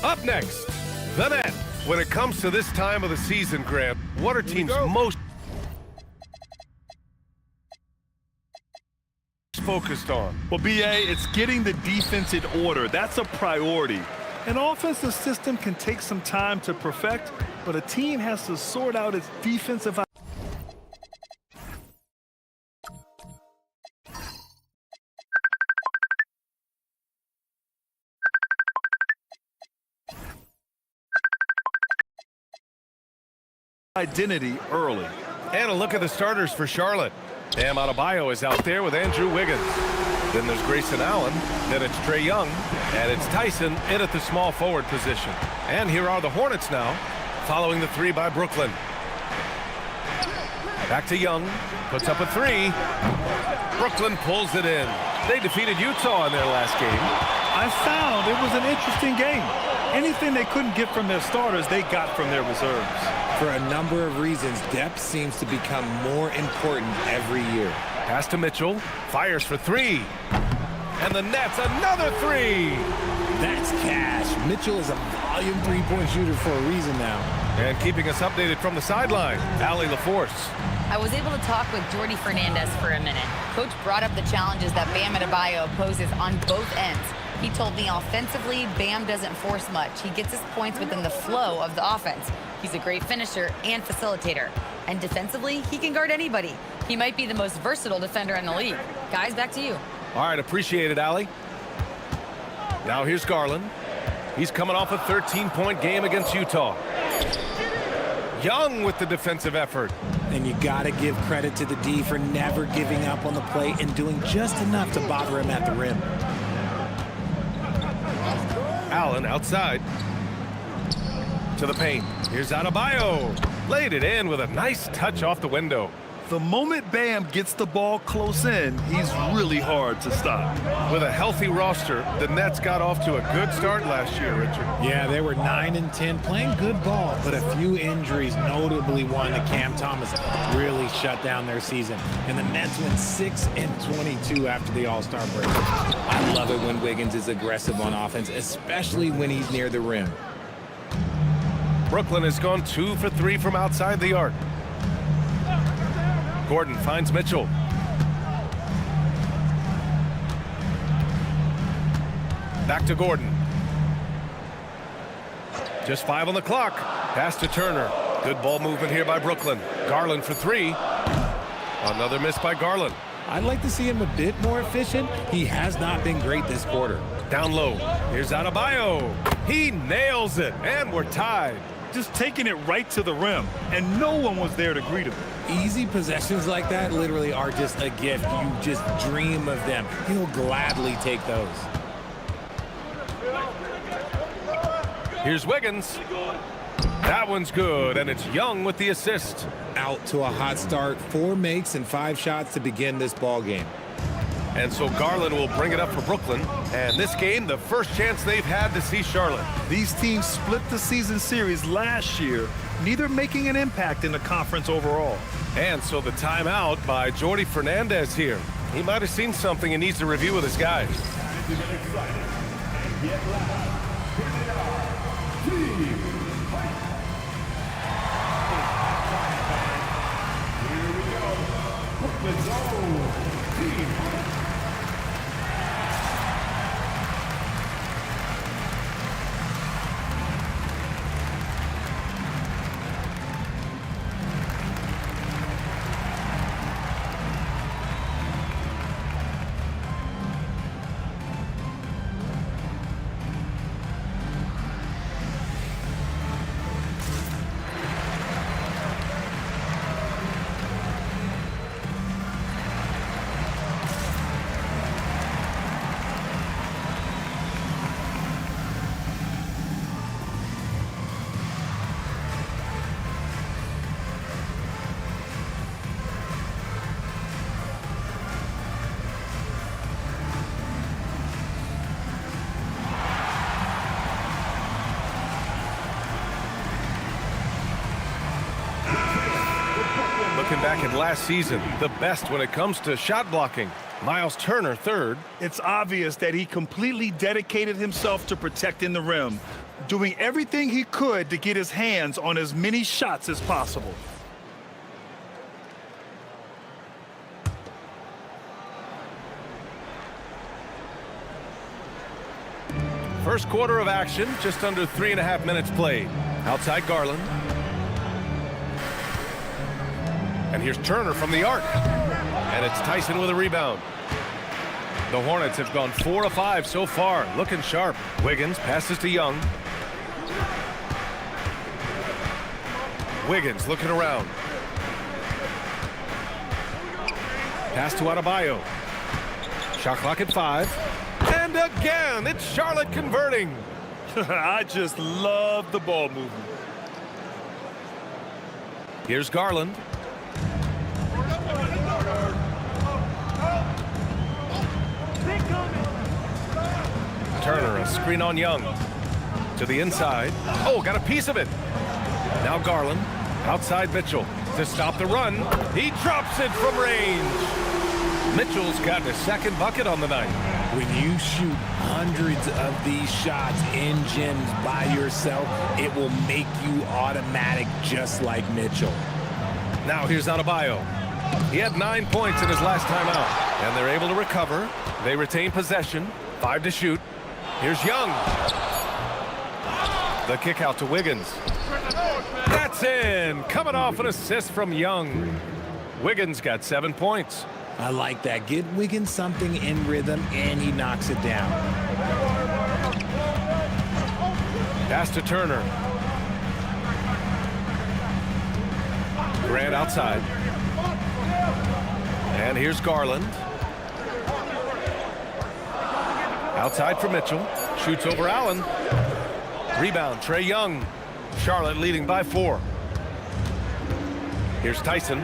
Up next, the net. When it comes to this time of the season, Grant, what are teams most focused on? Well, BA, it's getting the defense in order. That's a priority. An offensive system can take some time to perfect, but a team has to sort out its defensive identity early. And a look at the starters for Charlotte. Bam Adebayo is out there with Andrew Wiggins. Then there's Grayson Allen. Then it's Trae Young. And it's Tyson in at the small forward position. And here are the Hornets now, following the three by Brooklyn. Back to Young. Puts up a three. Brooklyn pulls it in. They defeated Utah in their last game. I found it was an interesting game. Anything they couldn't get from their starters, they got from their reserves. For a number of reasons, depth seems to become more important every year. Pass to Mitchell. Fires for three. And the Nets, another three. That's cash. Mitchell is a volume three-point shooter for a reason now. And keeping us updated from the sideline, Allie LaForce. I was able to talk with Jordi Fernandez for a minute. Coach brought up the challenges that Bam Adebayo poses on both ends. He told me offensively, Bam doesn't force much. He gets his points within the flow of the offense. He's a great finisher and facilitator. And defensively, he can guard anybody. He might be the most versatile defender in the league. Guys, back to you. All right, appreciate it, Allie. Now here's Garland. He's coming off a 13-point game against Utah. Young with the defensive effort. And you got to give credit to the D for never giving up on the play and doing just enough to bother him at the rim. Allen outside. To the paint. Here's Adebayo. Laid it in with a nice touch off the window. The moment Bam gets the ball close in, he's really hard to stop. With a healthy roster, the Nets got off to a good start last year, Richard. Yeah, they were 9-10, playing good ball, but a few injuries, notably one to Cam Thomas, really shut down their season. And the Nets went 6-22 after the All-Star break. I love it when Wiggins is aggressive on offense, especially when he's near the rim. Brooklyn has gone 2 for 3 from outside the arc. Gordon finds Mitchell. Back to Gordon. Just 5 on the clock. Pass to Turner. Good ball movement here by Brooklyn. Garland for 3. Another miss by Garland. I'd like to see him a bit more efficient. He has not been great this quarter. Down low. Here's Adebayo. He nails it, and we're tied. Just taking it right to the rim, and no one was there to greet him. Easy possessions like that literally are just a gift. You just dream of them. He'll gladly take those. Here's Wiggins. That one's good, and it's Young with the assist. Out to a hot start. 4 makes and 5 shots to begin this ball game. And so Garland will bring it up for Brooklyn. And this game, the first chance they've had to see Charlotte. These teams split the season series last year, neither making an impact in the conference overall. And so the timeout by Jordi Fernandez here. He might have seen something and needs to review with his guys. Looking back at last season, the best when it comes to shot blocking. Miles Turner, 3rd. It's obvious that he completely dedicated himself to protecting the rim, doing everything he could to get his hands on as many shots as possible. First quarter of action, just under 3.5 minutes played. Outside Garland. And here's Turner from the arc. And it's Tyson with a rebound. The Hornets have gone 4 of 5 so far, looking sharp. Wiggins passes to Young. Wiggins looking around. Pass to Adebayo. Shot clock at 5. And again, it's Charlotte converting. I just love the ball movement. Here's Garland. Turner, a screen on Young. To the inside. Oh, got a piece of it. Now Garland. Outside Mitchell. To stop the run. He drops it from range. Mitchell's got his 2nd bucket on the night. When you shoot hundreds of these shots in gyms by yourself, it will make you automatic just like Mitchell. Now here's Adebayo. He had 9 points in his last time out. And they're able to recover. They retain possession. 5 to shoot. Here's Young. The kick out to Wiggins. That's in. Coming off an assist from Young. Wiggins got 7 points. I like that. Get Wiggins something in rhythm, and he knocks it down. Pass to Turner. Grant outside. And here's Garland. Outside for Mitchell. Shoots over Allen. Rebound, Trae Young. Charlotte leading by 4. Here's Tyson.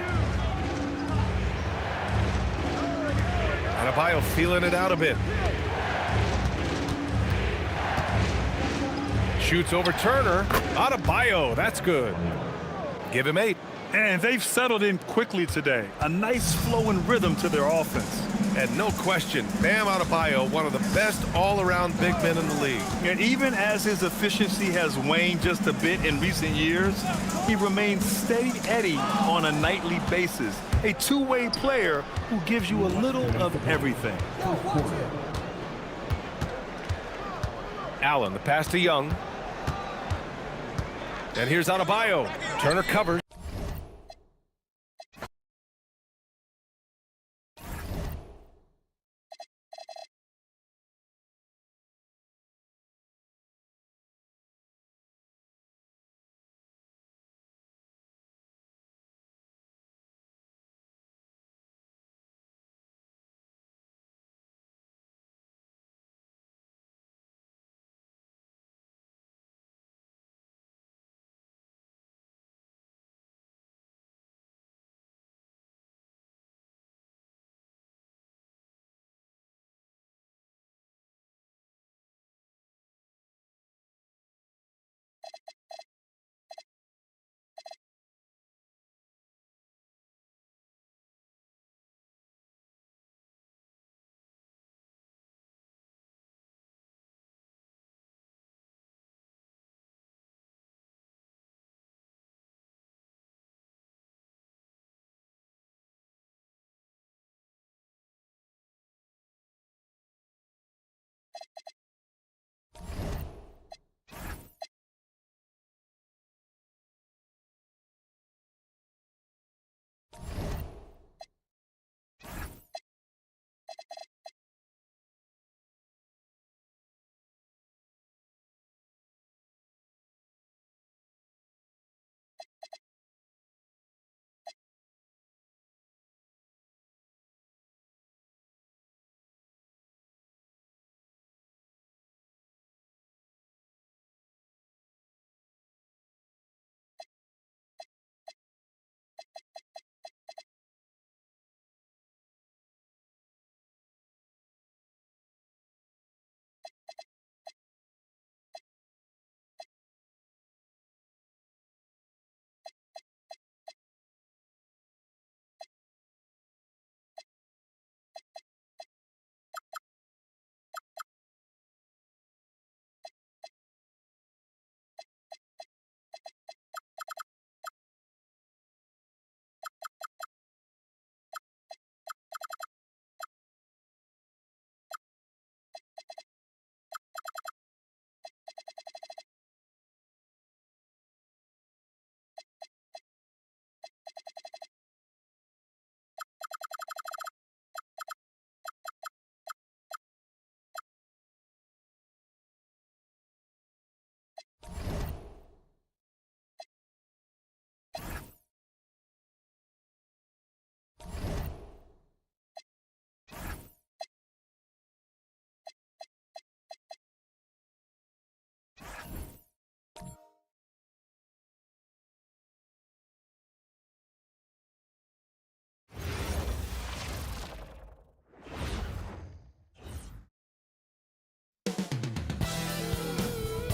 Adebayo feeling it out a bit. Shoots over Turner. Adebayo, that's good. Give him 8. And they've settled in quickly today. A nice flow and rhythm to their offense. And no question, Bam Adebayo, one of the best all-around big men in the league. And even as his efficiency has waned just a bit in recent years, he remains steady Eddie on a nightly basis. A two-way player who gives you a little of everything. Allen, the pass to Young. And here's Adebayo. Turner covers.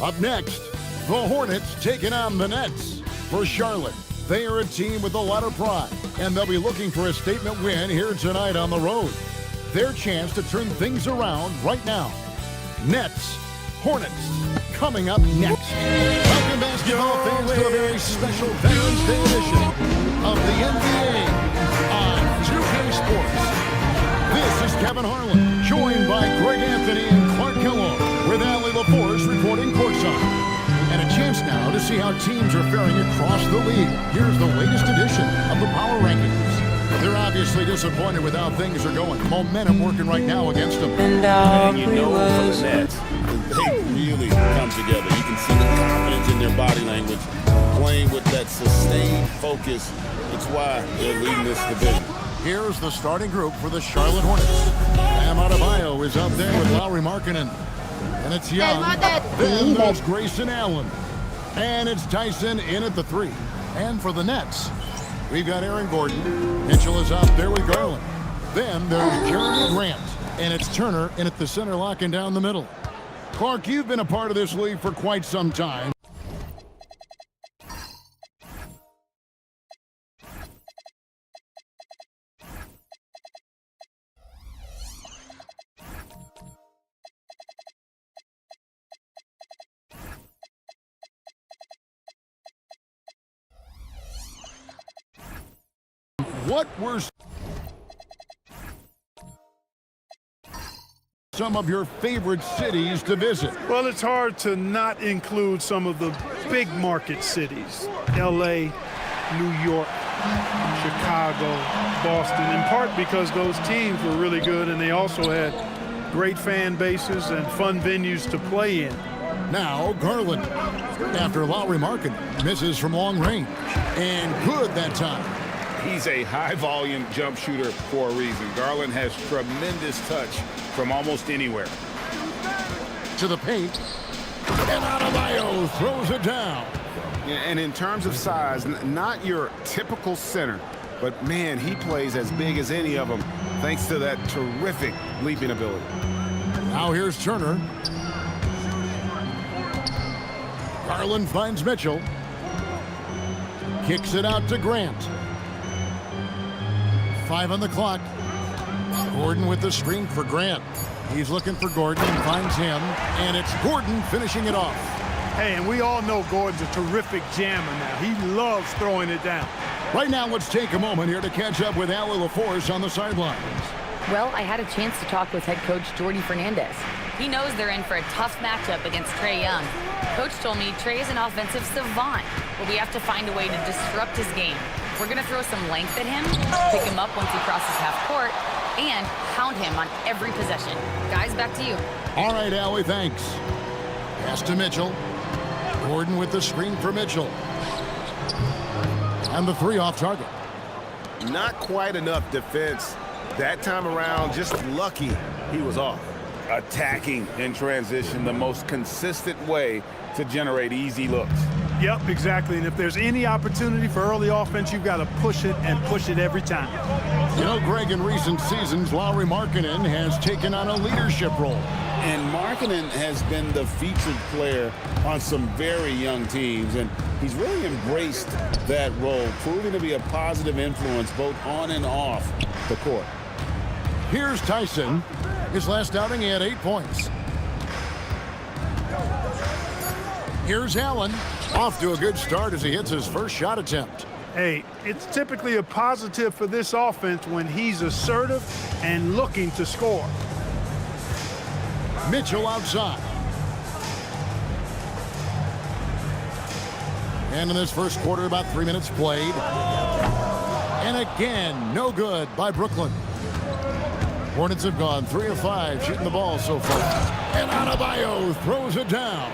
Up next, the Hornets taking on the Nets. For Charlotte, they are a team with a lot of pride, and they'll be looking for a statement win here tonight on the road. Their chance to turn things around right now. Nets, Hornets, coming up next. Welcome, basketball fans, to a very special Veterans Day edition of the NBA on 2K Sports. This is Kevin Harlan, joined by Greg Anthony and Clark Kellogg, with Allie LaForce reporting courtside. And a chance now to see how teams are faring across the league. Here's the latest edition of the Power Rankings. They're obviously disappointed with how things are going. Momentum working right now against them. And you know from the Nets, they really come together. You can see the confidence in their body language, playing with that sustained focus. It's why they're leading this division. Here's the starting group for the Charlotte Hornets. Bam Adebayo is up there with Lauri Markkanen. And it's Young. Then there's Grayson Allen. And it's Tyson in at the 3. And for the Nets, we've got Aaron Gordon. Mitchell is up there with Garland. Then there's Jeremy Grant. And it's Turner in at the center, locking down the middle. Clark, you've been a part of this league for quite some time. What were some of your favorite cities to visit? Well, it's hard to not include some of the big market cities. LA, New York, Chicago, Boston, in part because those teams were really good and they also had great fan bases and fun venues to play in. Now Garland, after Lauri Markkanen misses from long range, and good that time. He's a high-volume jump shooter for a reason. Garland has tremendous touch from almost anywhere. To the paint, and Adebayo throws it down. And in terms of size, not your typical center, but man, he plays as big as any of them thanks to that terrific leaping ability. Now here's Turner. Garland finds Mitchell. Kicks it out to Grant. 5 on the clock. Gordon with the screen for Grant. He's looking for Gordon and finds him. And it's Gordon finishing it off. Hey, and we all know Gordon's a terrific jammer now. He loves throwing it down. Right now, let's take a moment here to catch up with Allie LaForce on the sidelines. Well, I had a chance to talk with head coach Jordy Fernandez. He knows they're in for a tough matchup against Trae Young. Coach told me Trae is an offensive savant, but we have to find a way to disrupt his game. We're going to throw some length at him, pick him up once he crosses half court, and hound him on every possession. Guys, back to you. All right, Allie, thanks. Pass to Mitchell. Gordon with the screen for Mitchell. And the 3 off target. Not quite enough defense that time around, just lucky he was off. Attacking in transition, the most consistent way to generate easy looks. Yep, exactly. And if there's any opportunity for early offense, you've got to push it and push it every time. You know, Greg, in recent seasons, Lauri Markkanen has taken on a leadership role. And Markkanen has been the featured player on some very young teams, and he's really embraced that role, proving to be a positive influence both on and off the court. Here's Tyson. His last outing, he had 8 points. Here's Allen. Off to a good start as he hits his first shot attempt. Hey, it's typically a positive for this offense when he's assertive and looking to score. Mitchell outside. And in this first quarter, about 3 minutes played. And again, no good by Brooklyn. Hornets have gone 3 of 5 shooting the ball so far. And Adebayo throws it down.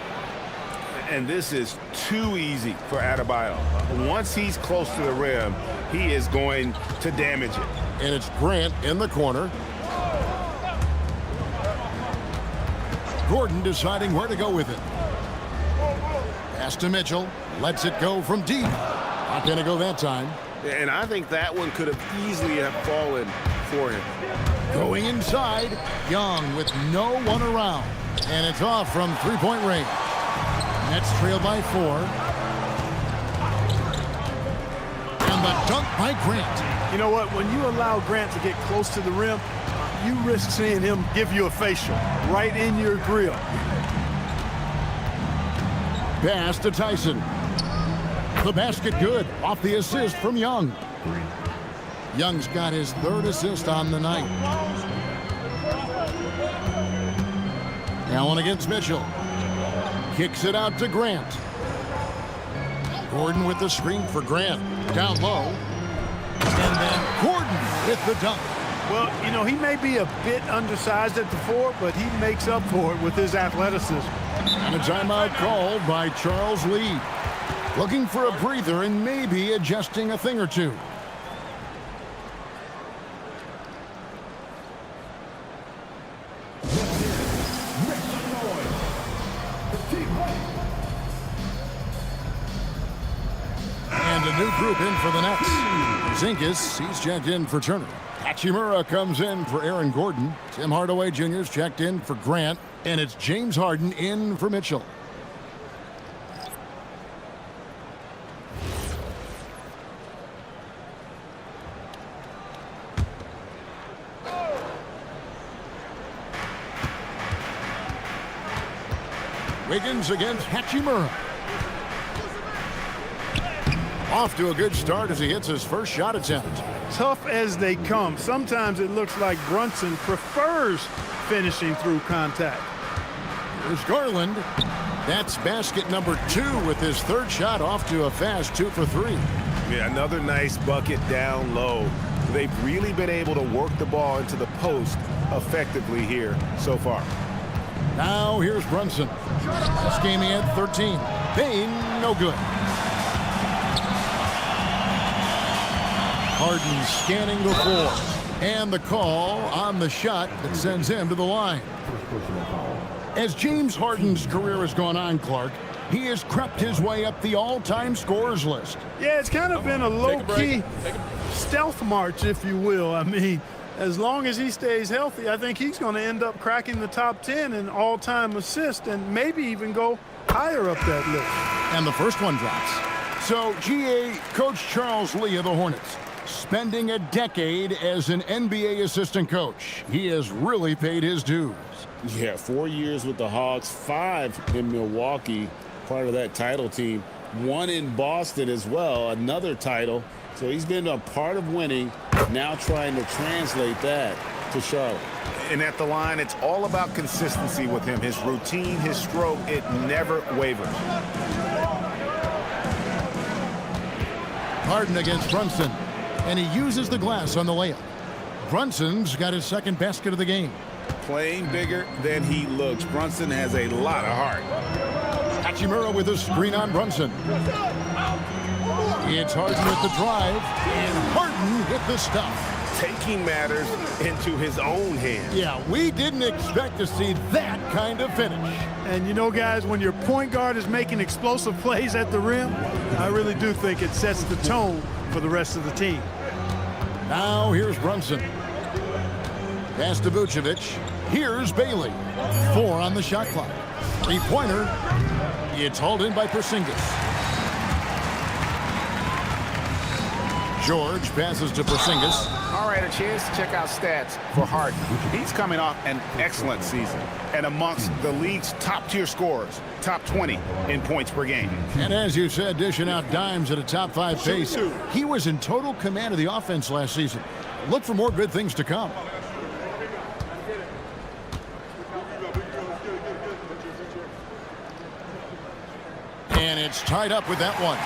And this is too easy for Adebayo. Once he's close to the rim, he is going to damage it. And it's Grant in the corner. Gordon deciding where to go with it. Pass to Mitchell. Lets it go from deep. Not going to go that time. And I think that one could have easily have fallen for him. Going inside. Young with no one around. And it's off from three-point range. Nets trail by 4. And the dunk by Grant. You know what? When you allow Grant to get close to the rim, you risk seeing him give you a facial right in your grill. Pass to Tyson. The basket good off the assist from Young. Young's got his 3rd assist on the night. Allen against Mitchell. Kicks it out to Grant. Gordon with the screen for Grant. Down low. And then Gordon with the dunk. Well, you know, he may be a bit undersized at the 4, but he makes up for it with his athleticism. And a timeout called by Charles Lee. Looking for a breather and maybe adjusting a thing or two. And a new group in for the Nets. Zingas, he's checked in for Turner. Hachimura comes in for Aaron Gordon. Tim Hardaway Jr.'s checked in for Grant. And it's James Harden in for Mitchell. Wiggins against Hachimura. Off to a good start as he hits his first shot attempt. Tough as they come. Sometimes it looks like Brunson prefers finishing through contact. Here's Garland. That's basket number 2 with his third shot off to a fast 2 for 3. Yeah, another nice bucket down low. They've really been able to work the ball into the post effectively here so far. Now here's Brunson. This game he had 13. Payne, no good. Harden scanning the floor. And the call on the shot that sends him to the line. As James Harden's career has gone on, Clark, he has crept his way up the all-time scorers list. Yeah, it's kind of been a low-key stealth march, if you will. I mean, as long as he stays healthy, I think he's going to end up cracking the top 10 in all-time assists and maybe even go higher up that list. And the first one drops. So, GA, Coach Charles Lee of the Hornets, spending a decade as an NBA assistant coach. He has really paid his dues. Yeah, 4 years with the Hawks, 5 in Milwaukee, part of that title team. 1 in Boston as well, another title. So he's been a part of winning, now trying to translate that to Charlotte. And at the line, it's all about consistency with him. His routine, his stroke, it never wavers. Harden against Brunson, and he uses the glass on the layup. Brunson's got his second basket of the game. Playing bigger than he looks. Brunson has a lot of heart. Hachimura with a screen on Brunson. It's Harden with the drive, and Harden hit the stuff. Taking matters into his own hands. Yeah, we didn't expect to see that kind of finish. And you know, guys, when your point guard is making explosive plays at the rim, I really do think it sets the tone for the rest of the team. Now here's Brunson. Pass to Vucevic. Here's Bailey. 4 on the shot clock. 3-pointer. It's hauled in by Porzingis. George passes to Porzingis. All right, a chance to check out stats for Harden. He's coming off an excellent season and amongst the league's top-tier scorers, top 20 in points per game. And as you said, dishing out dimes at a top 5 pace. He was in total command of the offense last season. Look for more good things to come. And it's tied up with that one.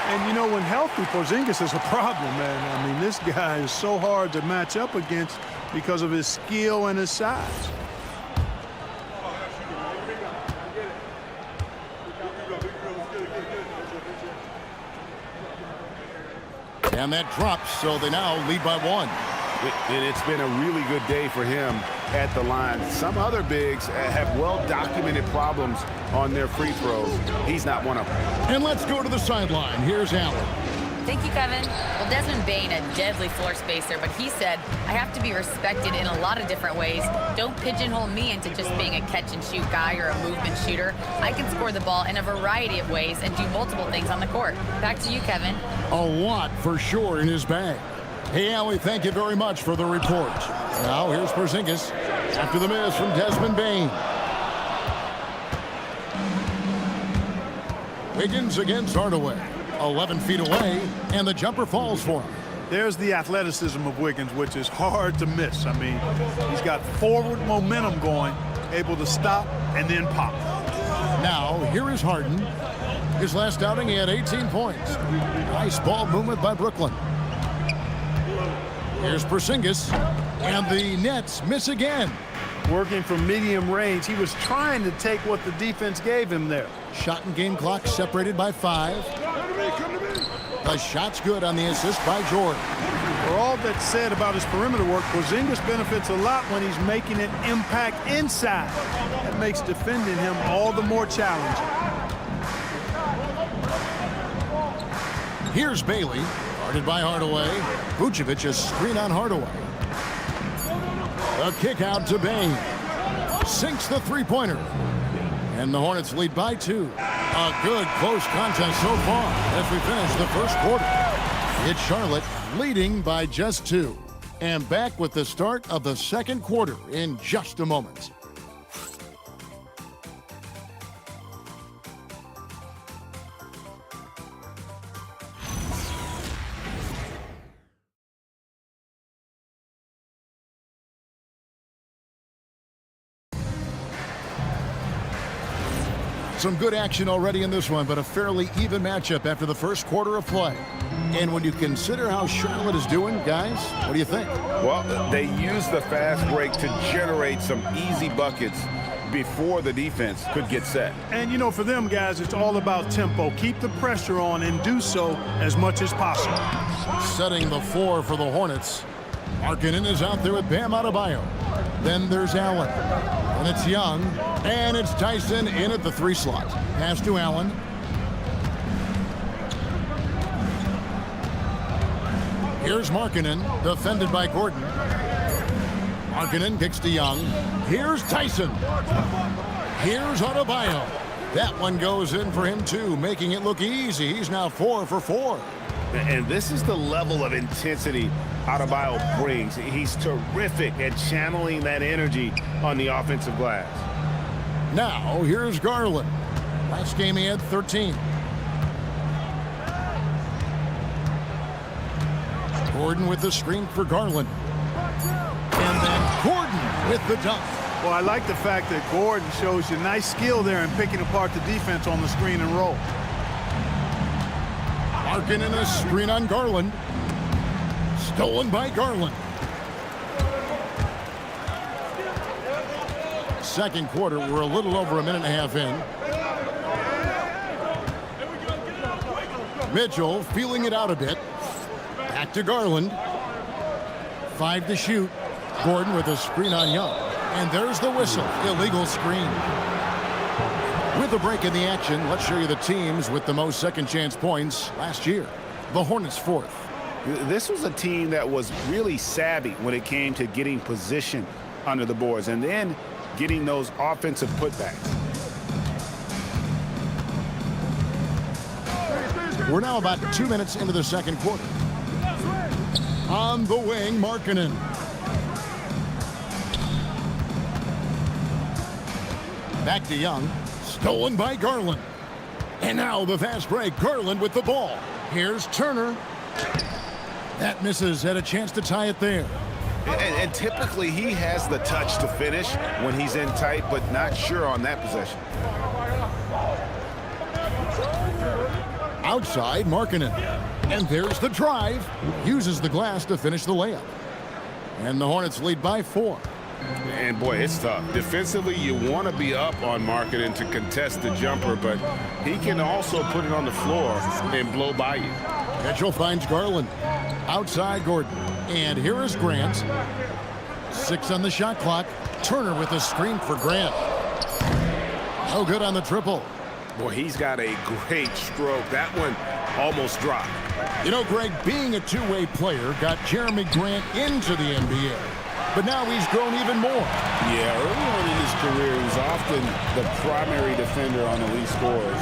And, you know, when healthy, Porzingis is a problem, man. I mean, this guy is so hard to match up against because of his skill and his size. And that drops, so they now lead by 1. And it's been a really good day for him at the line. Some other bigs have well-documented problems on their free throws. He's not one of them. And let's go to the sideline. Here's Allen. Thank you, Kevin. Well, Desmond Bane, a deadly floor spacer, but he said, I have to be respected in a lot of different ways. Don't pigeonhole me into just being a catch-and-shoot guy or a movement shooter. I can score the ball in a variety of ways and do multiple things on the court. Back to you, Kevin. A lot for sure in his bag. Hey, Allie, thank you very much for the report. Now here's Porzingis after the miss from Desmond Bane. Wiggins against Hardaway. 11 feet away, and the jumper falls for him. There's the athleticism of Wiggins, which is hard to miss. I mean, he's got forward momentum going, able to stop and then pop. Now, here is Harden. His last outing, he had 18 points. Nice ball movement by Brooklyn. Here's Porzingis, and the Nets miss again. Working from medium range, he was trying to take what the defense gave him there. Shot and game clock separated by 5. The shot's good on the assist by Jordan. For all that's said about his perimeter work, Porzingis benefits a lot when he's making an impact inside. That makes defending him all the more challenging. Here's Bailey, guarded by Hardaway. Vucevic is screen on Hardaway. A kick out to Bain. Sinks the three-pointer. And the Hornets lead by 2. A good close contest so far as we finish the first quarter. It's Charlotte leading by just 2. And back with the start of the second quarter in just a moment. Some good action already in this one, but a fairly even matchup after the first quarter of play. And when you consider how Charlotte is doing, guys, what do you think? Well, they used the fast break to generate some easy buckets before the defense could get set. And, you know, for them guys, it's all about tempo. Keep the pressure on and do so as much as possible. Setting the floor for the Hornets. Markkanen is out there with Bam Adebayo. Then there's Allen. And it's Young. And it's Tyson in at the 3 slot. Pass to Allen. Here's Markkanen, defended by Gordon. Markkanen kicks to Young. Here's Tyson. Here's Adebayo. That one goes in for him too, making it look easy. He's now 4 for 4. And this is the level of intensity Adebayo brings. He's terrific at channeling that energy on the offensive glass. Now, here's Garland. Last game he had 13. Gordon with the screen for Garland. And then Gordon with the dunk. Well, I like the fact that Gordon shows you nice skill there in picking apart the defense on the screen and roll. Markkanen a screen on Garland. Stolen by Garland. Second quarter, we're a little over a minute and a half in. Mitchell feeling it out a bit. Back to Garland. 5 to shoot. Gordon with a screen on Young. And there's the whistle. Illegal screen. With a break in the action, let's show you the teams with the most second chance points last year. The Hornets 4th. This was a team that was really savvy when it came to getting position under the boards and then getting those offensive putbacks. We're now about 2 minutes into the second quarter. On the wing, Markkanen. Back to Young. Stolen by Garland. And now the fast break. Garland with the ball. Here's Turner. That misses. Had a chance to tie it there. And typically he has the touch to finish when he's in tight, but not sure on that possession. Outside, Markkanen. And there's the drive. Uses the glass to finish the layup. And the Hornets lead by 4. And boy, it's tough. Defensively, you want to be up on Markkanen to contest the jumper, but he can also put it on the floor and blow by you. Mitchell finds Garland. Outside Gordon. And here is Grant. 6 on the shot clock. Turner with a screen for Grant. No good on the triple. Boy, he's got a great stroke. That one almost dropped. You know, Greg, being a two-way player got Jeremy Grant into the NBA. But now he's grown even more. Yeah, early on in his career, he was often the primary defender on the lead scorers.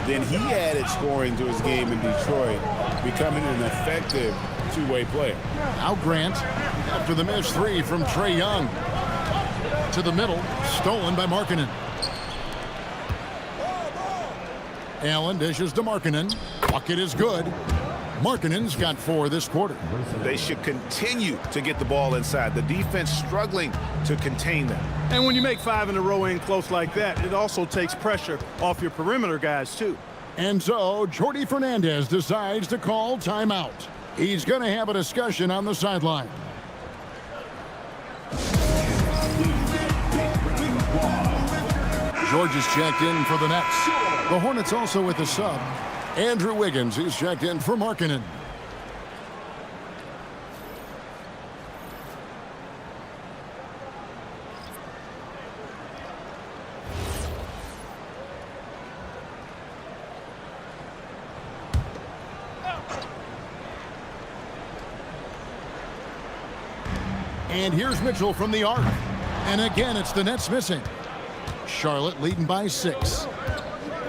Then he added scoring to his game in Detroit, becoming an effective two-way player. Now Grant, after the missed 3 from Trae Young. To the middle, stolen by Markkanen. Allen dishes to Markkanen. Bucket is good. Markkanen's got 4 this quarter. They should continue to get the ball inside. The defense struggling to contain them. And when you make 5 in a row in close like that, it also takes pressure off your perimeter guys, too. And so, Jordi Fernandez decides to call timeout. He's going to have a discussion on the sideline. George is checked in for the Nets. The Hornets also with a sub. Andrew Wiggins is checked in for Markkanen. And here's Mitchell from the arc. And again, it's the Nets missing. Charlotte leading by 6.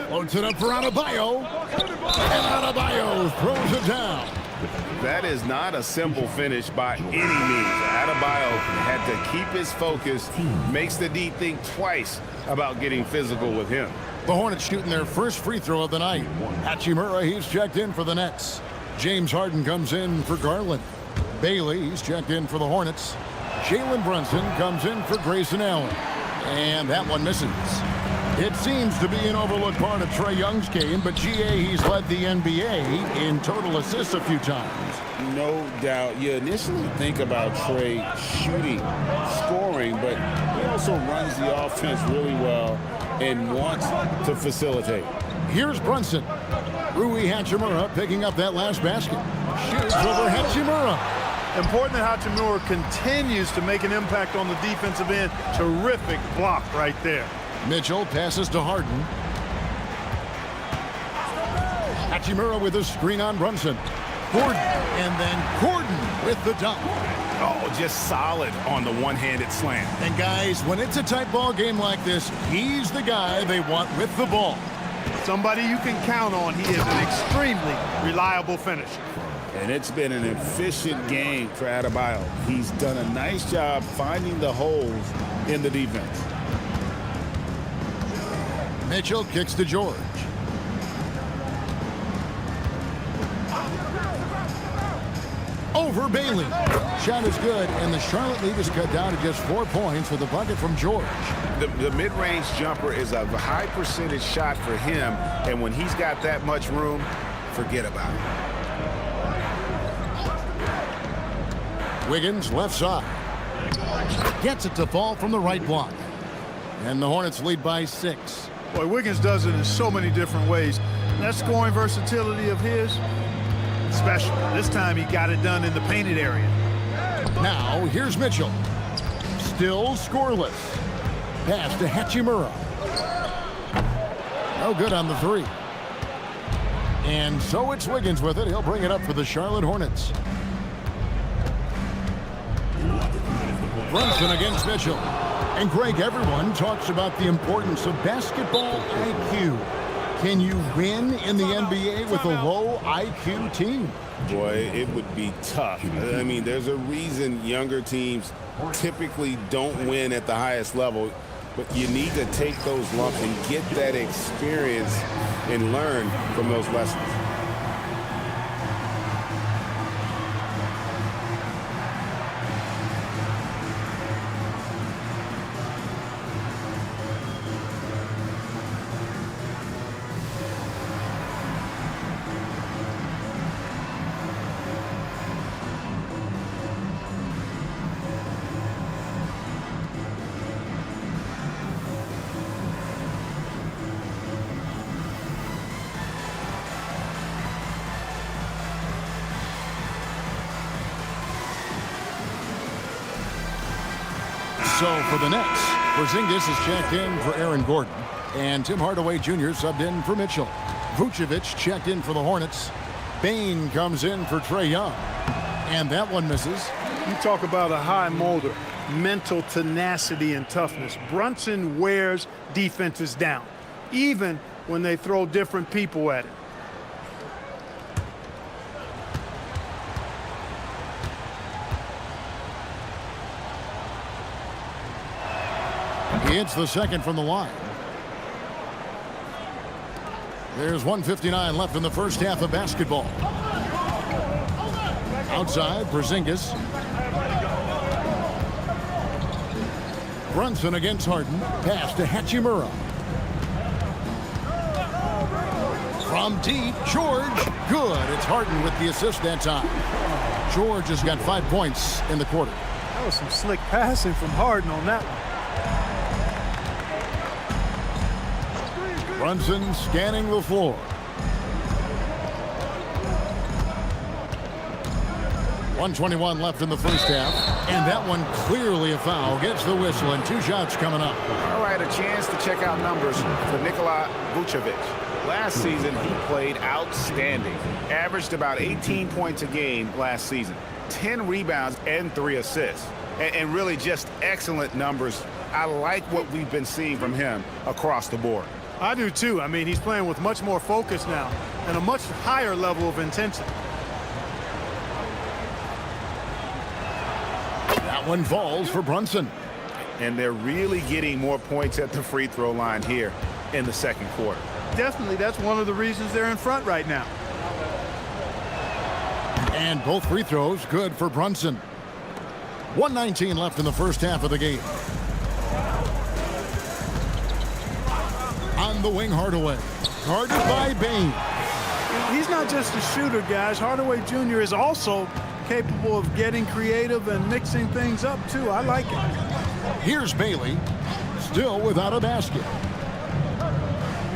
Floats it up for Adebayo. And Adebayo throws it down. That is not a simple finish by any means. Adebayo had to keep his focus, makes the D think twice about getting physical with him. The Hornets shooting their first free throw of the night. Hachimura, he's checked in for the Nets. James Harden comes in for Garland. Bailey, he's checked in for the Hornets. Jalen Brunson comes in for Grayson Allen. And that one misses. It seems to be an overlooked part of Trae Young's game, but GA, he's led the NBA in total assists a few times. No doubt. You initially think about Trae shooting, scoring, but he also runs the offense really well and wants to facilitate. Here's Brunson. Rui Hachimura picking up that last basket. Shoots over Hachimura. Important that Hachimura continues to make an impact on the defensive end. Terrific block right there. Mitchell passes to Harden. Hachimura with a screen on Brunson. Gordon, and then Gordon with the dunk. Oh, just solid on the one-handed slam. And guys, when it's a tight ball game like this, he's the guy they want with the ball. Somebody you can count on. He is an extremely reliable finisher. And it's been an efficient game for Adebayo. He's done a nice job finding the holes in the defense. Mitchell kicks to George. Over Bailey. Shot is good, and the Charlotte lead is cut down to just 4 points with a bucket from George. The mid-range jumper is a high percentage shot for him, and when he's got that much room, forget about it. Wiggins left side. Gets it to fall from the right block. And the Hornets lead by 6. Boy, Wiggins does it in so many different ways. That scoring versatility of his, special. This time he got it done in the painted area. Now, here's Mitchell. Still scoreless. Pass to Hachimura. No good on the 3. And so it's Wiggins with it. He'll bring it up for the Charlotte Hornets. Brunson against Mitchell. And Greg, everyone talks about the importance of basketball IQ. Can you win in the NBA with a low IQ team? Boy, it would be tough. I mean, there's a reason younger teams typically don't win at the highest level, but you need to take those lumps and get that experience and learn from those lessons. So for the Nets, Porzingis is checked in for Aaron Gordon. And Tim Hardaway Jr. subbed in for Mitchell. Vucevic checked in for the Hornets. Bane comes in for Trae Young. And that one misses. You talk about a high molder, mental tenacity and toughness. Brunson wears defenses down, even when they throw different people at it. He hits the second from the line. There's 1:59 left in the first half of basketball. Outside, Porzingis. Brunson against Harden. Pass to Hachimura. From deep, George. Good. It's Harden with the assist that time. George has got 5 points in the quarter. That was some slick passing from Harden on that one. Brunson scanning the floor. .121 left in the first half. And that one clearly a foul. Gets the whistle and 2 shots coming up. All right, a chance to check out numbers for Nikola Vucevic. Last season, he played outstanding. Averaged about 18 points a game last season. 10 rebounds and 3 assists. And really just excellent numbers. I like what we've been seeing from him across the board. I do too. I mean, he's playing with much more focus now and a much higher level of intensity. That one falls for Brunson. And they're really getting more points at the free throw line here in the second quarter. Definitely, that's one of the reasons they're in front right now. And both free throws good for Brunson. 1:19 left in the first half of the game. On the wing, Hardaway. Guarded by Bane. He's not just a shooter, guys. Hardaway Jr. is also capable of getting creative and mixing things up, too. I like it. Here's Bailey. Still without a basket.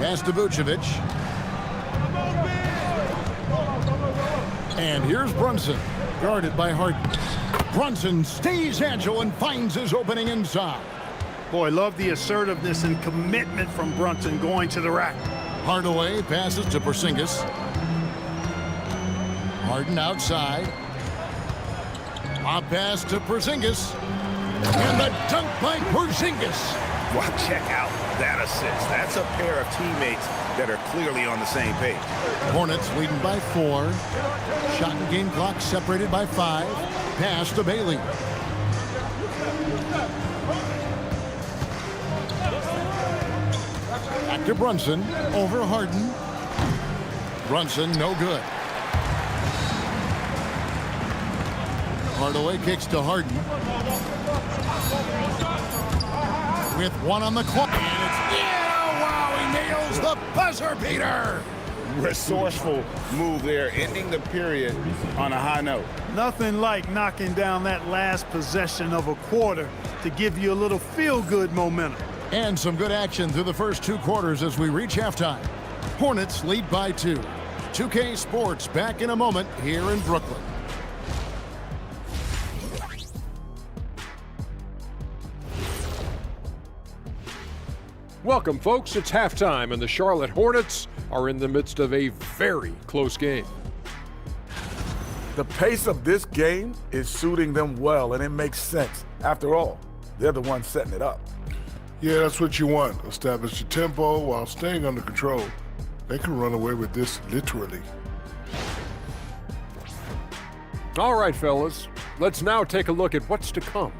Pass to Vucevic. And here's Brunson. Guarded by Harden. Brunson stays agile and finds his opening inside. Boy, love the assertiveness and commitment from Brunson going to the rack. Hardaway passes to Porzingis. Harden outside. A pass to Porzingis. And the dunk by Porzingis. Well, check out that assist. That's a pair of teammates that are clearly on the same page. Hornets leading by 4. Shot and game clock separated by 5. Pass to Bailey. Back to Brunson. Over Harden. Brunson, no good. Hardaway kicks to Harden. With 1 on the clock. And it's, yeah, wow, he nails the buzzer beater. Resourceful move there, ending the period on a high note. Nothing like knocking down that last possession of a quarter to give you a little feel-good momentum. And some good action through the first 2 quarters as we reach halftime. Hornets lead by 2. 2K Sports back in a moment here in Brooklyn. Welcome, folks. It's halftime, and the Charlotte Hornets are in the midst of a very close game. The pace of this game is suiting them well, and it makes sense. After all, they're the ones setting it up. Yeah, that's what you want. Establish the tempo while staying under control. They can run away with this literally. All right, fellas, let's now take a look at what's to come.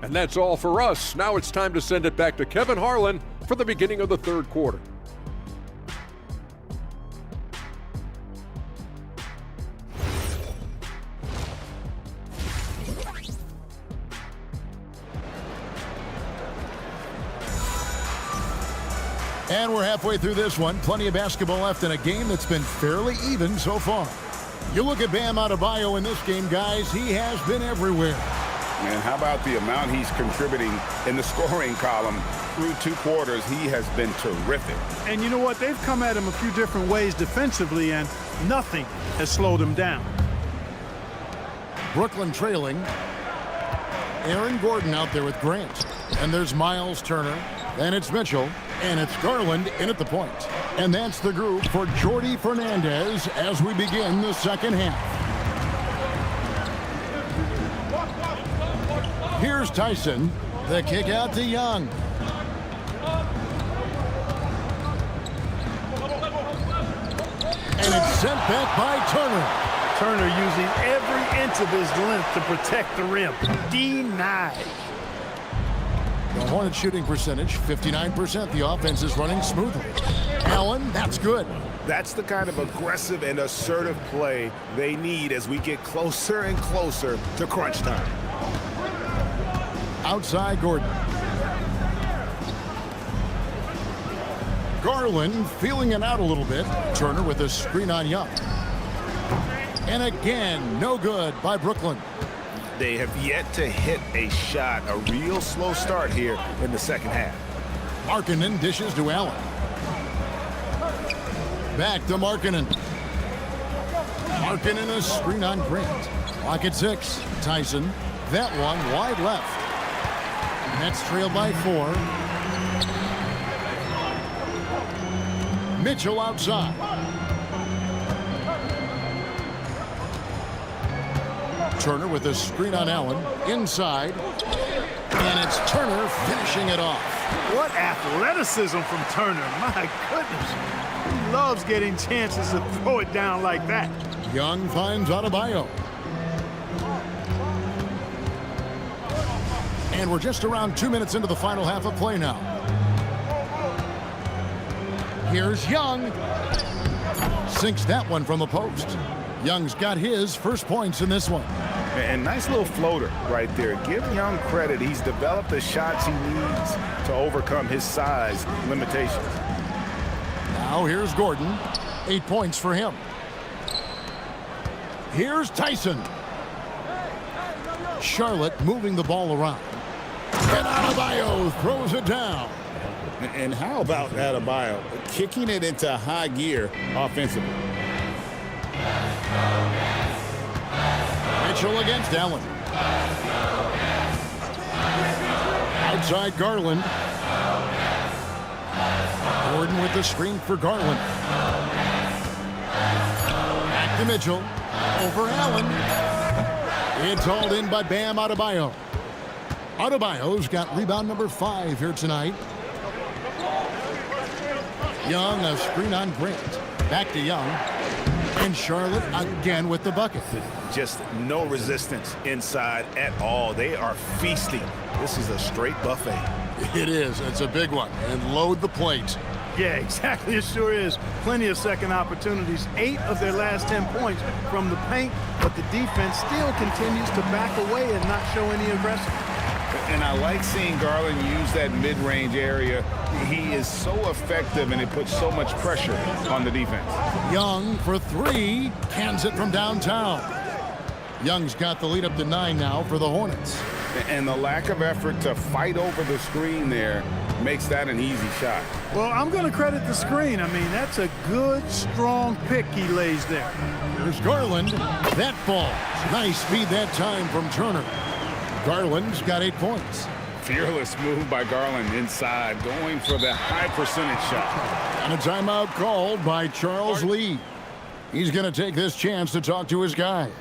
And that's all for us. Now it's time to send it back to Kevin Harlan for the beginning of the third quarter. And we're halfway through this one. Plenty of basketball left in a game that's been fairly even so far. You look at Bam Adebayo in this game, guys, he has been everywhere. And how about the amount he's contributing in the scoring column through 2 quarters? He has been terrific. And you know what? They've come at him a few different ways defensively, and nothing has slowed him down. Brooklyn trailing. Aaron Gordon out there with Grant. And there's Miles Turner. Then it's Mitchell. And it's Garland in at the point. And that's the group for Jordi Fernandez as we begin the second half. Here's Tyson. The kick out to Young. And it's sent back by Turner. Turner using every inch of his length to protect the rim. Denied. The Hornets shooting percentage, 59%. The offense is running smoothly. Allen, that's good. That's the kind of aggressive and assertive play they need as we get closer and closer to crunch time. Outside Gordon. Garland feeling it out a little bit. Turner with a screen on Young. And again, no good by Brooklyn. They have yet to hit a shot, a real slow start here in the second half. Markkanen dishes to Allen. Back to Markkanen. Markkanen a screen on Grant. Clock at 6. Tyson. That one wide left. Nets trailed by 4. Mitchell outside. Turner with a screen on Allen. Inside. And it's Turner finishing it off. What athleticism from Turner. My goodness. He loves getting chances to throw it down like that. Young finds Adebayo. And we're just around 2 minutes into the final half of play now. Here's Young. Sinks that one from the post. Young's got his first points in this one. And nice little floater right there. Give Young credit. He's developed the shots he needs to overcome his size limitations. Now here's Gordon. 8 points for him. Here's Tyson. Charlotte moving the ball around. And Adebayo throws it down. And how about Adebayo kicking it into high gear offensively? Mitchell against Allen. Outside Garland. Gordon with the screen for Garland. Back to Mitchell. Over Allen. It's hauled in by Bam Adebayo. Adebayo's got rebound number 5 here tonight. Young, a screen on Grant. Back to Young. And Charlotte again with the bucket. Just no resistance inside at all. They are feasting. This is a straight buffet. It is. It's a big one. And load the plate. Yeah, exactly. It sure is. Plenty of second opportunities. 8 of their last 10 points from the paint, but the defense still continues to back away and not show any aggression. And I like seeing Garland use that mid-range area. He is so effective, and it puts so much pressure on the defense. Young for 3. Cans it from downtown. Young's got the lead up to 9 now for the Hornets. And the lack of effort to fight over the screen there makes that an easy shot. Well, I'm going to credit the screen. I mean, that's a good, strong pick he lays there. Here's Garland. That falls. Nice speed that time from Turner. Garland's got 8 points. Fearless move by Garland inside, going for the high percentage shot. And a timeout called by Charles Lee. He's going to take this chance to talk to his guys.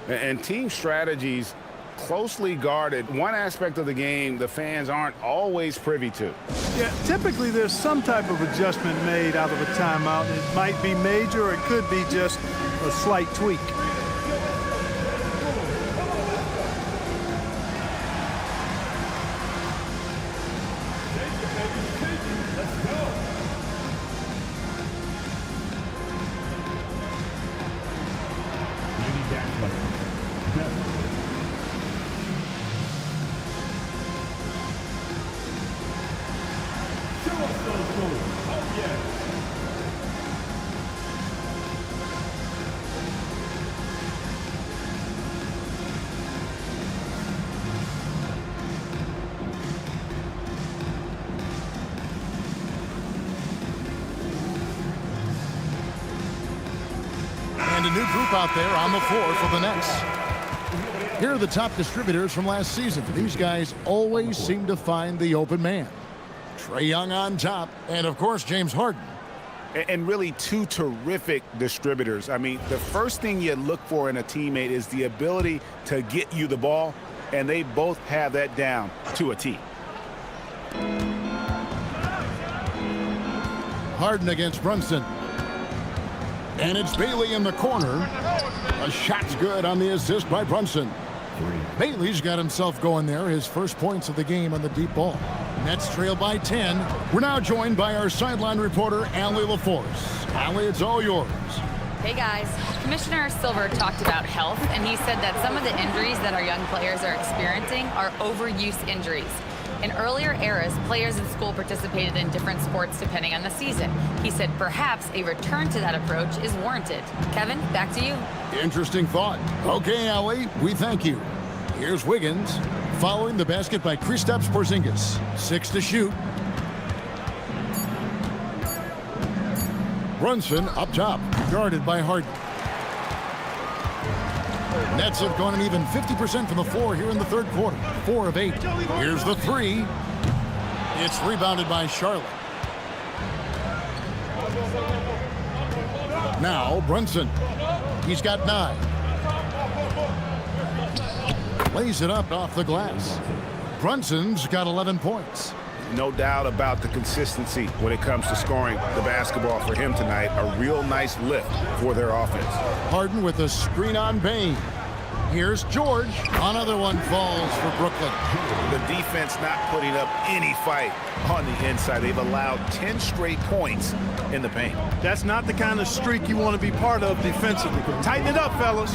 And team strategies closely guarded. One aspect of the game the fans aren't always privy to. Yeah, typically there's some type of adjustment made out of a timeout. It might be major or it could be just a slight tweak. And a new group out there on the floor for the Nets. Here are the top distributors from last season. These guys always seem to find the open man. Trae Young on top, and of course James Harden. And really 2 terrific distributors. I mean, the first thing you look for in a teammate is the ability to get you the ball, and they both have that down to a T. Harden against Brunson. And it's Bailey in the corner. A shot's good on the assist by Brunson. Bailey's got himself going there, his first points of the game on the deep ball. Nets trail by 10. We're now joined by our sideline reporter, Allie LaForce. Allie, it's all yours. Hey guys, Commissioner Silver talked about health, and he said that some of the injuries that our young players are experiencing are overuse injuries. In earlier eras, players in school participated in different sports depending on the season. He said perhaps a return to that approach is warranted. Kevin, back to you. Interesting thought. Okay, Allie, we thank you. Here's Wiggins, following the basket by Kristaps Porzingis. 6 to shoot. Brunson up top, guarded by Harden. Nets have gone an even 50% from the floor here in the third quarter. 4 of 8. Here's the 3. It's rebounded by Charlotte. Now Brunson. He's got 9. Lays it up off the glass. Brunson's got 11 points. No doubt about the consistency when it comes to scoring the basketball for him tonight. A real nice lift for their offense. Harden with a screen on Bane. Here's George. Another one falls for Brooklyn. The defense not putting up any fight on the inside. They've allowed 10 straight points in the paint. That's not the kind of streak you want to be part of defensively. Tighten it up, fellas.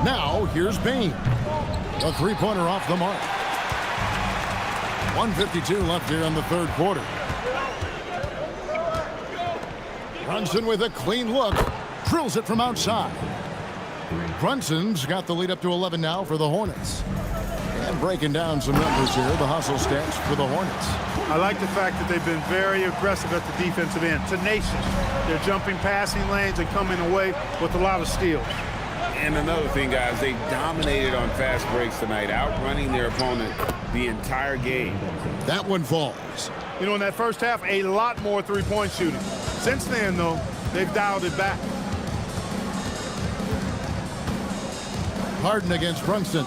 Now here's Bane. A three-pointer off the mark. 1:52 left here in the third quarter. Brunson with a clean look. Drills it from outside. Brunson's got the lead up to 11 now for the Hornets. And breaking down some numbers here, the hustle stats for the Hornets. I like the fact that they've been very aggressive at the defensive end. Tenacious. They're jumping passing lanes and coming away with a lot of steals. And another thing, guys, they dominated on fast breaks tonight, outrunning their opponent the entire game. That one falls. You know, in that first half, a lot more three-point shooting. Since then, though, they've dialed it back. Harden against Brunson.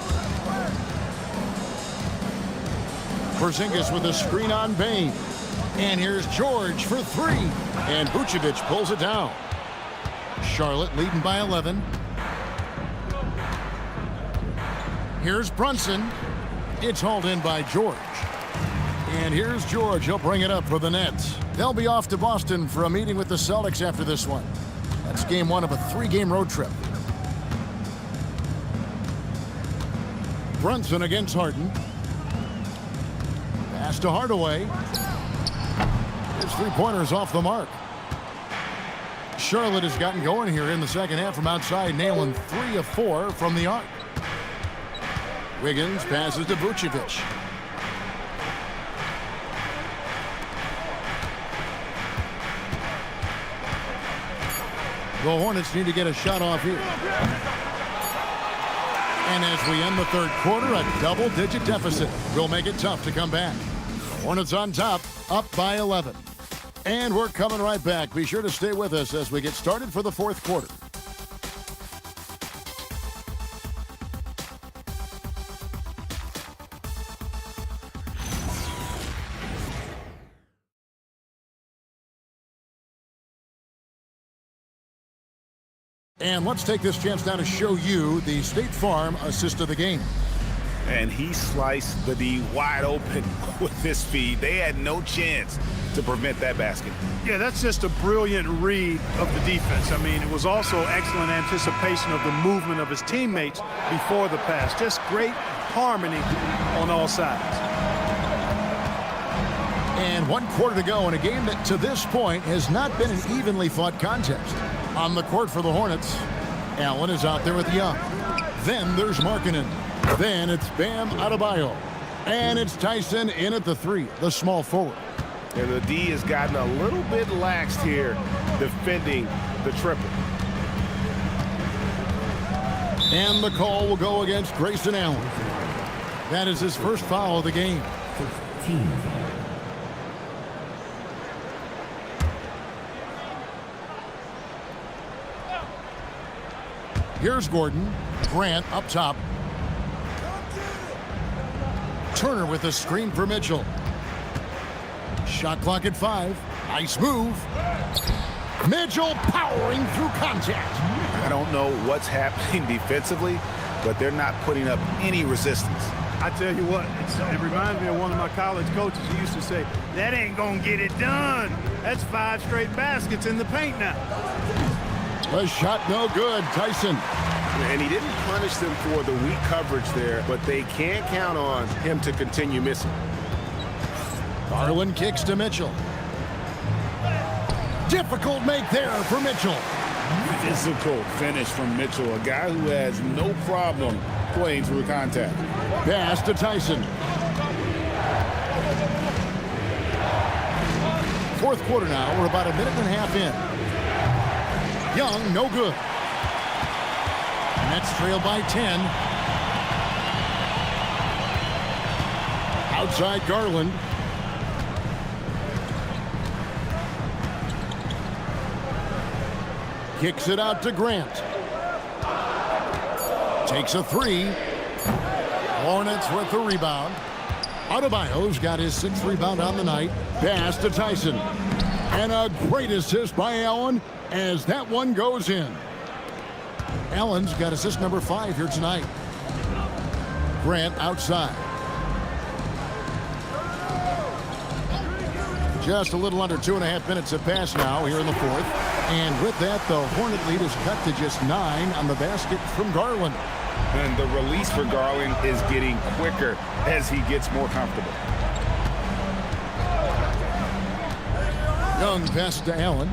Porzingis with a screen on Bane. And here's George for 3. And Vucevic pulls it down. Charlotte leading by 11. Here's Brunson. It's hauled in by George. And here's George. He'll bring it up for the Nets. They'll be off to Boston for a meeting with the Celtics after this one. That's game 1 of a 3-game road trip. Brunson against Harden. Pass to Hardaway. His three-pointer's off the mark. Charlotte has gotten going here in the second half from outside, nailing 3 of 4 from the arc. Wiggins passes to Vucevic. The Hornets need to get a shot off here. And as we end the third quarter, a double-digit deficit will make it tough to come back. Hornets on top, up by 11. And we're coming right back. Be sure to stay with us as we get started for the fourth quarter. And let's take this chance now to show you the State Farm assist of the game. And he sliced the D wide open with this feed. They had no chance to prevent that basket. Yeah, that's just a brilliant read of the defense. I mean, it was also excellent anticipation of the movement of his teammates before the pass. Just great harmony on all sides. And 1 quarter to go in a game that to this point has not been an evenly fought contest. On the court for the Hornets, Allen is out there with Young. Then there's Markkanen. Then it's Bam Adebayo. And it's Tyson in at the 3, the small forward. And the D has gotten a little bit laxed here defending the triple. And the call will go against Grayson Allen. That is his first foul of the game. 15. Here's Gordon. Grant up top. Turner with a screen for Mitchell. Shot clock at 5. Nice move. Mitchell powering through contact. I don't know what's happening defensively, but they're not putting up any resistance. I tell you what, it reminds me of one of my college coaches who used to say, that ain't gonna get it done. That's 5 straight baskets in the paint now. A shot no good. Tyson. And he didn't punish them for the weak coverage there, but they can't count on him to continue missing. Garland kicks to Mitchell. Difficult make there for Mitchell. Physical finish from Mitchell, a guy who has no problem playing through contact. Pass to Tyson. Fourth quarter now. We're about a minute and a half in. Young, no good. Nets trail by 10. Outside Garland. Kicks it out to Grant. Takes a three. Hornets with the rebound. Adebayo's got his 6th rebound on the night. Pass to Tyson. And a great assist by Allen as that one goes in. Allen's got assist number 5 here tonight. Grant outside. Just a little under 2.5 minutes have passed now here in the 4th. And with that, the Hornet lead is cut to just 9 on the basket from Garland. And the release for Garland is getting quicker as he gets more comfortable. Young pass to Allen.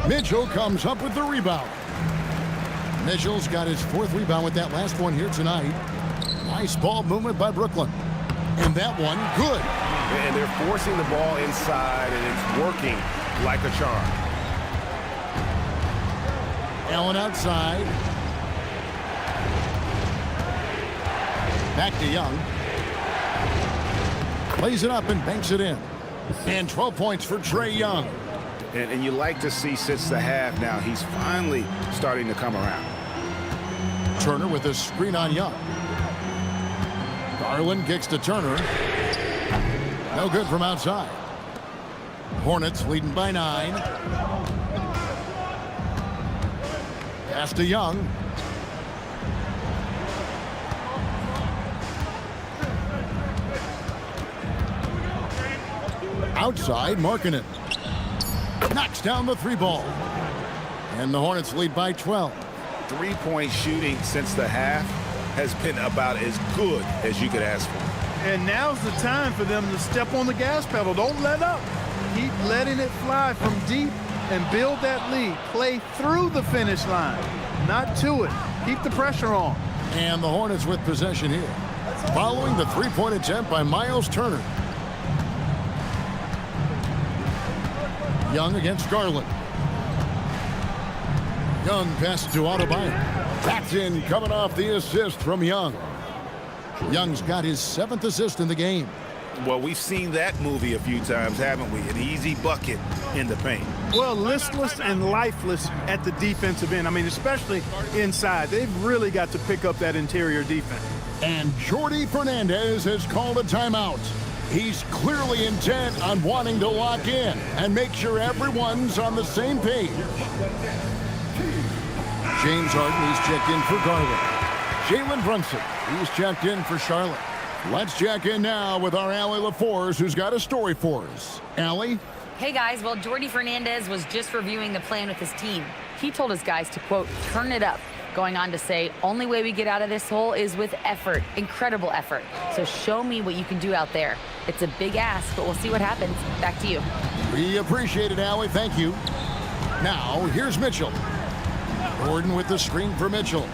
Mitchell comes up with the rebound. Mitchell's got his 4th rebound with that last one here tonight. Nice ball movement by Brooklyn. And that one, good. And they're forcing the ball inside, and it's working like a charm. Allen outside. Back to Young. Plays it up and banks it in. And 12 points for Trae Young. And you like to see since the half now, he's finally starting to come around. Turner with a screen on Young. Garland kicks to Turner. No good from outside. Hornets leading by 9. Pass to Young. Outside, Markkanen. Knocks down the 3 ball. And the Hornets lead by 12. 3-point shooting since the half has been about as good as you could ask for. And now's the time for them to step on the gas pedal. Don't let up. Keep letting it fly from deep and build that lead. Play through the finish line, not to it. Keep the pressure on. And the Hornets with possession here. Following the 3-point attempt by Miles Turner. Young against Garland. Young passes to Adebayo. That's in, coming off the assist from Young. Young's got his 7th assist in the game. Well, we've seen that movie a few times, haven't we? An easy bucket in the paint. Well, listless and lifeless at the defensive end. I mean, especially inside. They've really got to pick up that interior defense. And Jordi Fernandez has called a timeout. He's clearly intent on wanting to lock in and make sure everyone's on the same page. James Harden, he's checked in for Garland. Jalen Brunson, he's checked in for Charlotte. Let's check in now with our Allie LaForce, who's got a story for us. Allie? Hey guys, well, Jordi Fernandez was just reviewing the plan with his team. He told his guys to, quote, turn it up, going on to say, only way we get out of this hole is with effort, incredible effort. So show me what you can do out there. It's a big ask, but we'll see what happens. Back to you. We appreciate it, Allie. Thank you. Now, here's Mitchell. Gordon with the screen for Mitchell.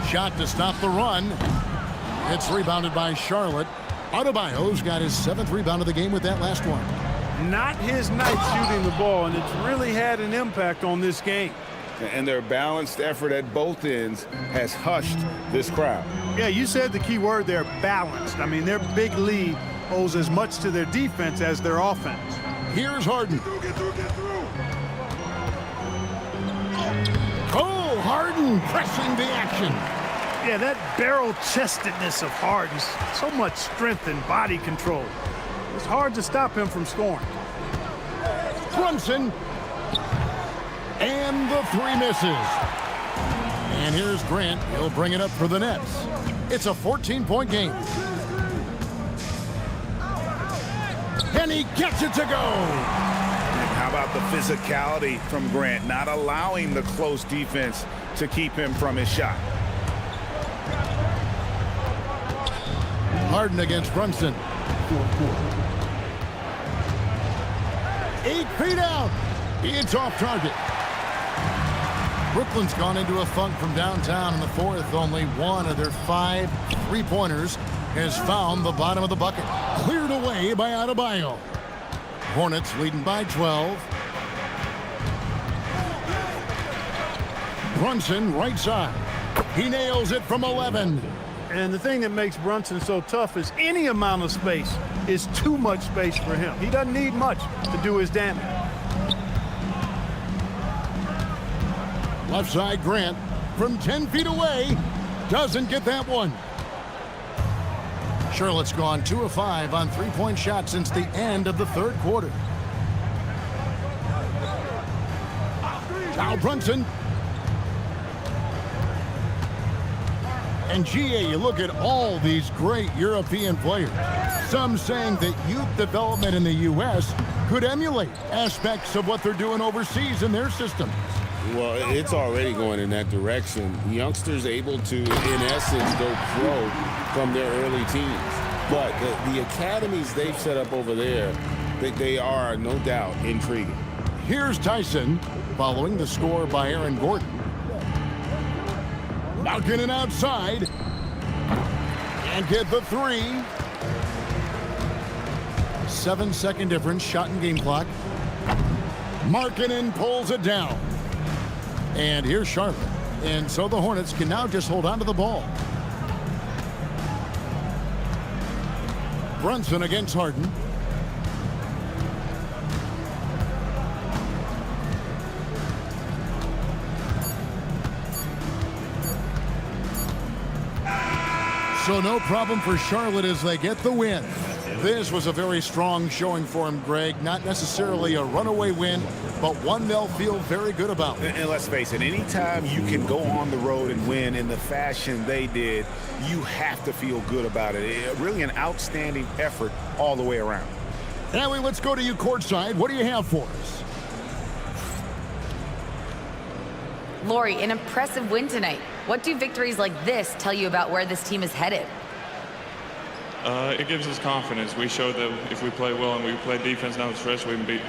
Shot to stop the run. It's rebounded by Charlotte. Adebayo's got his 7th rebound of the game with that last one. Not his night shooting the ball, and it's really had an impact on this game. And their balanced effort at both ends has hushed this crowd. Yeah, you said the key word there, balanced. I mean, their big lead owes as much to their defense as their offense. Here's Harden. Oh, Harden pressing the action. Yeah, that barrel-chestedness of Harden, so much strength and body control. It's hard to stop him from scoring. Brunson. And the 3 misses. And here's Grant. He'll bring it up for the Nets. It's a 14-point game. And he gets it to go. And how about the physicality from Grant, not allowing the close defense to keep him from his shot. Harden against Brunson. 8 feet out. It's off target. Brooklyn's gone into a funk from downtown in the 4th. Only one of their 5 3-pointers has found the bottom of the bucket. Cleared away by Adebayo. Hornets leading by 12. Brunson right side. He nails it from 11. And the thing that makes Brunson so tough is any amount of space is too much space for him. He doesn't need much to do his damage. Left side, Grant from 10 feet away. Doesn't get that one. Charlotte's gone 2 of 5 on three-point shots since the end of the third quarter. Now Brunson. And GA, you look at all these great European players. Some saying that youth development in the U.S. could emulate aspects of what they're doing overseas in their systems. Well, it's already going in that direction. Youngsters able to, in essence, go pro from their early teens. But the academies they've set up over there, they are, no doubt, intriguing. Here's Tyson, following the score by Aaron Gordon. Knocking it outside. And get the 3. 7-second difference, shot and game clock. Markkanen pulls it down. And here's Charlotte. And so the Hornets can now just hold on to the ball. Brunson against Harden. So no problem for Charlotte as they get the win. This was a very strong showing for him, Greg. Not necessarily a runaway win, but one they'll feel very good about. And let's face it, anytime you can go on the road and win in the fashion they did, you have to feel good about it. Really an outstanding effort all the way around. Allie, let's go to you courtside. What do you have for us? Lori, an impressive win tonight. What do victories like this tell you about where this team is headed? It gives us confidence. We showed that if we play well and we play defense down the stretch, we can beat.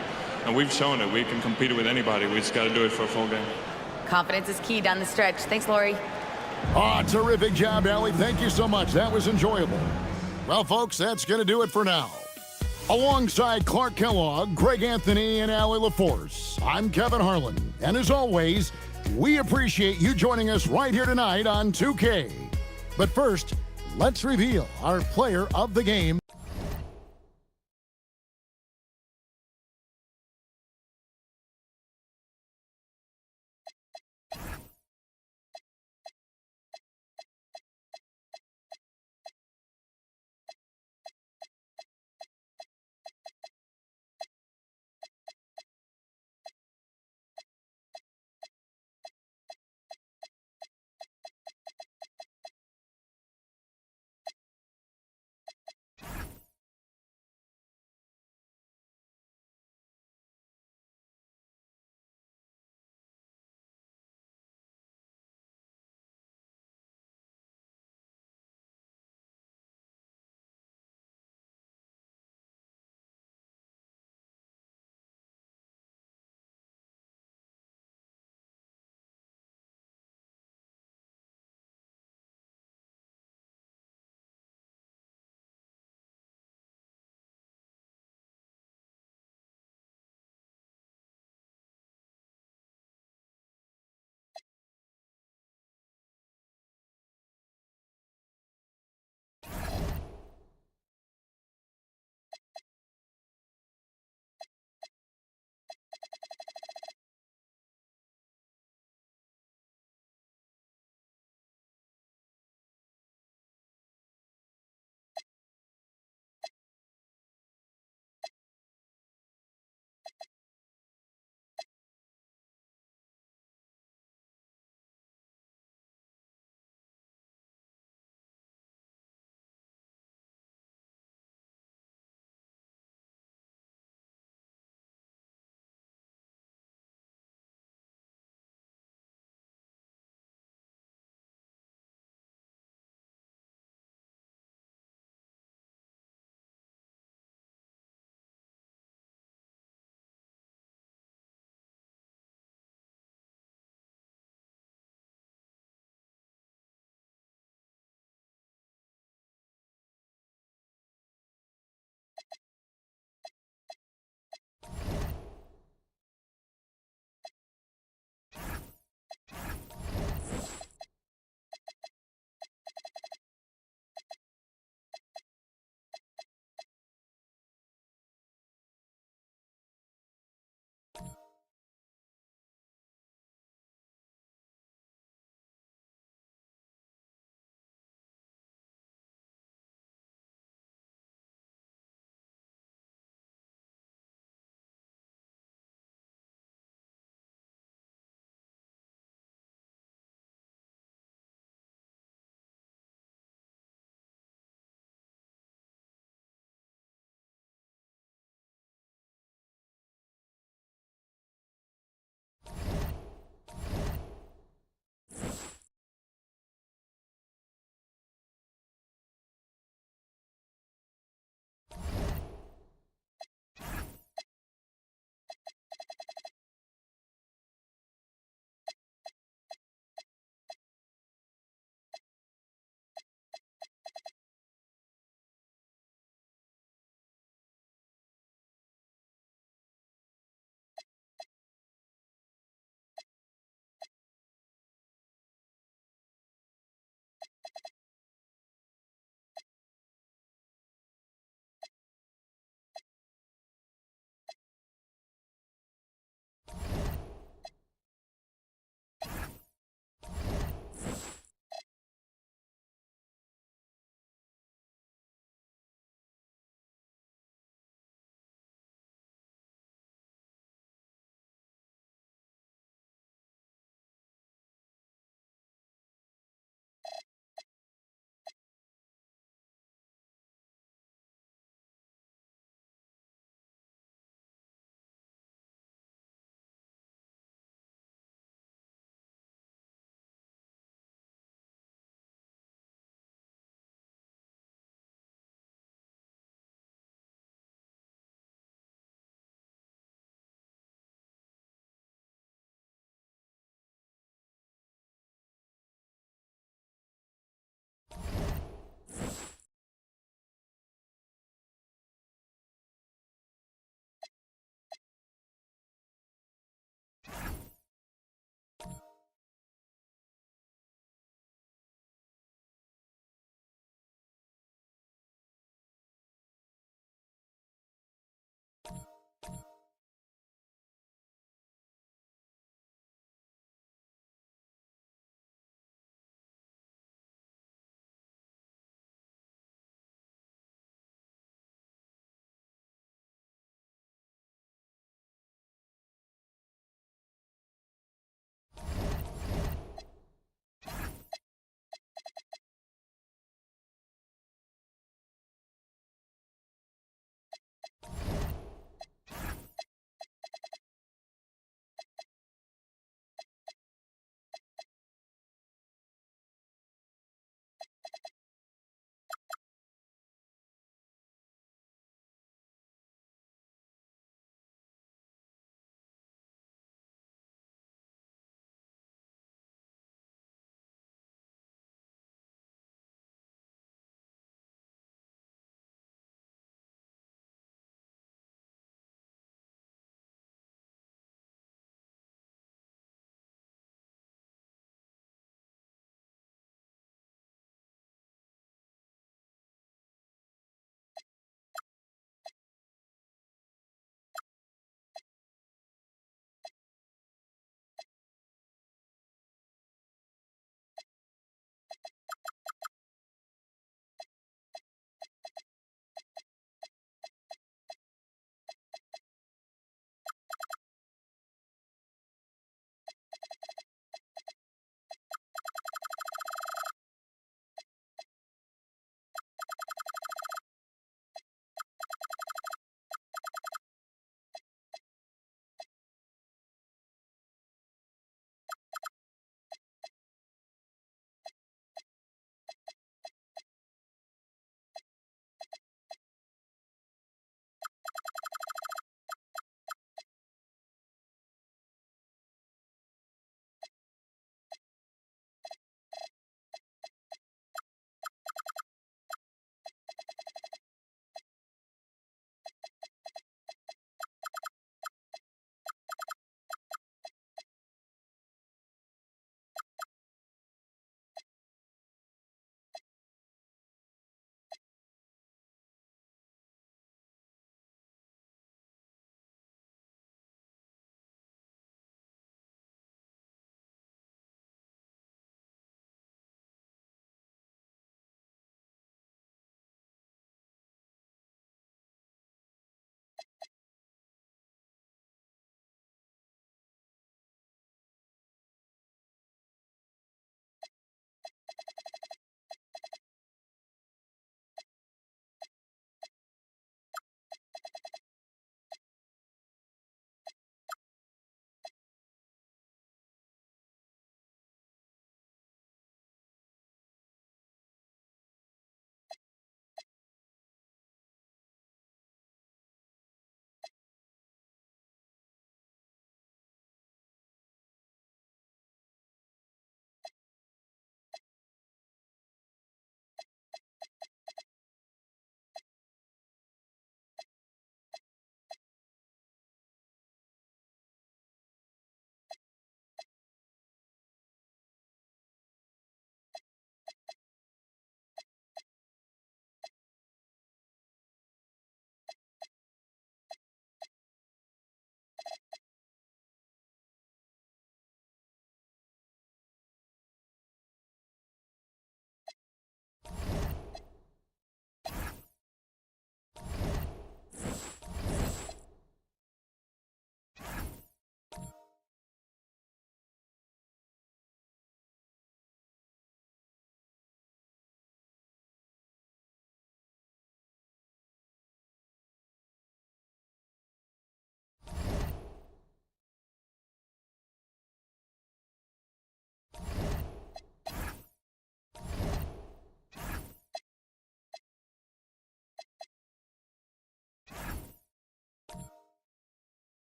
And we've shown it. We can compete with anybody. We just got to do it for a full game. Confidence is key down the stretch. Thanks, Lori. Terrific job, Allie. Thank you so much. That was enjoyable. Well, folks, that's going to do it for now. Alongside Clark Kellogg, Greg Anthony, and Allie LaForce, I'm Kevin Harlan. And as always, we appreciate you joining us right here tonight on 2K. But first, let's reveal our player of the game.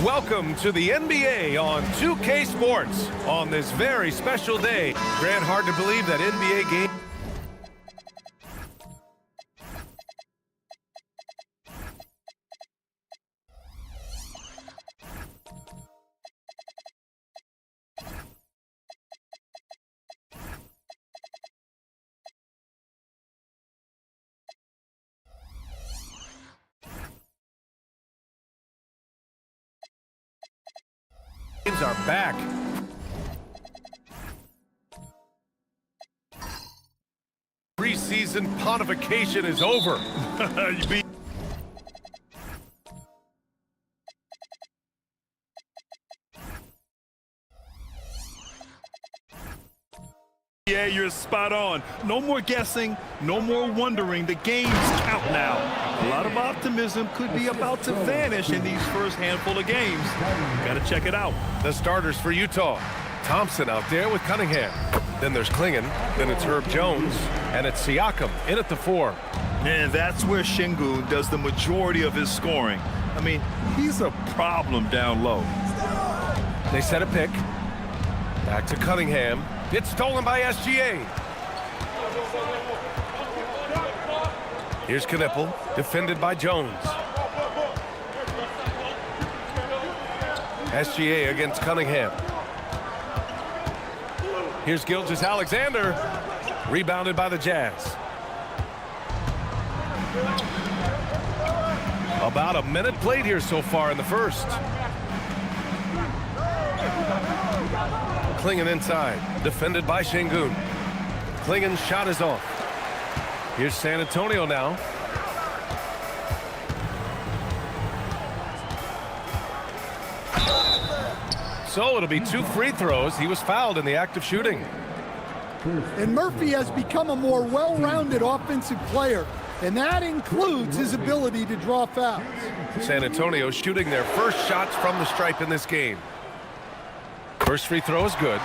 Welcome to the NBA on 2K Sports on this very special day. Grant, hard to believe that NBA game. Are back. Preseason pontification is over. Yeah, you're spot on. No more guessing, no more wondering. The games count now. A lot of optimism could be about to vanish in these first handful of games. Gotta check it out. The starters for Utah. Thompson out there with Cunningham. Then there's Klingon. Then it's Herb Jones. And it's Siakam in at the 4. And that's where Şengün does the majority of his scoring. I mean, he's a problem down low. They set a pick. Back to Cunningham. It's stolen by SGA. Here's Knipple, defended by Jones. SGA against Cunningham. Here's Gilgeous-Alexander, rebounded by the Jazz. About a minute played here so far in the first. Klingon inside, defended by Şengün. Klingon's shot is off. Here's San Antonio now. So it'll be 2 free throws. He was fouled in the act of shooting. And Murphy has become a more well-rounded offensive player, and that includes his ability to draw fouls. San Antonio shooting their first shots from the stripe in this game. First free throw is good.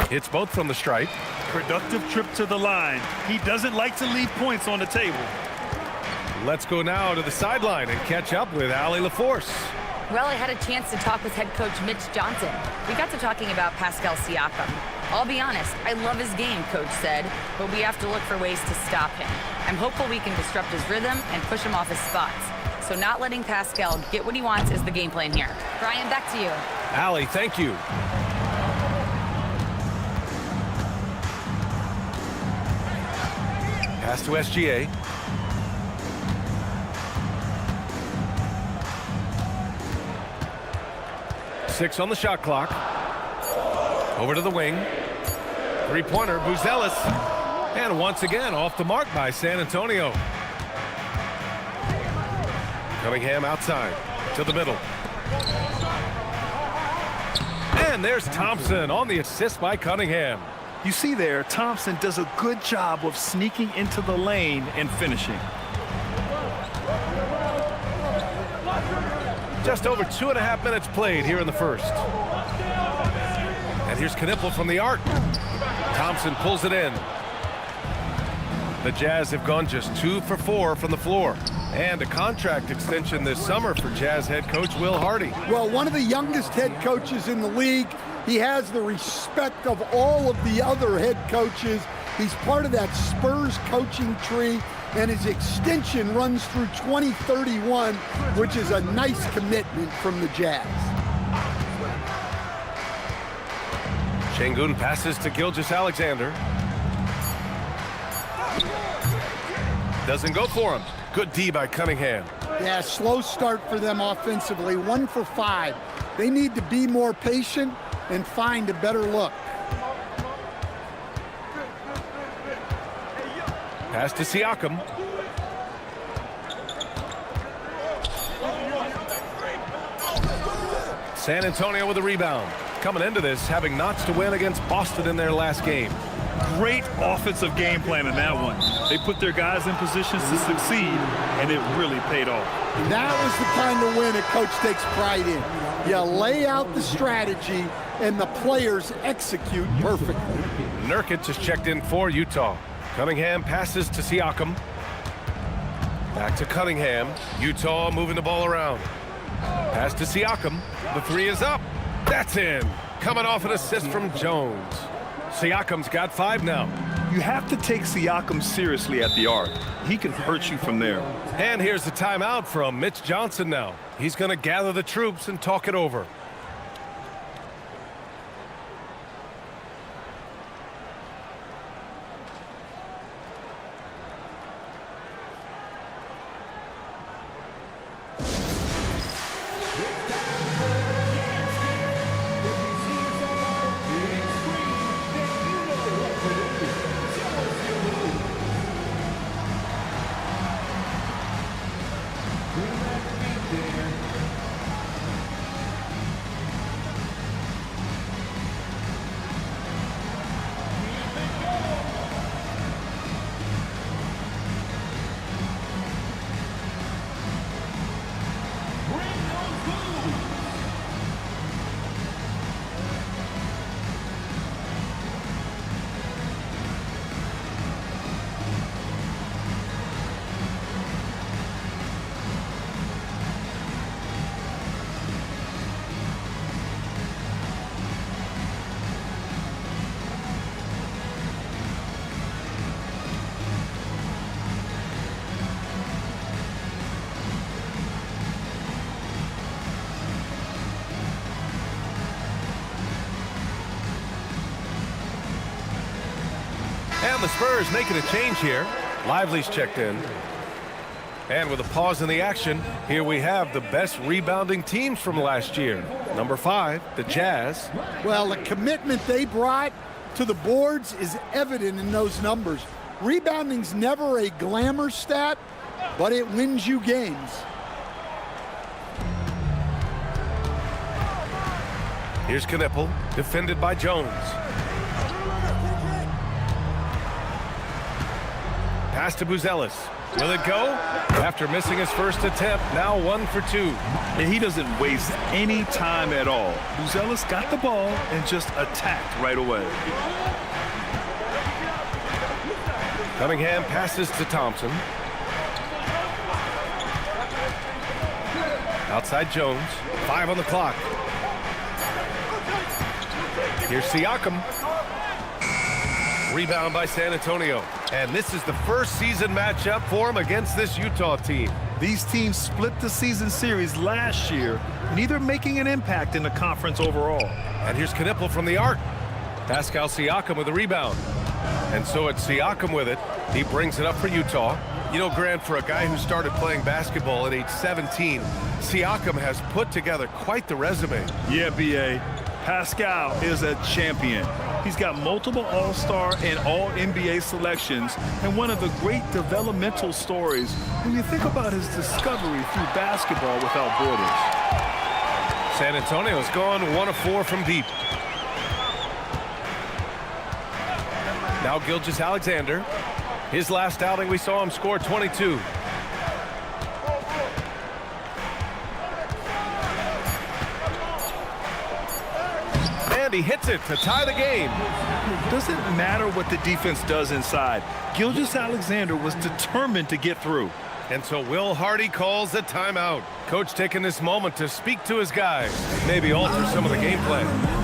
Hits both from the stripe. Productive trip to the line. He doesn't like to leave points on the table. Let's go now to the sideline and catch up with Allie LaForce. Well, I had a chance to talk with head coach Mitch Johnson. We got to talking about Pascal Siakam. I'll be honest, I love his game, coach said, but we have to look for ways to stop him. I'm hopeful we can disrupt his rhythm and push him off his spots. So not letting Pascal get what he wants is the game plan here. Brian, back to you. Allie, thank you. Pass to SGA. Six on the shot clock. Over to the wing. Three-pointer, Buzelis. And once again, off the mark by San Antonio. Cunningham outside to the middle. And there's Thompson on the assist by Cunningham. You see there, Thompson does a good job of sneaking into the lane and finishing. Just over 2.5 minutes played here in the first. And here's Knipple from the arc. Thompson pulls it in. The Jazz have gone just 2 for 4 from the floor. And a contract extension this summer for Jazz head coach Will Hardy. Well, one of the youngest head coaches in the league. He has the respect of all of the other head coaches. He's part of that Spurs coaching tree, and his extension runs through 2031, which is a nice commitment from the Jazz. Şengün passes to Gilgeous-Alexander. Doesn't go for him. Good D by Cunningham. Yeah, slow start for them offensively, 1 for 5. They need to be more patient and find a better look. Pass to Siakam. San Antonio with a rebound. Coming into this, having notched to win against Boston in their last game. Great offensive game plan in that one. They put their guys in positions to succeed, and it really paid off. That was the kind of win a coach takes pride in. You lay out the strategy, and the players execute perfectly. Nurkic is checked in for Utah. Cunningham passes to Siakam. Back to Cunningham. Utah moving the ball around. Pass to Siakam. The three is up. That's in. Coming off an assist from Jones. Siakam's got 5 now. You have to take Siakam seriously at the arc. He can hurt you from there. And here's the timeout from Mitch Johnson now. He's going to gather the troops and talk it over. And the Spurs making a change here. Lively's checked in. And with a pause in the action, here we have the best rebounding teams from last year. Number 5, the Jazz. Well, the commitment they brought to the boards is evident in those numbers. Rebounding's never a glamour stat, but it wins you games. Here's Knipple, defended by Jones. Pass to Buzelis. Will it go? After missing his first attempt, now 1 for 2. And he doesn't waste any time at all. Buzelis got the ball and just attacked right away. Cunningham passes to Thompson. Outside Jones. 5 on the clock. Here's Siakam. Rebound by San Antonio. And this is the first season matchup for him against this Utah team. These teams split the season series last year, neither making an impact in the conference overall. And here's Knipple from the arc. Pascal Siakam with a rebound. And so it's Siakam with it. He brings it up for Utah. You know, Grant, for a guy who started playing basketball at age 17, Siakam has put together quite the resume. Yeah, B.A. Pascal is a champion. He's got multiple All-Star and All-NBA selections, and one of the great developmental stories when you think about his discovery through basketball without borders. San Antonio's gone 1 of 4 from deep. Now Gilgeous-Alexander. His last outing, we saw him score 22. And he hits it to tie the game. It doesn't matter what the defense does inside. Gilgeous-Alexander was determined to get through. And so Will Hardy calls the timeout. Coach taking this moment to speak to his guys, maybe alter some of the game plan.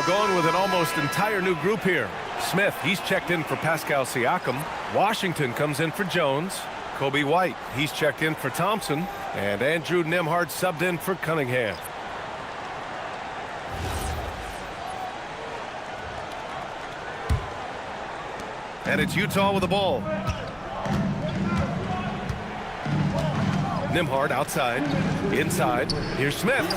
Going with an almost entire new group here. Smith, he's checked in for Pascal Siakam. Washington comes in for Jones. Kobe White, he's checked in for Thompson. And Andrew Nembhard subbed in for Cunningham. And it's Utah with the ball. Nembhard outside. Inside. Here's Smith.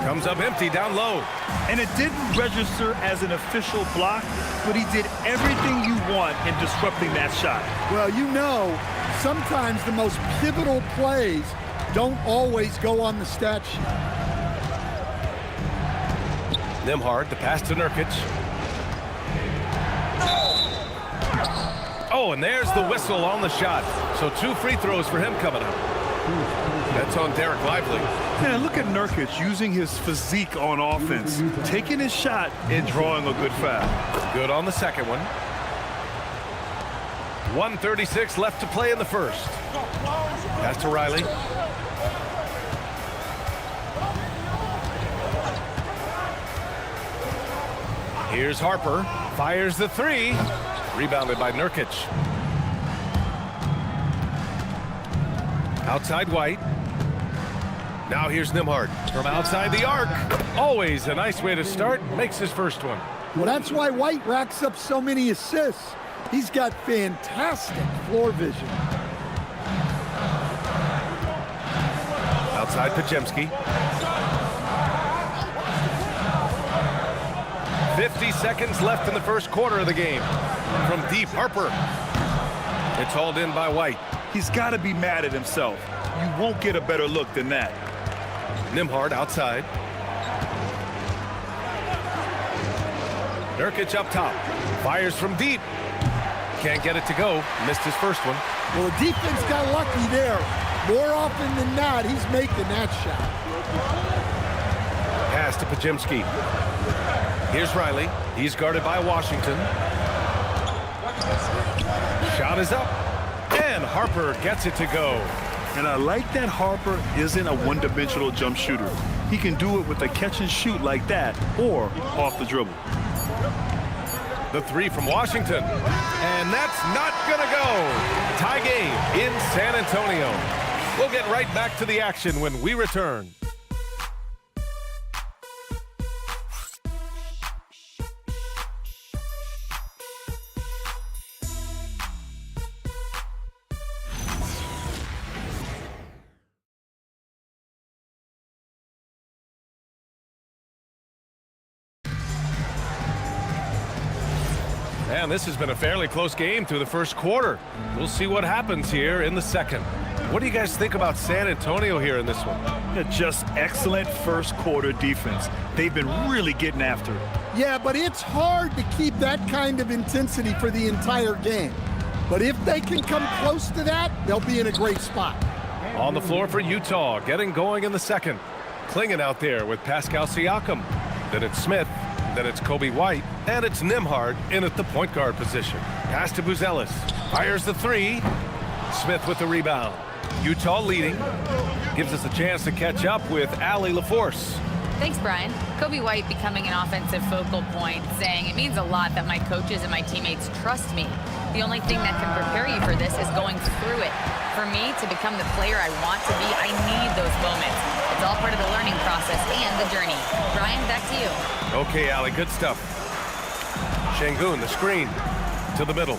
Comes up empty down low. And it didn't register as an official block, but he did everything you want in disrupting that shot. Well, you know, sometimes the most pivotal plays don't always go on the stat sheet. Nembhard, the pass to Nurkic. Oh, and there's the whistle on the shot. So 2 free throws for him coming up. That's on Derek Lively. Man, look at Nurkic using his physique on offense, taking his shot and drawing a good foul. Good on the second one. 1:36 left to play in the first. Pass to Riley. Here's Harper. Fires the 3. Rebounded by Nurkic. Outside White. Now here's Nembhard from outside the arc. Always a nice way to start. Makes his first one. Well, that's why White racks up so many assists. He's got fantastic floor vision. Outside Podziemski. 50 seconds left in the first quarter of the game. From deep, Harper. It's hauled in by White. He's got to be mad at himself. You won't get a better look than that. Nembhard outside. Nurkic up top. Fires from deep. Can't get it to go. Missed his first one. Well, the defense got lucky there. More often than not, he's making that shot. Pass to Podziemski. Here's Riley. He's guarded by Washington. Shot is up. And Harper gets it to go. And I like that Harper isn't a one-dimensional jump shooter. He can do it with a catch and shoot like that or off the dribble. The 3 from Washington. And that's not going to go. Tie game in San Antonio. We'll get right back to the action when we return. And this has been a fairly close game through the first quarter. We'll see what happens here in the second. What do you guys think about San Antonio here in this one? Just excellent first quarter defense. They've been really getting after it. Yeah, but it's hard to keep that kind of intensity for the entire game. But if they can come close to that, they'll be in a great spot. On the floor for Utah, getting going in the second. Clinging out there with Pascal Siakam. Then it's Smith. Then it's Kobe White, and it's Nembhard in at the point guard position. Pass to Buzelis. Fires the 3. Smith with the rebound. Utah leading. Gives us a chance to catch up with Allie LaForce. Thanks, Brian. Kobe White becoming an offensive focal point, saying it means a lot that my coaches and my teammates trust me. The only thing that can prepare you for this is going through it. For me to become the player I want to be, I need those moments. It's all part of the learning process and the journey. Brian, back to you. Okay, Allie, good stuff. Sengun, the screen to the middle.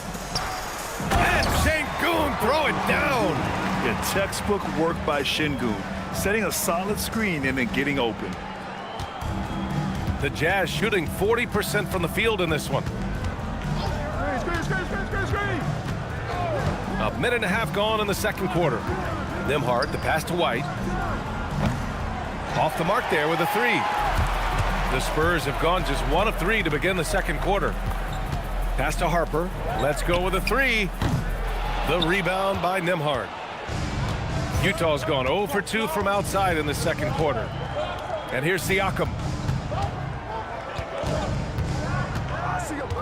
And Sengun throw it down. Yeah, textbook work by Sengun, setting a solid screen and then getting open. The Jazz shooting 40% from the field in this one. A minute and a half gone in the second quarter. Nembhard, the pass to White. Off the mark there with a 3. The Spurs have gone just 1 of 3 to begin the second quarter. Pass to Harper. Let's go with a 3. The rebound by Nembhard. Utah's gone 0 for 2 from outside in the second quarter. And here's Siakam.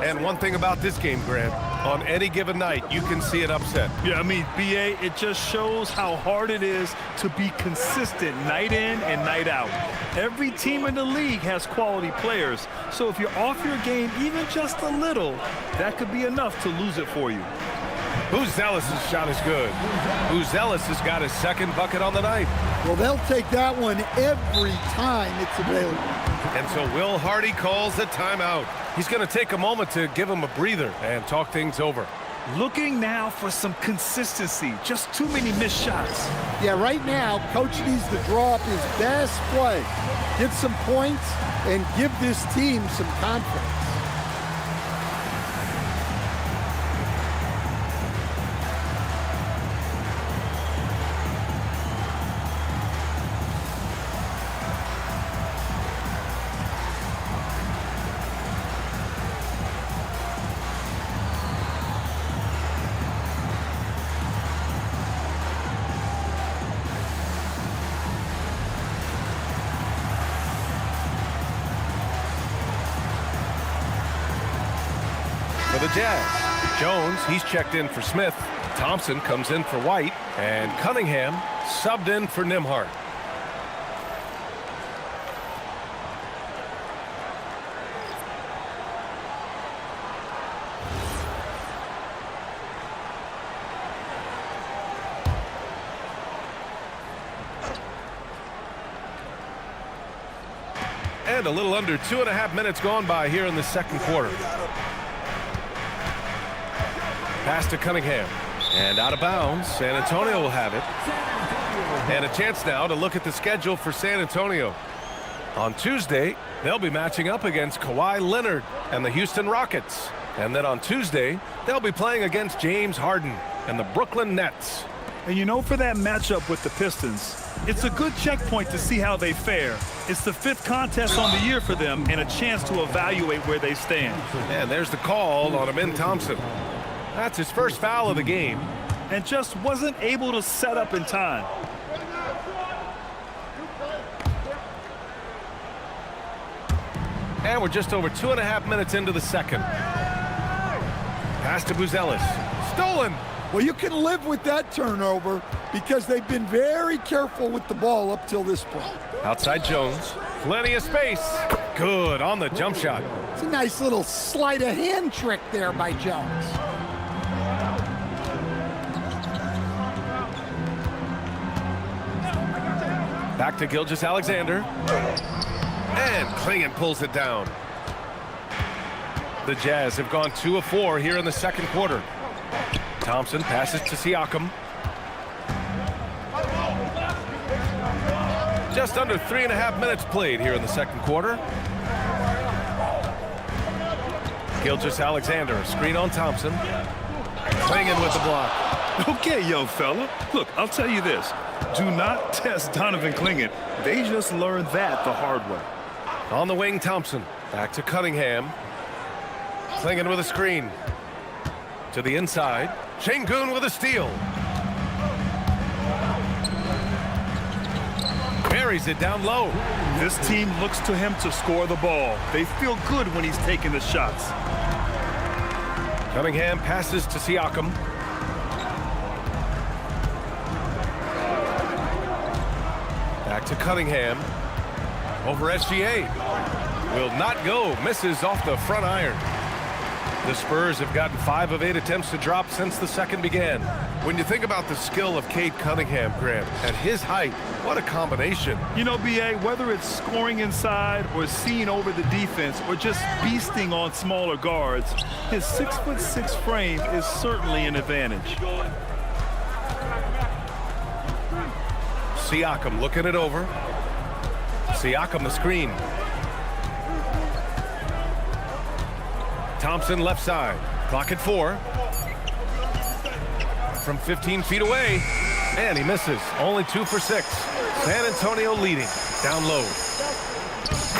And one thing about this game, Grant, on any given night, you can see an upset. Yeah, I mean, BA, it just shows how hard it is to be consistent night in and night out. Every team in the league has quality players, so if you're off your game even just a little, that could be enough to lose it for you. Buzelis' shot is good. Buzelis has got his second bucket on the night. Well, they'll take that one every time it's available. And so Will Hardy calls the timeout. He's going to take a moment to give him a breather and talk things over. Looking now for some consistency. Just too many missed shots. Yeah, right now, Coach needs to draw up his best play, get some points, and give this team some confidence. For the Jazz, Jones, he's checked in for Smith. Thompson comes in for White, and Cunningham subbed in for Nembhard. And a little under 2.5 minutes gone by here in the second quarter. Pass to Cunningham. And out of bounds. San Antonio will have it. And a chance now to look at the schedule for San Antonio. On Tuesday, they'll be matching up against Kawhi Leonard and the Houston Rockets. And then on Tuesday, they'll be playing against James Harden and the Brooklyn Nets. And you know, for that matchup with the Pistons, it's a good checkpoint to see how they fare. It's the 5th contest on the year for them and a chance to evaluate where they stand. And there's the call on Amin Thompson. That's his first foul of the game. And just wasn't able to set up in time. And we're just over 2.5 minutes into the second. Pass to Buzelis. Stolen. Well, you can live with that turnover because they've been very careful with the ball up till this point. Outside Jones. Plenty of space. Good on the jump shot. It's a nice little sleight of hand trick there by Jones. Back to Gilgeous-Alexander. And Clingan pulls it down. The Jazz have gone 2 of 4 here in the second quarter. Thompson passes to Siakam. Just under 3.5 minutes played here in the second quarter. Gilgeous-Alexander, screen on Thompson. Clingan with the block. Okay, young fella. Look, I'll tell you this. Do not test Donovan Clingan. They just learned that the hard way. On the wing, Thompson. Back to Cunningham. Clingan with a screen. To the inside. Şengün with a steal. Buries it down low. This team looks to him to score the ball. They feel good when he's taking the shots. Cunningham passes to Siakam. Back to Cunningham. Over SGA. Will not go. Misses off the front iron. The Spurs have gotten 5 of 8 attempts to drop since the second began. When you think about the skill of Cade Cunningham, Grant, at his height, what a combination. You know, B.A., whether it's scoring inside or seeing over the defense or just beasting on smaller guards, his 6'6" frame is certainly an advantage. Siakam looking it over. Siakam the screen. Thompson left side. Clock at 4. From 15 feet away. And he misses. Only 2 for 6. San Antonio leading. Down low.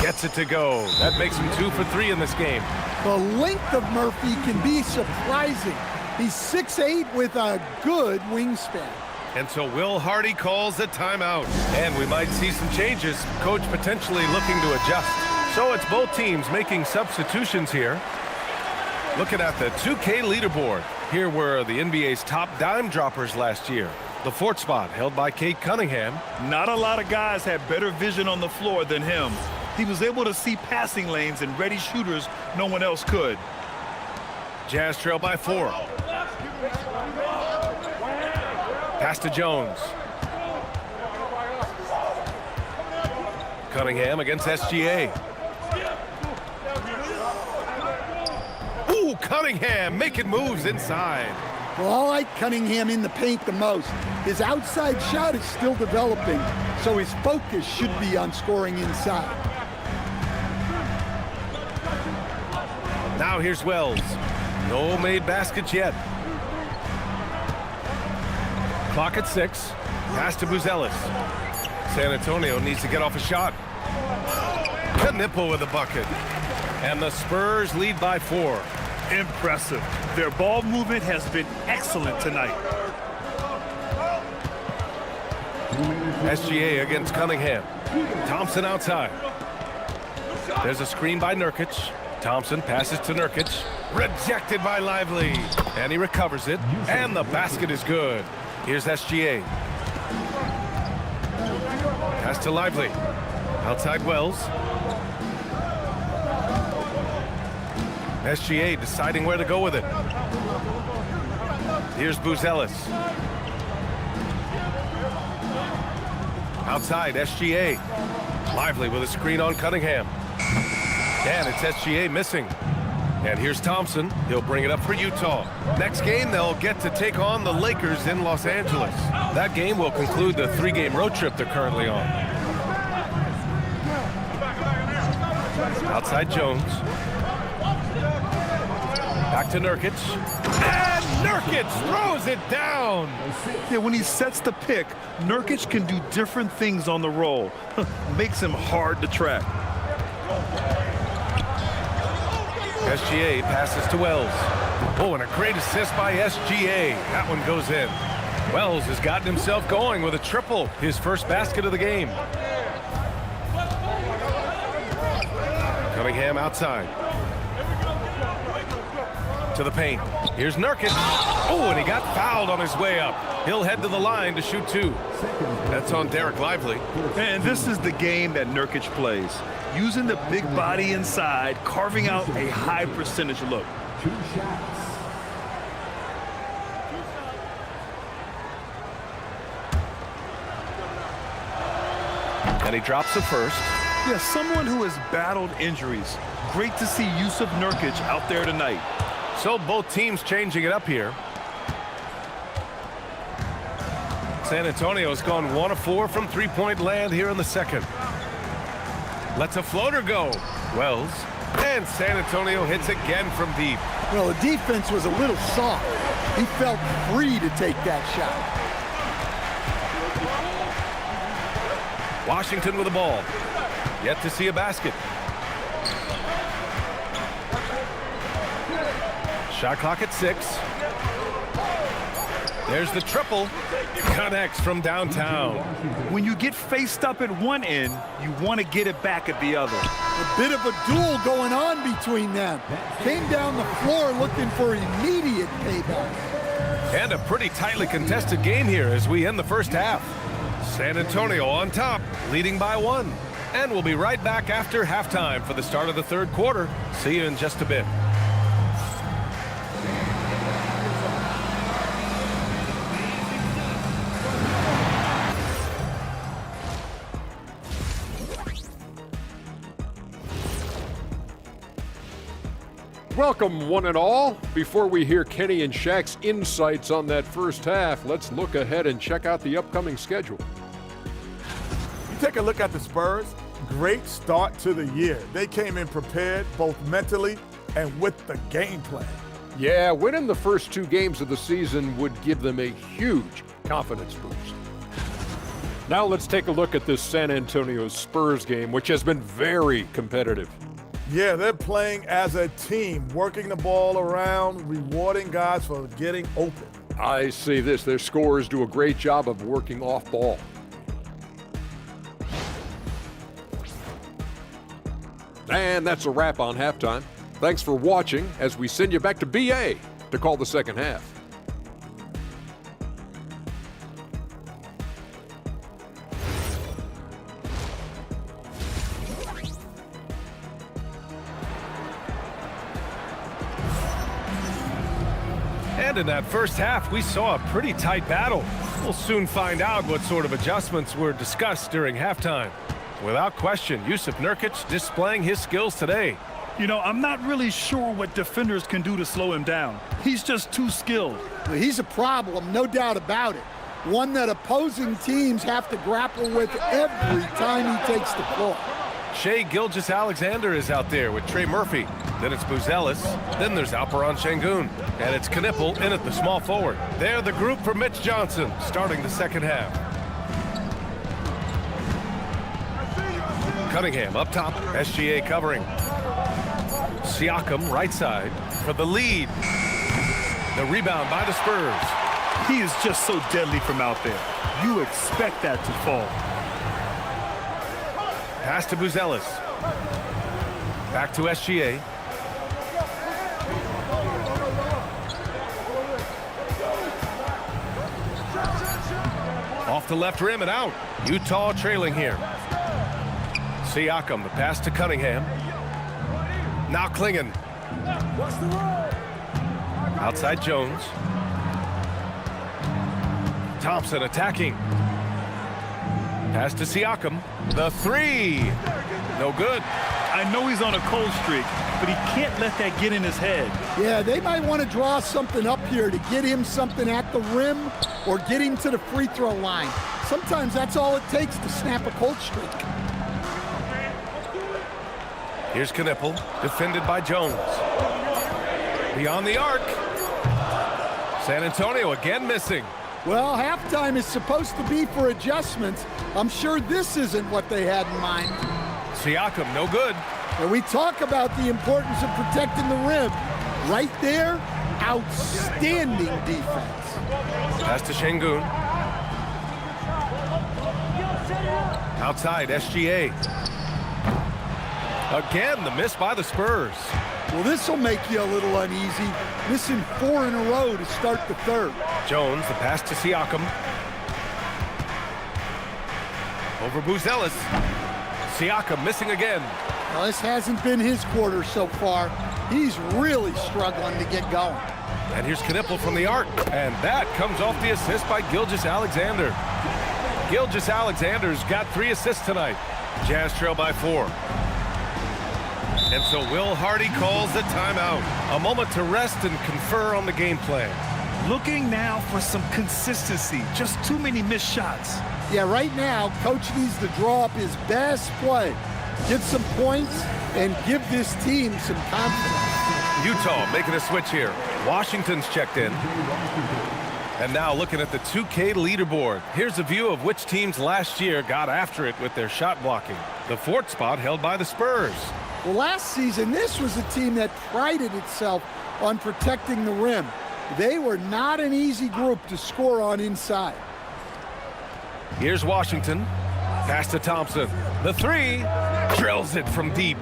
Gets it to go. That makes him 2 for 3 in this game. The length of Murphy can be surprising. He's 6'8" with a good wingspan. And so Will Hardy calls a timeout. And we might see some changes. Coach potentially looking to adjust. So it's both teams making substitutions here. Looking at the 2K leaderboard. Here were the NBA's top dime droppers last year. The 4th spot held by Cade Cunningham. Not a lot of guys had better vision on the floor than him. He was able to see passing lanes and ready shooters no one else could. Jazz trail by 4. Pass to Jones. Cunningham against SGA. Cunningham making moves inside. Well, I like Cunningham in the paint the most. His outside shot is still developing, so his focus should be on scoring inside. Now here's Wells. No made baskets yet. Clock at 6. Pass to Buzelis. San Antonio needs to get off a shot. Knipple with a bucket. And the Spurs lead by 4. Impressive. Their ball movement has been excellent tonight. SGA against Cunningham. Thompson outside. There's a screen by Nurkic. Thompson passes to Nurkic. Rejected by Lively. And he recovers it. And the basket is good. Here's SGA. Pass to Lively. Outside Wells. SGA deciding where to go with it. Here's Buzelis. Outside, SGA. Lively with a screen on Cunningham. And it's SGA missing. And here's Thompson. He'll bring it up for Utah. Next game, they'll get to take on the Lakers in Los Angeles. That game will conclude the 3-game road trip they're currently on. Outside Jones. Back to Nurkic. And Nurkic throws it down. Yeah, when he sets the pick, Nurkic can do different things on the roll. Makes him hard to track. SGA passes to Wells. Oh, and a great assist by SGA. That one goes in. Wells has gotten himself going with a triple, his first basket of the game. Cunningham outside. To the paint. Here's Nurkic. Oh, and he got fouled on his way up. He'll head to the line to shoot 2. That's on Derek Lively. And this is the game that Nurkic plays. Using the big body inside, carving out a high percentage look. 2 shots. And he drops the first. Yeah, someone who has battled injuries. Great to see Jusuf Nurkic out there tonight. So both teams changing it up here. San Antonio's gone 1 of 4 from three-point land here in the second. Lets a floater go. Wells. And San Antonio hits again from deep. Well, the defense was a little soft. He felt free to take that shot. Washington with the ball. Yet to see a basket. Shot clock at 6. There's the triple. Connects from downtown. When you get faced up at one end, you want to get it back at the other. A bit of a duel going on between them. Came down the floor looking for immediate payback. And a pretty tightly contested game here as we end the first half. San Antonio on top, leading by 1. And we'll be right back after halftime for the start of the third quarter. See you in just a bit. Welcome, one and all. Before we hear Kenny and Shaq's insights on that first half, let's look ahead and check out the upcoming schedule. You take a look at the Spurs, great start to the year. They came in prepared both mentally and with the game plan. Yeah, winning the first 2 games of the season would give them a huge confidence boost. Now let's take a look at this San Antonio Spurs game, which has been very competitive. Yeah, they're playing as a team, working the ball around, rewarding guys for getting open. I see this. Their scorers do a great job of working off ball. And that's a wrap on halftime. Thanks for watching as we send you back to BA to call the second half. And in that first half, we saw a pretty tight battle. We'll soon find out what sort of adjustments were discussed during halftime. Without question, Jusuf Nurkic displaying his skills today. You know, I'm not really sure what defenders can do to slow him down. He's just too skilled. He's a problem, no doubt about it. One that opposing teams have to grapple with every time he takes the floor. Shai Gilgeous-Alexander is out there with Trey Murphy. Then it's Buzelis. Then there's Alperen Şengün. And it's Knipple in at the small forward. They're the group for Mitch Johnson starting the second half. Cunningham up top. SGA covering. Siakam right side for the lead. The rebound by the Spurs. He is just so deadly from out there. You expect that to fall. Pass to Buzelis. Back to SGA. Off the left rim and out. Utah trailing here. Siakam, the pass to Cunningham. Now Klingon. Outside Jones. Thompson attacking. Pass to Siakam. The three. No good. I know he's on a cold streak, but he can't let that get in his head. Yeah, they might want to draw something up here to get him something at the rim or get him to the free throw line. Sometimes that's all it takes to snap a cold streak. Here's Knipple, defended by Jones. Beyond the arc. San Antonio again missing. Well, halftime is supposed to be for adjustments. I'm sure this isn't what they had in mind. Siakam, no good. And we talk about the importance of protecting the rim. Right there, outstanding defense. Pass to Şengün. Outside, SGA. Again, the miss by the Spurs. Well, this will make you a little uneasy. Missing 4 in a row to start the third. Jones, the pass to Siakam. Over Buzelis. Siakam missing again. Well, this hasn't been his quarter so far. He's really struggling to get going. And here's Knipple from the arc. And that comes off the assist by Gilgeous-Alexander. Gilgeous-Alexander's got 3 assists tonight. Jazz trail by 4. And so Will Hardy calls the timeout. A moment to rest and confer on the game plan. Looking now for some consistency. Just too many missed shots. Yeah, right now, Coach needs to draw up his best play. Get some points and give this team some confidence. Utah making a switch here. Washington's checked in. And now looking at the 2K leaderboard. Here's a view of which teams last year got after it with their shot blocking. The 4th spot held by the Spurs. Well, last season, this was a team that prided itself on protecting the rim. They were not an easy group to score on inside. Here's Washington. Pass to Thompson. The 3. Drills it from deep.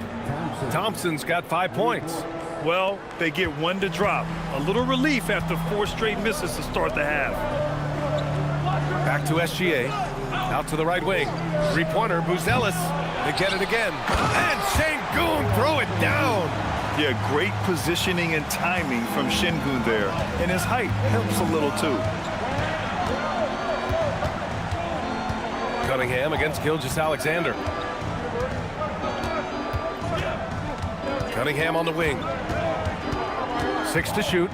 Thompson's got 5 points. Well, they get 1 to drop. A little relief after 4 straight misses to start the half. Back to SGA. Out to the right wing. 3-pointer, Buzelis. They get it again. And Şengün throw it down. Yeah, great positioning and timing from Şengün there. And his height helps a little too. Cunningham against Gilgeous-Alexander. Cunningham on the wing. 6 to shoot.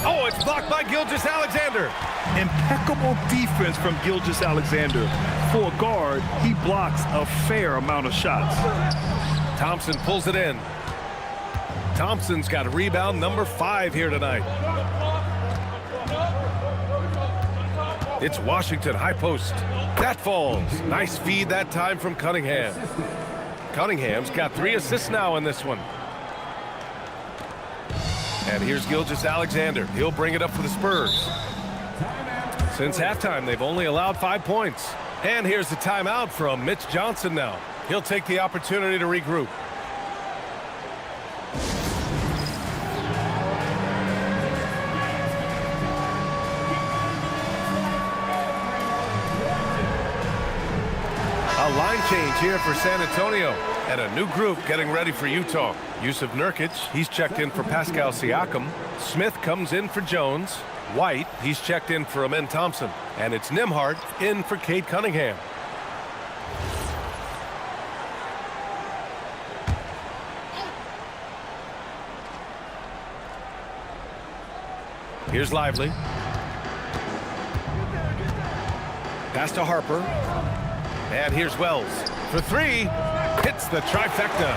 Oh, it's blocked by Gilgeous-Alexander. Impeccable defense from Gilgeous-Alexander. For a guard, he blocks a fair amount of shots. Thompson pulls it in. Thompson's got rebound number 5 here tonight. It's Washington, high post. That falls. Nice feed that time from Cunningham. Cunningham's got 3 assists now in this one. And here's Gilgeous-Alexander. He'll bring it up for the Spurs. Since halftime, they've only allowed 5 points. And here's the timeout from Mitch Johnson now. He'll take the opportunity to regroup. A line change here for San Antonio. And a new group getting ready for Utah. Jusuf Nurkic, he's checked in for Pascal Siakam. Smith comes in for Jones. White, he's checked in for Amen Thompson. And it's Nembhard in for Cade Cunningham. Here's Lively. Pass to Harper. And here's Wells for three. Hits the trifecta.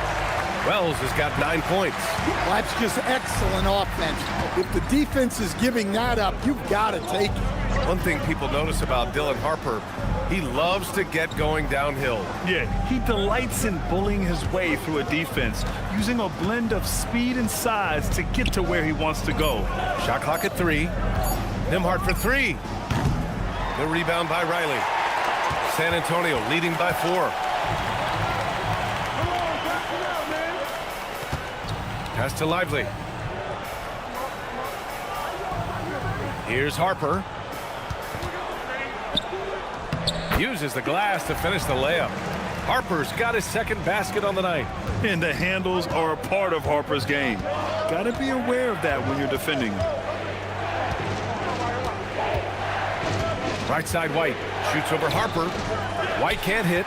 Wells has got 9 points. Well, that's just excellent offense. If the defense is giving that up, you've got to take it. One thing people notice about Dylan Harper, he loves to get going downhill. Yeah, he delights in bullying his way through a defense, using a blend of speed and size to get to where he wants to go. Shot clock at 3. Nembhard for 3. The rebound by Riley. San Antonio leading by 4. Pass to Lively. Here's Harper. Uses the glass to finish the layup. Harper's got his second basket on the night. And the handles are a part of Harper's game. Got to be aware of that when you're defending. Right side White. Shoots over Harper. White can't hit.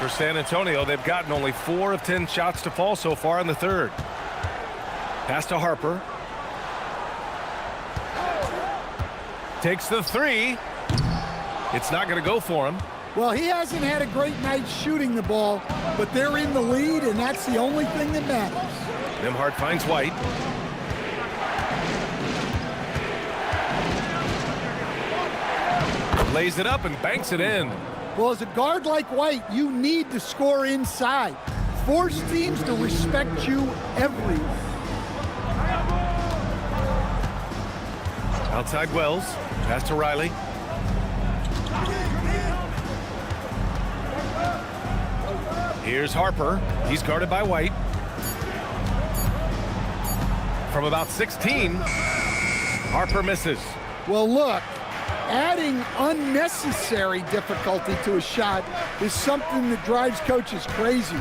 For San Antonio, they've gotten only 4 of 10 shots to fall so far in the third. Pass to Harper. Takes the 3. It's not going to go for him. Well, he hasn't had a great night shooting the ball, but they're in the lead, and that's the only thing that matters. Nembhard finds White. Lays it up and banks it in. Well, as a guard like White, you need to score inside. Force teams to respect you everywhere. Outside Wells. Pass to Riley. Here's Harper. He's guarded by White. From about 16, Harper misses. Well, look, adding unnecessary difficulty to a shot is something that drives coaches crazy.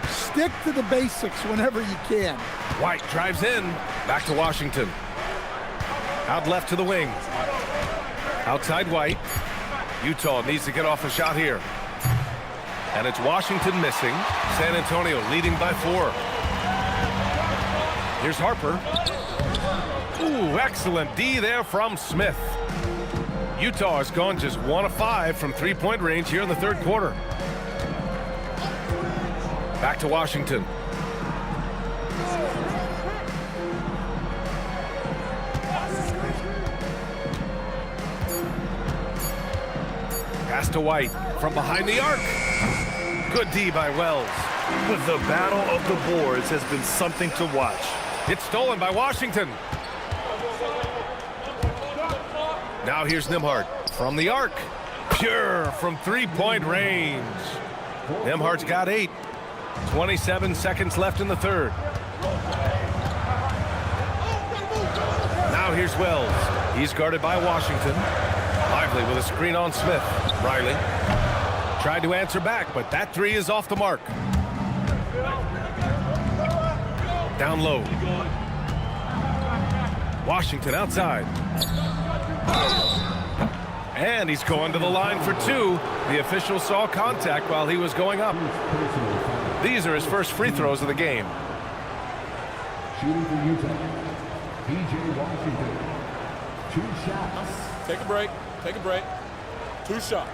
Stick to the basics whenever you can. White drives in. Back to Washington. Out left to the wing. Outside White. Utah needs to get off a shot here. And it's Washington missing. San Antonio leading by 4. Here's Harper. Ooh, excellent D there from Smith. Utah has gone just 1 of 5 from three-point range here in the third quarter. Back to Washington. Pass to White from behind the arc. Good D by Wells. The battle of the boards has been something to watch. It's stolen by Washington. Now here's Nembhard from the arc. Pure from three-point range. Nembhard's got 8. 27 seconds left in the third. Now here's Wells. He's guarded by Washington. Lively with a screen on Smith. Riley tried to answer back, but that 3 is off the mark. Down low. Washington outside. And he's going to the line for 2. The official saw contact while he was going up. These are his first free throws of the game. Shooting for Utah, P.J. Washington. 2 shots. Take a break. Take a break. 2 shots.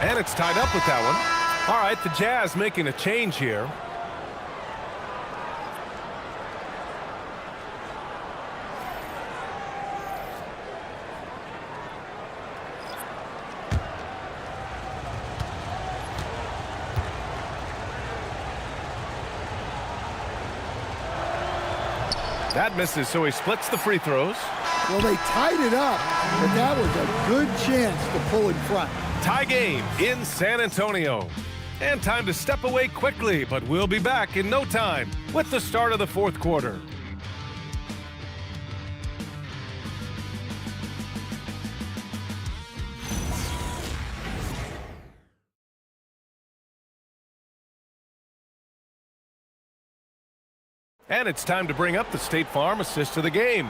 And it's tied up with that one. All right, the Jazz making a change here. That misses, so he splits the free throws. Well, they tied it up, but that was a good chance to pull in front. Tie game in San Antonio. And time to step away quickly, but we'll be back in no time with the start of the fourth quarter. And it's time to bring up the State Farm assist of the game.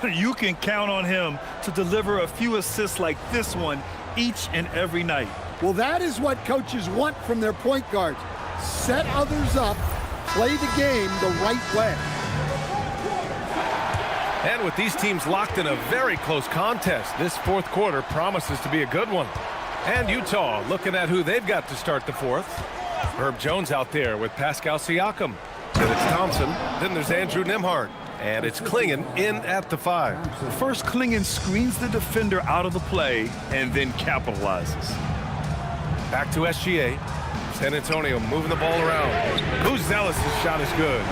You can count on him to deliver a few assists like this one each and every night. Well, that is what coaches want from their point guards. Set others up, play the game the right way. And with these teams locked in a very close contest, this fourth quarter promises to be a good one. And Utah looking at who they've got to start the fourth. Herb Jones out there with Pascal Siakam. Then it's Thompson. Then there's Andrew Nembhard. And it's Clingan in at the 5. First, Clingan screens the defender out of the play and then capitalizes. Back to SGA. San Antonio moving the ball around. Buzelis' shot is good.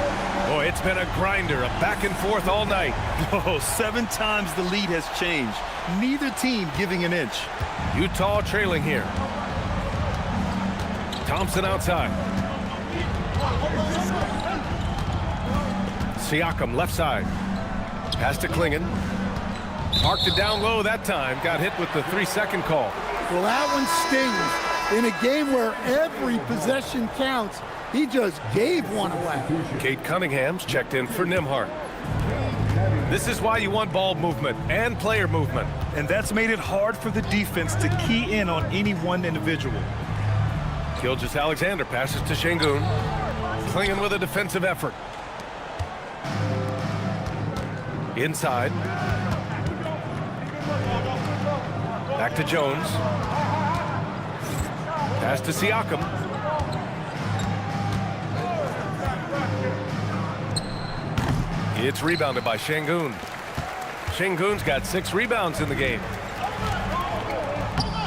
Boy, it's been a grinder, a back and forth all night. Oh, 7 times the lead has changed. Neither team giving an inch. Utah trailing here. Thompson outside. Siakam left side. Pass to Clingan. Marked it down low that time. Got hit with the 3-second call. Well, that one stings. In a game where every possession counts, he just gave one away. Cade Cunningham's checked in for Nembhard. This is why you want ball movement and player movement. And that's made it hard for the defense to key in on any one individual. Gilgeous-Alexander passes to Şengün. Clingan with a defensive effort. Inside. Back to Jones. Pass to Siakam. It's rebounded by Şengün. Şengün's got 6 rebounds in the game.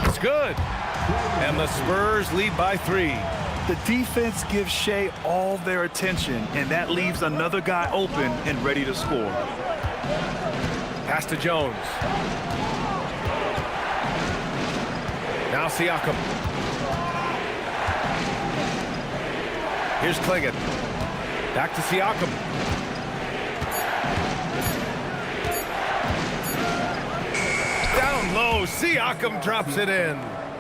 It's good. And the Spurs lead by 3. The defense gives Shea all their attention, and that leaves another guy open and ready to score. Pass to Jones. Now Siakam. Here's Clingan. Back to Siakam. Down low, Siakam drops it in.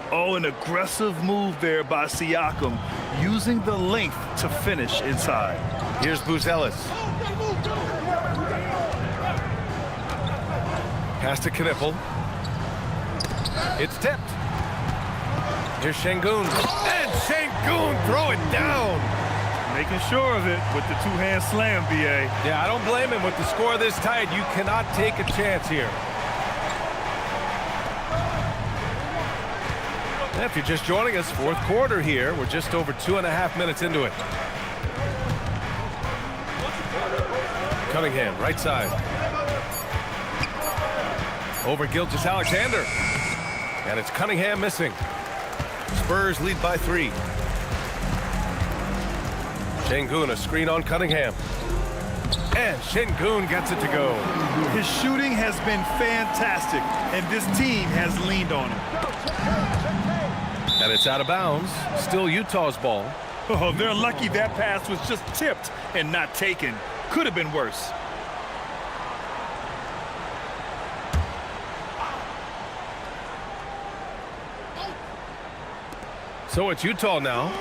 Oh, an aggressive move there by Siakam, using the length to finish inside. Here's Buzelis. Pass to Knipple. It's tipped. Here's Şengün. And Şengün throw it down. Making sure of it with the 2-hand slam, B.A. Yeah, I don't blame him. With the score this tight, you cannot take a chance here. If you're just joining us, fourth quarter here. We're just over 2.5 minutes into it. Cunningham, right side. Over Gilgeous-Alexander. And it's Cunningham missing. Spurs lead by 3. Şengün, a screen on Cunningham. And Şengün gets it to go. His shooting has been fantastic, and this team has leaned on him. And it's out of bounds. Still Utah's ball. Oh, they're lucky that pass was just tipped and not taken. Could have been worse. So it's Utah now.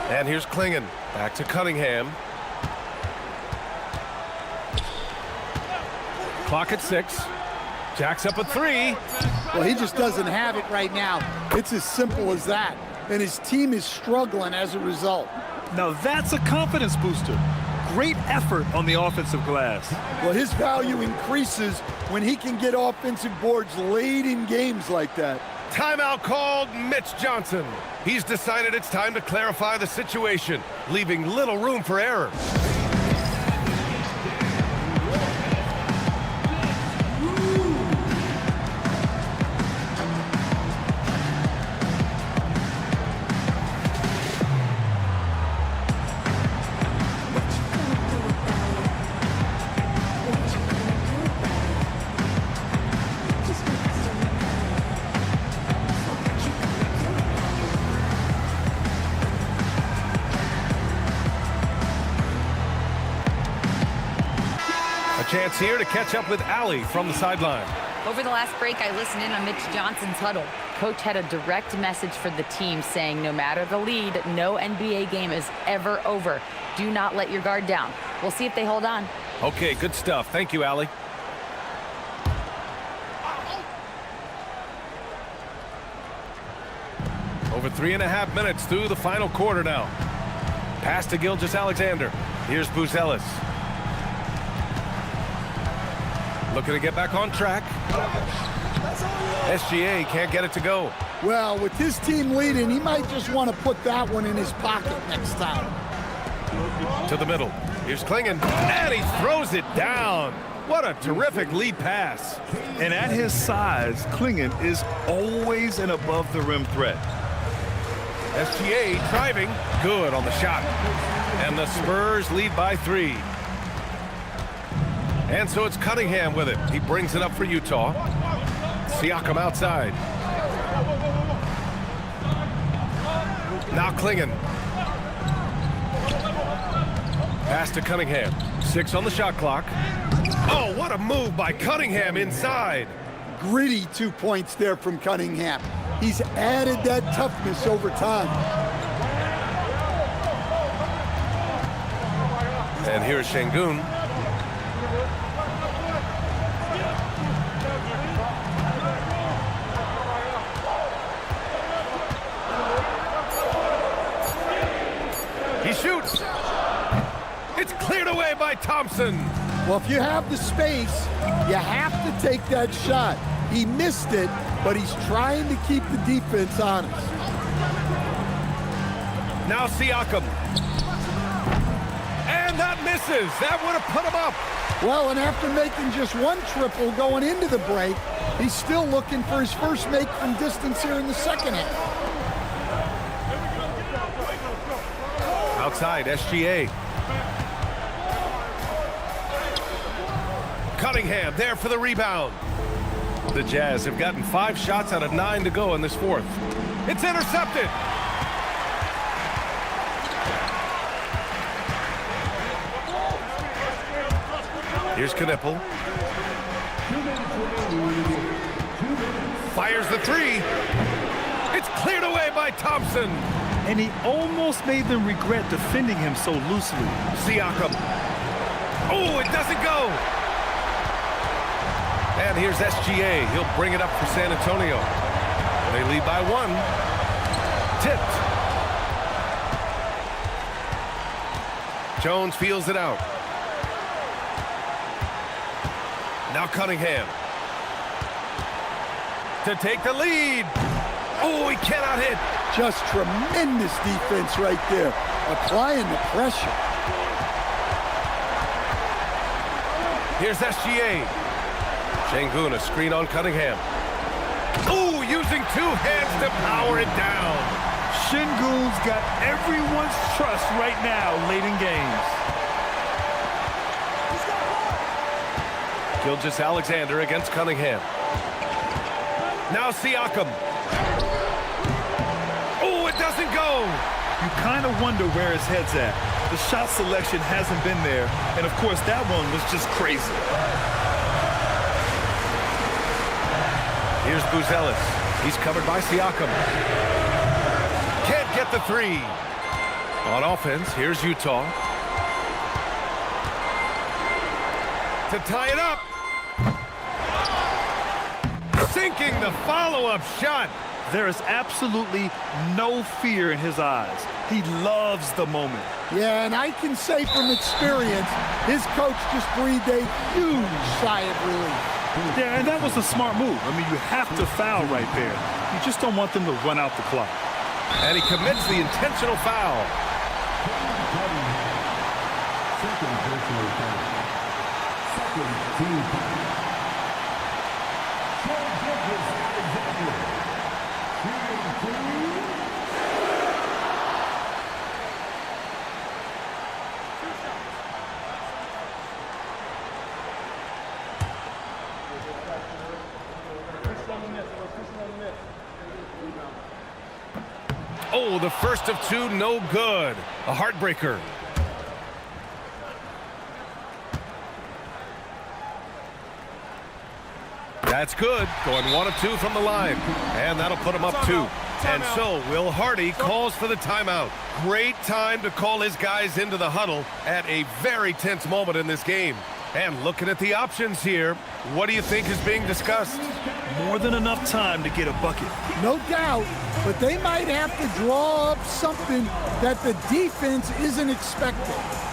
And here's Clingan. Back to Cunningham. Clock at 6. Jacks up a 3. Well, he just doesn't have it right now. It's as simple as that. And his team is struggling as a result. Now that's a confidence booster. Great effort on the offensive glass. Well, his value increases when he can get offensive boards late in games like that. Timeout called. Mitch Johnson. He's decided it's time to clarify the situation, leaving little room for error. Chance here to catch up with Allie from the sideline. Over the last break, I listened in on Mitch Johnson's huddle. Coach had a direct message for the team saying no matter the lead, no NBA game is ever over. Do not let your guard down. We'll see if they hold on. Okay, good stuff. Thank you, Allie. Over 3.5 minutes through the final quarter now. Pass to Gilgeous-Alexander. Here's Buzelis. Looking to get back on track. SGA can't get it to go. Well, with his team leading, he might just want to put that one in his pocket next time. To the middle. Here's Clingan, and he throws it down. What a terrific lead pass. And at his size, Clingan is always an above-the-rim threat. SGA driving. Good on the shot. And the Spurs lead by 3. And so it's Cunningham with it. He brings it up for Utah. Siakam outside. Now Clingan. Pass to Cunningham. 6 on the shot clock. Oh, what a move by Cunningham inside. Gritty 2 points there from Cunningham. He's added that toughness over time. And here's Şengün. He shoots. It's cleared away by Thompson. Well, if you have the space, you have to take that shot. He missed it, but he's trying to keep the defense honest. Now Siakam. And that misses. That would have put him up. Well, and after making just 1 triple going into the break, he's still looking for his first make from distance here in the second half. Outside, SGA. Cunningham there for the rebound. The Jazz have gotten 5 shots out of 9 to go in this fourth. It's intercepted. Here's Knipple. Fires the 3. It's cleared away by Thompson. And he almost made them regret defending him so loosely. Siakam. Oh, it doesn't go. And here's SGA. He'll bring it up for San Antonio. They lead by 1. Tipped. Jones feels it out. Now Cunningham. To take the lead. Oh, he cannot hit. Just tremendous defense right there. Applying the pressure. Here's SGA. Şengün, a screen on Cunningham. Oh, using 2 hands to power it down. Şengün's got everyone's trust right now late in games. Gilgeous-Alexander against Cunningham. Now Siakam. Oh, it doesn't go. You kind of wonder where his head's at. The shot selection hasn't been there. And, of course, that one was just crazy. Here's Buzelis. He's covered by Siakam. Can't get the 3. On offense, here's Utah. To tie it up. Sinking the follow-up shot. There is absolutely no fear in his eyes. He loves the moment. Yeah, and I can say from experience, his coach just breathed a huge sigh of relief. Yeah, and that was a smart move. I mean, you have to foul right there. You just don't want them to run out the clock. And he commits the intentional foul. Second personal foul. Second team foul. Oh, the first of 2, no good. A heartbreaker. That's good. Going 1 of 2 from the line. And that'll put him up 2. And so Will Hardy calls for the timeout. Great time to call his guys into the huddle at a very tense moment in this game. And looking at the options here, what do you think is being discussed? More than enough time to get a bucket. No doubt, but they might have to draw up something that the defense isn't expecting.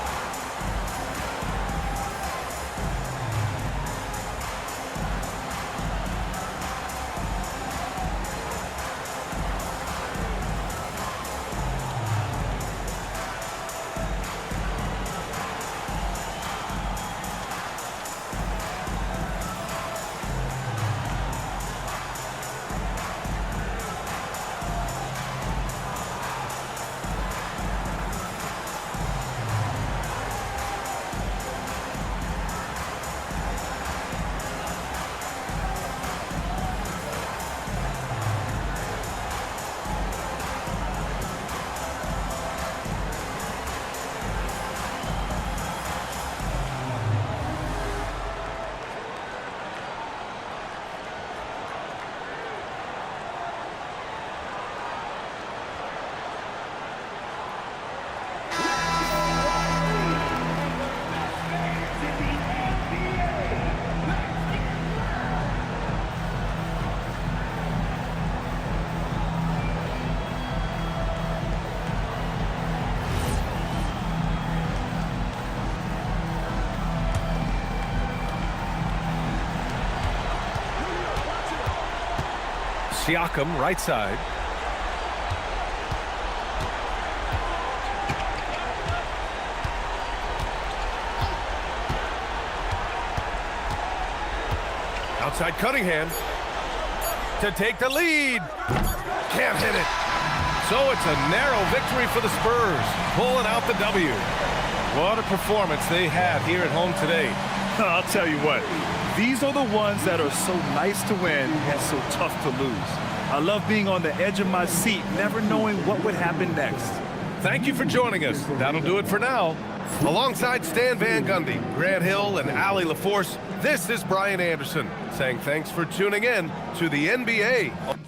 Siakam, right side. Outside Cunningham to take the lead. Can't hit it. So it's a narrow victory for the Spurs, pulling out the W. What a performance they had here at home today. I'll tell you what, these are the ones that are so nice to win and so tough to lose. I love being on the edge of my seat, never knowing what would happen next. Thank you for joining us. That'll do it for now. Alongside Stan Van Gundy, Grant Hill, and Allie LaForce, this is Brian Anderson saying thanks for tuning in to the NBA.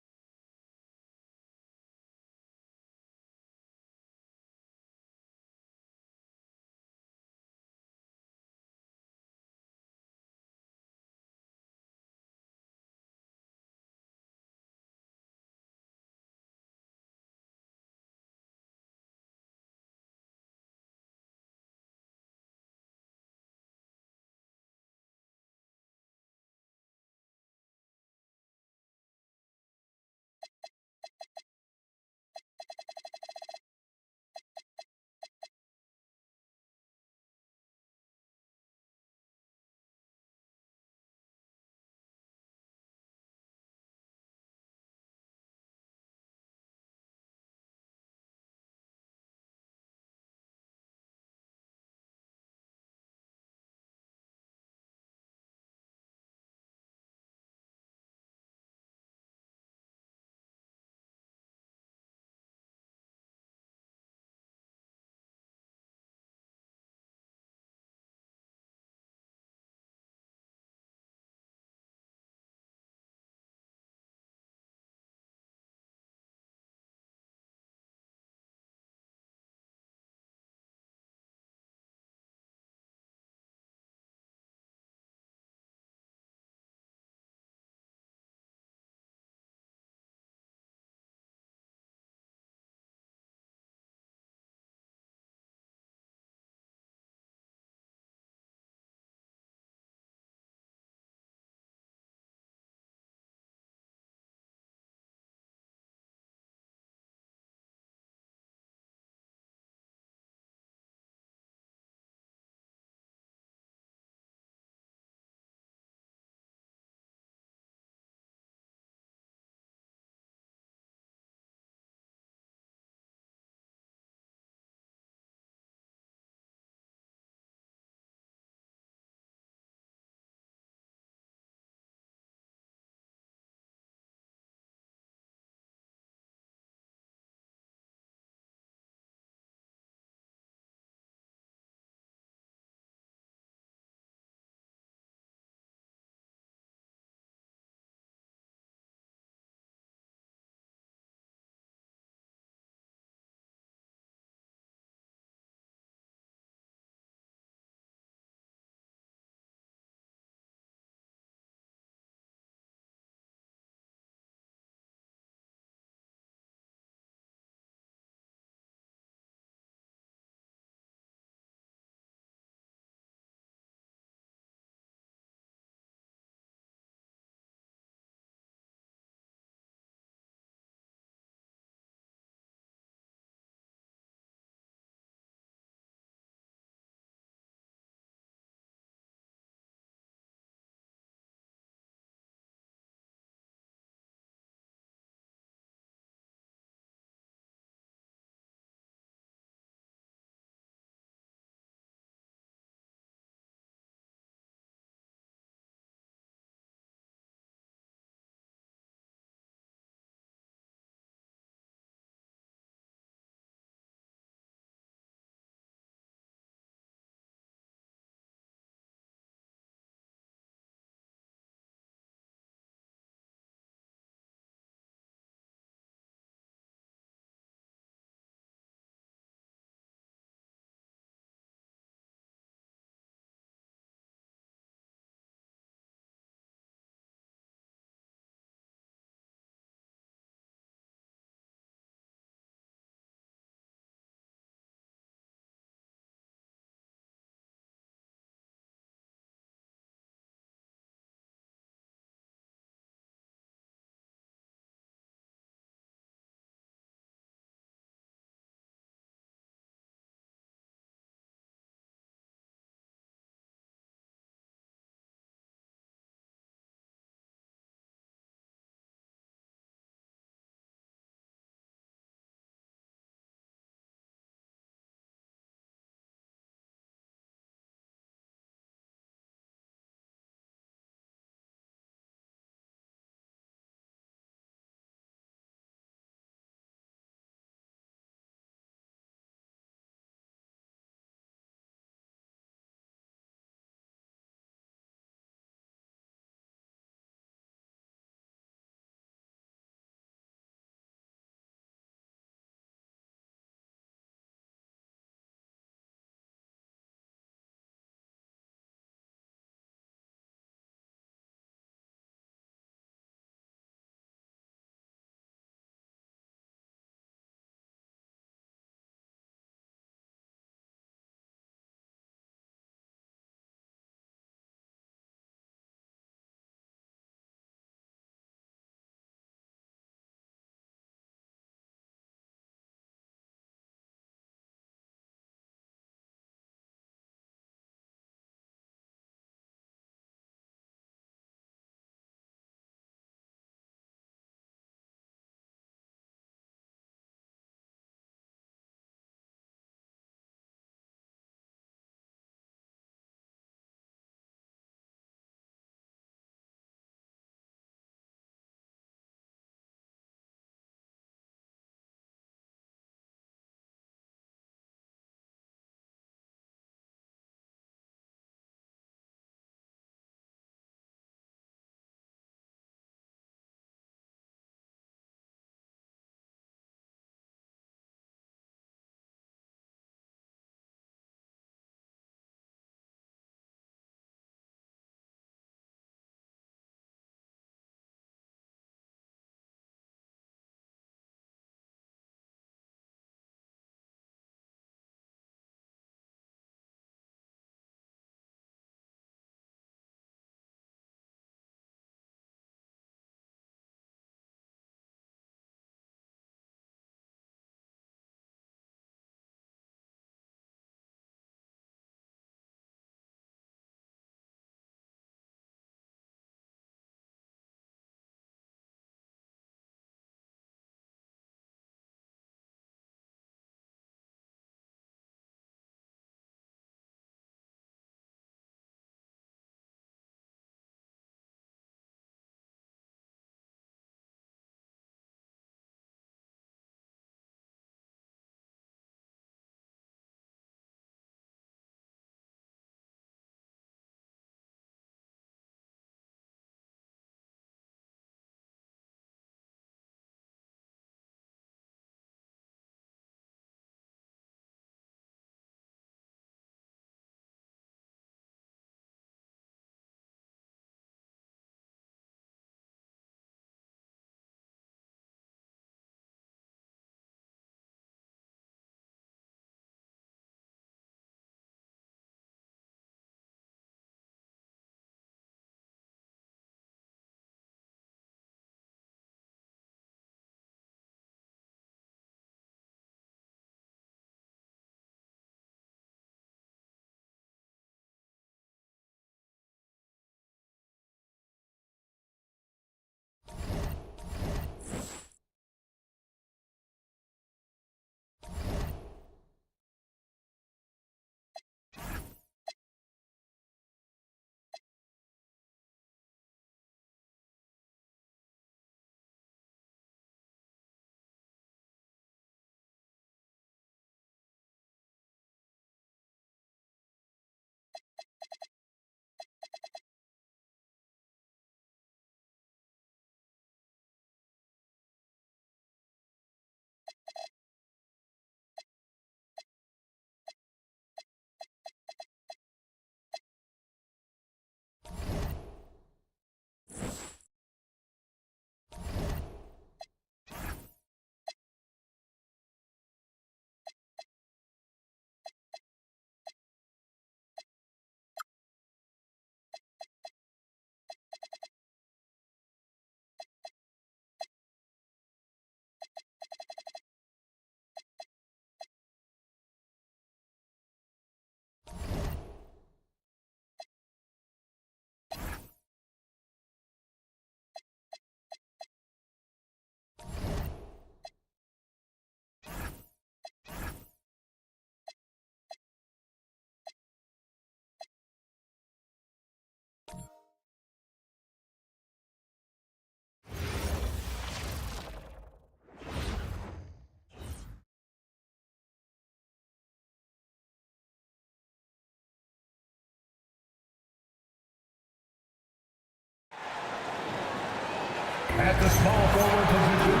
At the small forward position,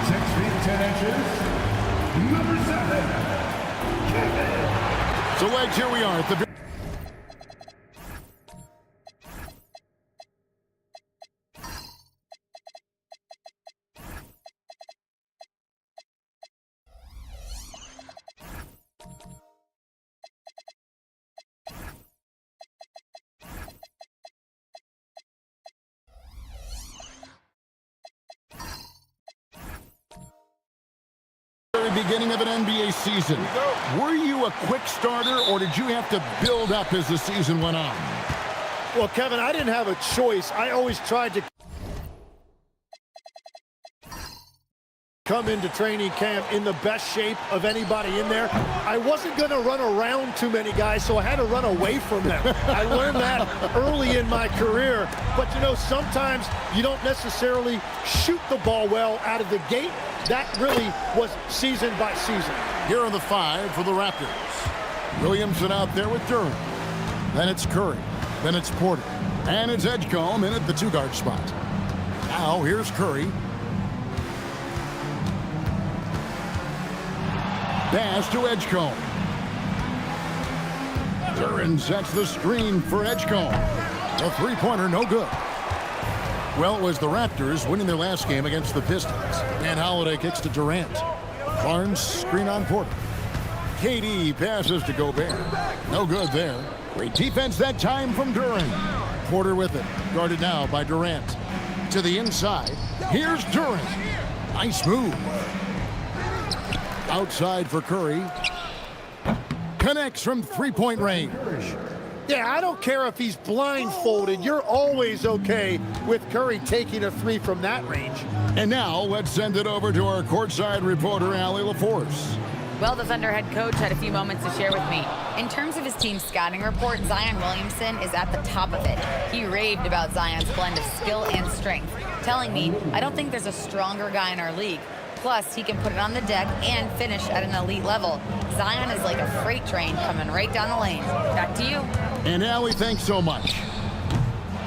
6 feet 10 inches, number 7, Kevin. So, Wags, here we are at the... beginning of an NBA season. Were you a quick starter, or did you have to build up as the season went on? Well, Kevin, I didn't have a choice. I always tried to come into training camp in the best shape of anybody in there. I wasn't going to run around too many guys, so I had to run away from them. I learned that early in my career. But, you know, sometimes you don't necessarily shoot the ball well out of the gate. That really was season by season. Here are the 5 for the Raptors. Williamson out there with Duren. Then it's Curry. Then it's Porter. And it's Edgecombe in at the 2-guard spot. Now here's Curry. Pass to Edgecombe. Duren sets the screen for Edgecombe. The three-pointer, no good. Well, it was the Raptors winning their last game against the Pistons. And Holiday kicks to Durant. Barnes screen on Porter. KD passes to Gobert. No good there. Great defense that time from Duren. Porter with it. Guarded now by Durant. To the inside. Here's Duren. Nice move. Outside for Curry. Connects from three-point range. Yeah, I don't care if he's blindfolded. You're always okay with Curry taking a 3 from that range. And now let's send it over to our courtside reporter, Allie LaForce. Well, the Thunder head coach had a few moments to share with me. In terms of his team's scouting report, Zion Williamson is at the top of it. He raved about Zion's blend of skill and strength, telling me, I don't think there's a stronger guy in our league. Plus, he can put it on the deck and finish at an elite level. Zion is like a freight train coming right down the lane. Back to you. And Allie, thanks so much.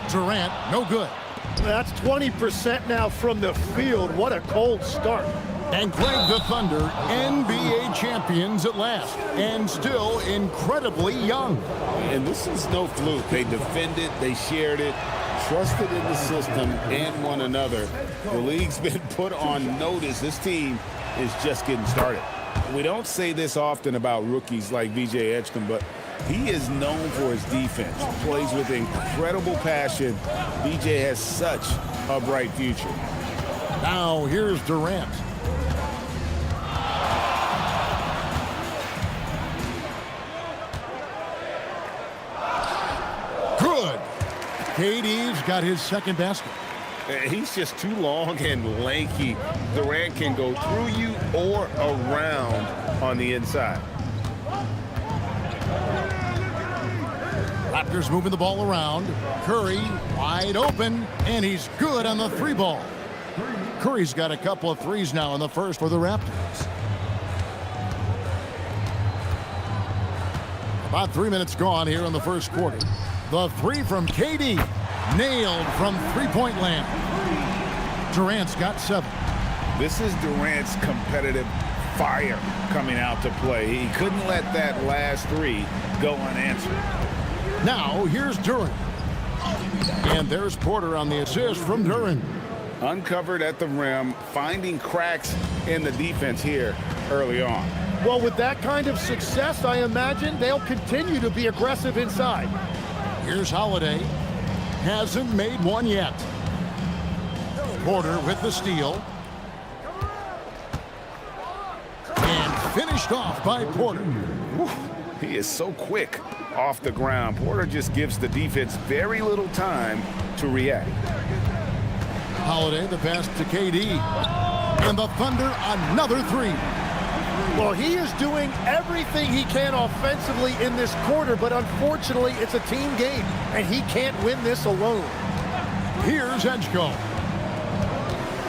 Durant, no good. That's 20% now from the field. What a cold start. And Greg, the Thunder, NBA champions at last, and still incredibly young. And this is no fluke. They defended, they shared it, trusted in the system and one another. The league's been put on notice. This team is just getting started. We don't say this often about rookies like VJ Edgecombe, but he is known for his defense. Plays with incredible passion. VJ has such a bright future. Now here's Durant. Good. KD's got his second basket. He's just too long and lanky. Durant can go through you or around on the inside. Raptors moving the ball around. Curry wide open, and he's good on the 3-ball. Curry's got a couple of threes now in the first for the Raptors. About 3 minutes gone here in the first quarter. The 3 from KD. Nailed from three-point land. Durant's got 7. This is Durant's competitive fire coming out to play. He couldn't let that last 3 go unanswered. Now here's Duren. And there's Porter on the assist from Duren. Uncovered at the rim, finding cracks in the defense here early on. Well, with that kind of success, I imagine they'll continue to be aggressive inside. Here's Holiday. Hasn't made one yet. Porter with the steal. And finished off by Porter. Whew, he is so quick off the ground. Porter just gives the defense very little time to react. Holiday, the pass to KD. And the Thunder, another 3. Well, he is doing everything he can offensively in this quarter, but unfortunately, it's a team game, and he can't win this alone. Here's Edgecombe.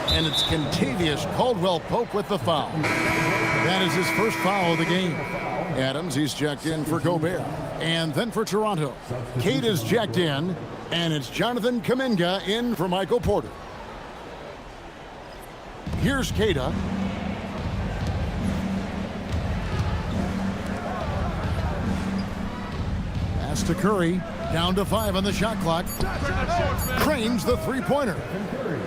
And it's Kentavious Caldwell-Pope with the foul. That is his first foul of the game. Adams, he's checked in for Gobert. And then for Toronto, Kate is checked in, and it's Jonathan Kuminga in for Michael Porter. Here's Cada. Pass to Curry. Down to 5 on the shot clock. Cranes the three-pointer.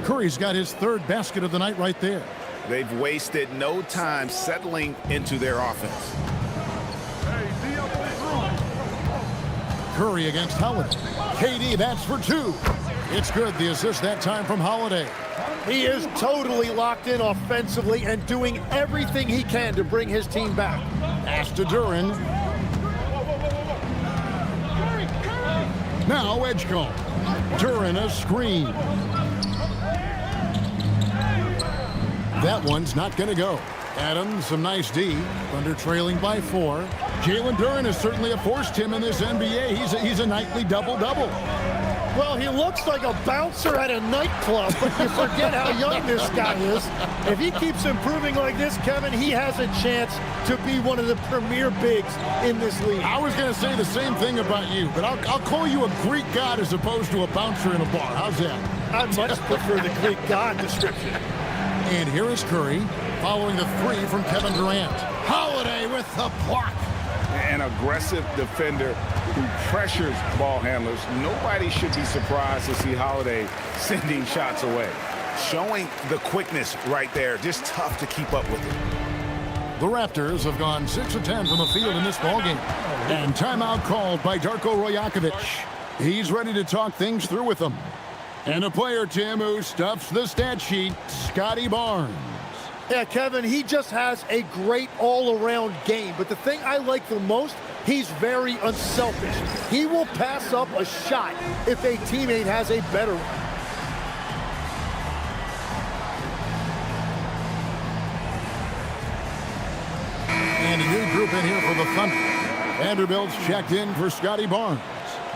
Curry's got his third basket of the night right there. They've wasted no time settling into their offense. Curry against Holiday. KD, that's for 2. It's good, the assist that time from Holiday. He is totally locked in offensively and doing everything he can to bring his team back. Pass to Duren. Now Edgecombe. Duren a screen. That one's not going to go. Adams, some nice D. Thunder trailing by 4. Jalen Duren has certainly forced him in this NBA. He's a nightly double-double. Well, he looks like a bouncer at a nightclub, but you forget how young this guy is. If he keeps improving like this, Kevin, he has a chance to be one of the premier bigs in this league. I was going to say the same thing about you, but I'll call you a Greek god as opposed to a bouncer in a bar. How's that? I much prefer the Greek god description. And here is Curry, following the 3 from Kevin Durant. Holiday with the block. An aggressive defender who pressures ball handlers. Nobody should be surprised to see Holiday sending shots away. Showing the quickness right there. Just tough to keep up with it. The Raptors have gone 6 of 10 from the field in this ballgame. And timeout called by Darko Rajakovic. He's ready to talk things through with them. And a player, Tim, who stuffs the stat sheet, Scotty Barnes. Yeah, Kevin, he just has a great all-around game. But the thing I like the most, he's very unselfish. He will pass up a shot if a teammate has a better one. And a new group in here for the Thunder. Vanderbilt's checked in for Scotty Barnes.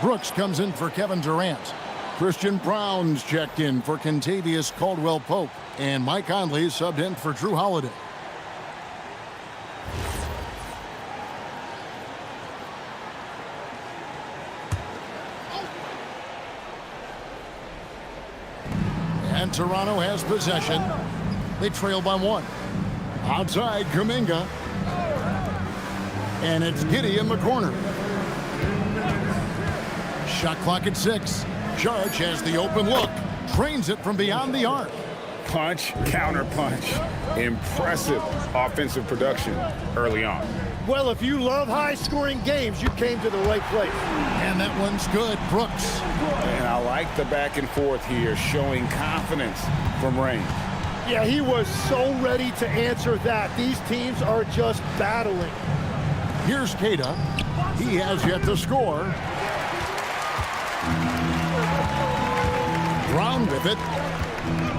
Brooks comes in for Kevin Durant. Christian Brown's checked in for Kentavious Caldwell-Pope. And Mike Conley subbed in for Drew Holiday. And Toronto has possession. They trail by 1. Outside, Kuminga. And it's Giddey in the corner. Shot clock at 6. Jarge has the open look. Trains it from beyond the arc. Punch, counter punch. Impressive offensive production early on. Well, if you love high-scoring games, you came to the right place. And that one's good. Brooks. And I like the back and forth here, showing confidence from range. Yeah, he was so ready to answer that. These teams are just battling. Here's Cada. He has yet to score. Brown with it.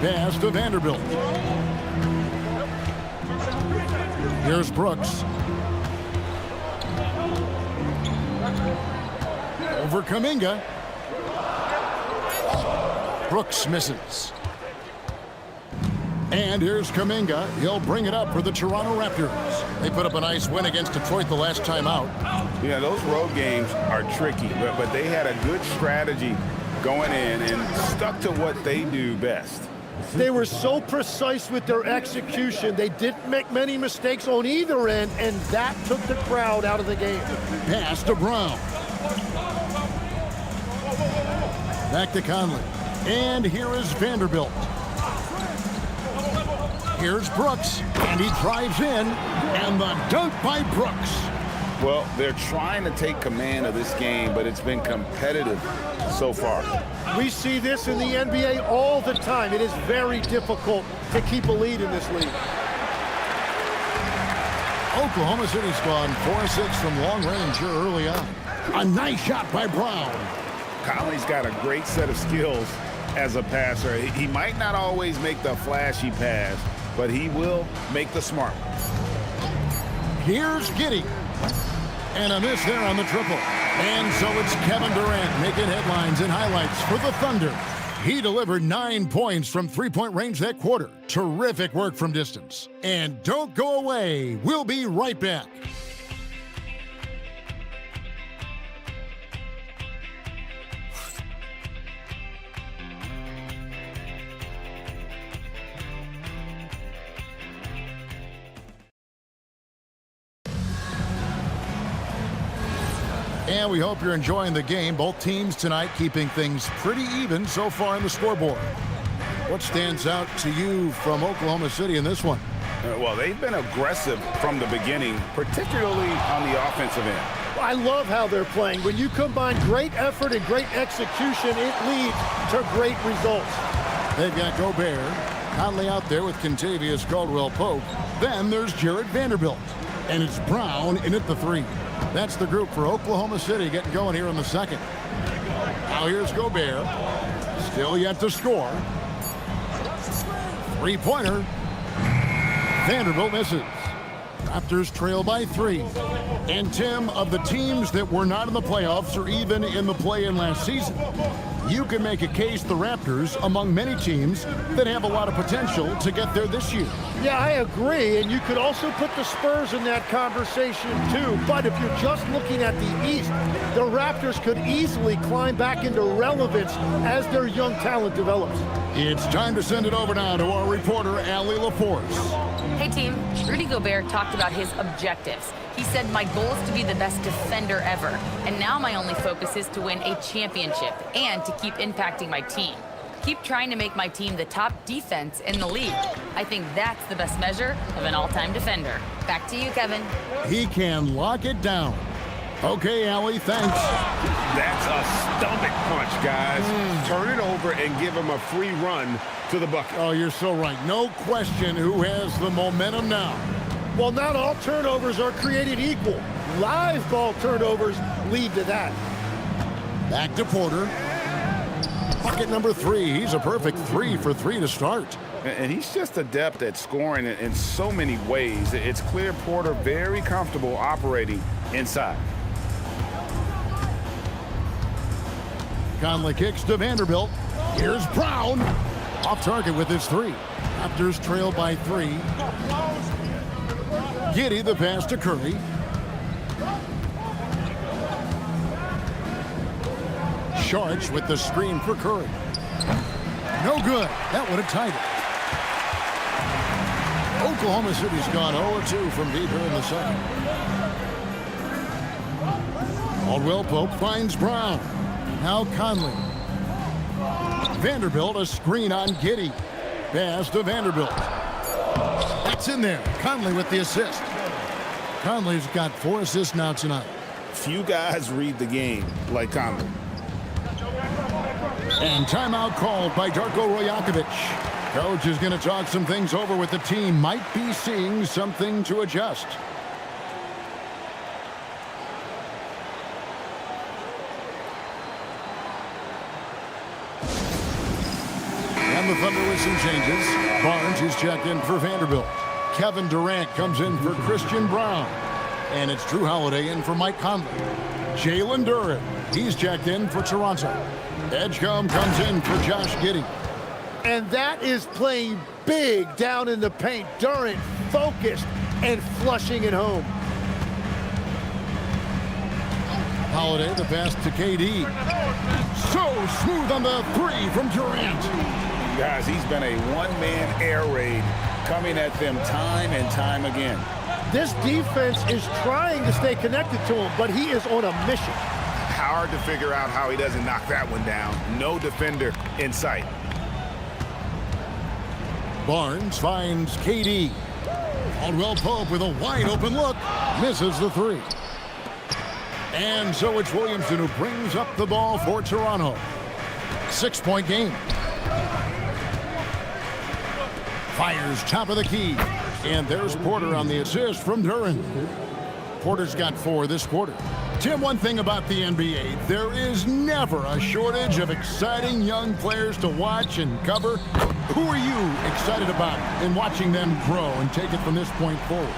Pass to Vanderbilt. Here's Brooks. Over Kuminga. Brooks misses. And here's Kuminga. He'll bring it up for the Toronto Raptors. They put up a nice win against Detroit the last time out. Yeah, those road games are tricky, but they had a good strategy going in and stuck to what they do best. They were so precise with their execution. They didn't make many mistakes on either end, and that took the crowd out of the game. Pass to Brown. Back to Conley. And here is Vanderbilt. Here's Brooks, and he drives in, and the dunk by Brooks. Well, they're trying to take command of this game, but it's been competitive so far. We see this in the NBA all the time. It is very difficult to keep a lead in this league. Oklahoma City's gone 4-6 from long range here early on. A nice shot by Brown. Conley's got a great set of skills as a passer. He might not always make the flashy pass, but he will make the smart one. Here's Giddey. And a miss there on the triple. And so it's Kevin Durant making headlines and highlights for the Thunder. He delivered 9 points from three-point range that quarter. Terrific work from distance. And don't go away. We'll be right back. And we hope you're enjoying the game. Both teams tonight keeping things pretty even so far in the scoreboard. What stands out to you from Oklahoma City in this one? Well, they've been aggressive from the beginning, particularly on the offensive end. I love how they're playing. When you combine great effort and great execution, it leads to great results. They've got Gobert, Conley out there with Kentavious Caldwell-Pope. Then there's Jared Vanderbilt. And it's Brown in at the 3. That's the group for Oklahoma City getting going here in the second. Now here's Gobert. Still yet to score. Three-pointer. Vanderbilt misses. Raptors trail by 3. And Tim, of the teams that were not in the playoffs or even in the play-in last season, you can make a case the Raptors among many teams that have a lot of potential to get there this year. Yeah, I agree, and you could also put the Spurs in that conversation too. But if you're just looking at the East, the Raptors could easily climb back into relevance as their young talent develops. It's time to send it over now to our reporter, Allie LaForce. Hey team, Rudy Gobert talked about his objectives. He said, my goal is to be the best defender ever, and now my only focus is to win a championship and to keep impacting my team. Keep trying to make my team the top defense in the league. I think that's the best measure of an all-time defender. Back to you, Kevin. He can lock it down. Okay, Allie, thanks. That's a stomach punch, guys. Turn it over and give him a free run to the bucket. Oh, you're so right. No question who has the momentum now. Well, not all turnovers are created equal. Live ball turnovers lead to that. Back to Porter. Bucket number 3. He's a perfect 3 for 3 to start. And he's just adept at scoring in so many ways. It's clear Porter very comfortable operating inside. Conley kicks to Vanderbilt. Here's Brown. Off target with his 3. Raptors trail by 3. Giddey the pass to Curry. Sharch with the screen for Curry. No good. That would have tied it. Oklahoma City's gone 0-2 from deep here in the second. Caldwell-Pope finds Brown. Now Conley. Vanderbilt, a screen on Giddey. Pass to Vanderbilt. That's in there. Conley with the assist. Conley's got 4 assists now tonight. Few guys read the game like Conley. And timeout called by Darko Rajakovic. Coach is going to talk some things over with the team. Might be seeing something to adjust. And the Thunder with some changes. Barnes is checked in for Vanderbilt. Kevin Durant comes in for Christian Brown. And it's Drew Holiday in for Mike Conley. Jalen Duren, he's checked in for Toronto. Edgecombe comes in for Josh Giddey. And that is playing big down in the paint. Durant focused and flushing it home. Holiday, the pass to KD. So smooth on the 3 from Durant. Guys, he's been a one-man air raid coming at them time and time again. This defense is trying to stay connected to him, but he is on a mission. Hard to figure out how he doesn't knock that one down. No defender in sight. Barnes finds KD. Caldwell-Pope with a wide-open look. Misses the 3. And so it's Williamson who brings up the ball for Toronto. 6-point game. Fires top of the key. And there's Porter on the assist from Duren. Porter's got 4 this quarter. Tim, one thing about the NBA, there is never a shortage of exciting young players to watch and cover. Who are you excited about in watching them grow and take it from this point forward?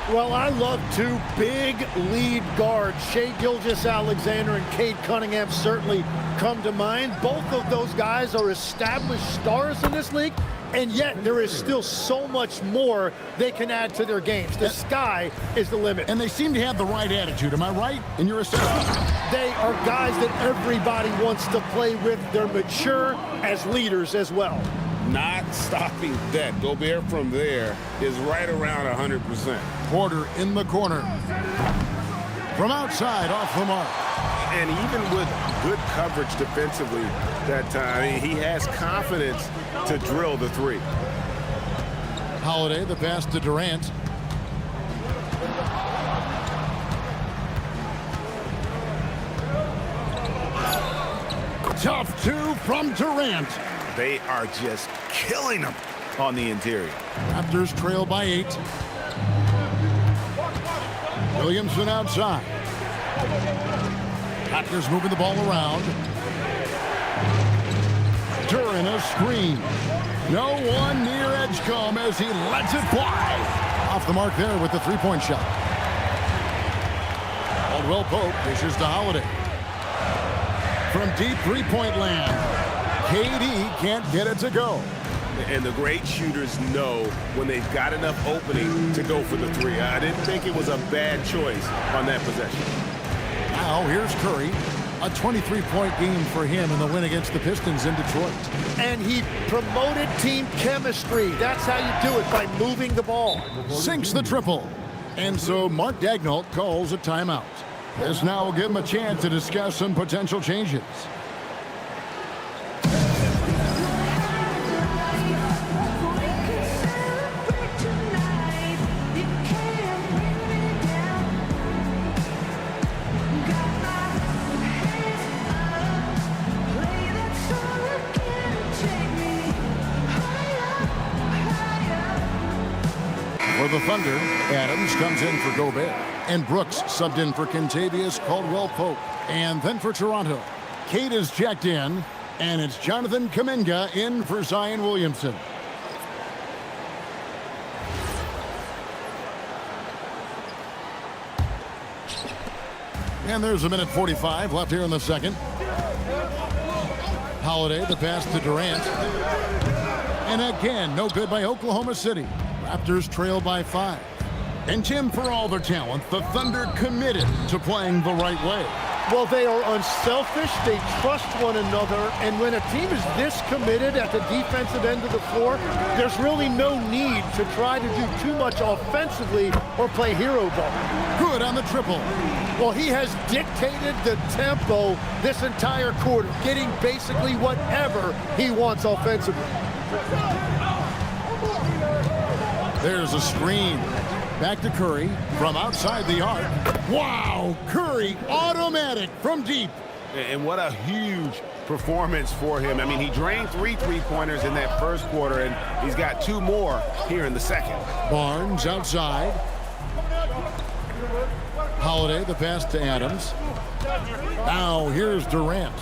Well, I love 2 big lead guards. Shai Gilgeous-Alexander and Cade Cunningham certainly come to mind. Both of those guys are established stars in this league, and yet there is still so much more they can add to their games. The sky is the limit. And they seem to have the right attitude. Am I right in your assessment? They are guys that everybody wants to play with. They're mature as leaders as well. Not stopping that. Gobert from there is right around 100%. Porter in the corner. from outside off the mark. And even with good coverage defensively that time, he has confidence to drill the three. Holiday, the pass to Durant. Tough two from Durant. They are just killing them on the interior. Raptors trail by 8. Williamson outside. Raptors moving the ball around. Duran a screen. No one near Edgecombe as he lets it fly. Off the mark there with the three-point shot. Caldwell Pope dishes to Holiday. From deep three-point land, KD can't get it to go. And the great shooters know when they've got enough opening to go for the three. I didn't think it was a bad choice on that possession. Now here's Curry. A 23-point game for him in the win against the Pistons in Detroit. And he promoted team chemistry. That's how you do it, by moving the ball. Sinks the triple. And so Mark Daigneault calls a timeout. This now will give him a chance to discuss some potential changes. For the Thunder, Adams comes in for Gobert. And Brooks subbed in for Kentavious Caldwell-Pope. And then for Toronto, Kate is checked in. And it's Jonathan Kuminga in for Zion Williamson. And there's a minute 45 left here in the second. Holiday, the pass to Durant. And again, no good by Oklahoma City. Raptors trail by 5. And Tim, for all their talent, the Thunder committed to playing the right way. Well, they are unselfish. They trust one another. And when a team is this committed at the defensive end of the floor, there's really no need to try to do too much offensively or play hero ball. Good on the triple. Well, he has dictated the tempo this entire quarter, getting basically whatever he wants offensively. There's a screen. Back to Curry from outside the arc. Wow, Curry automatic from deep. And what a huge performance for him. I mean, he drained 3 three-pointers in that first quarter, and he's got 2 more here in the second. Barnes outside. Holiday, the pass to Adams. Now here's Durant.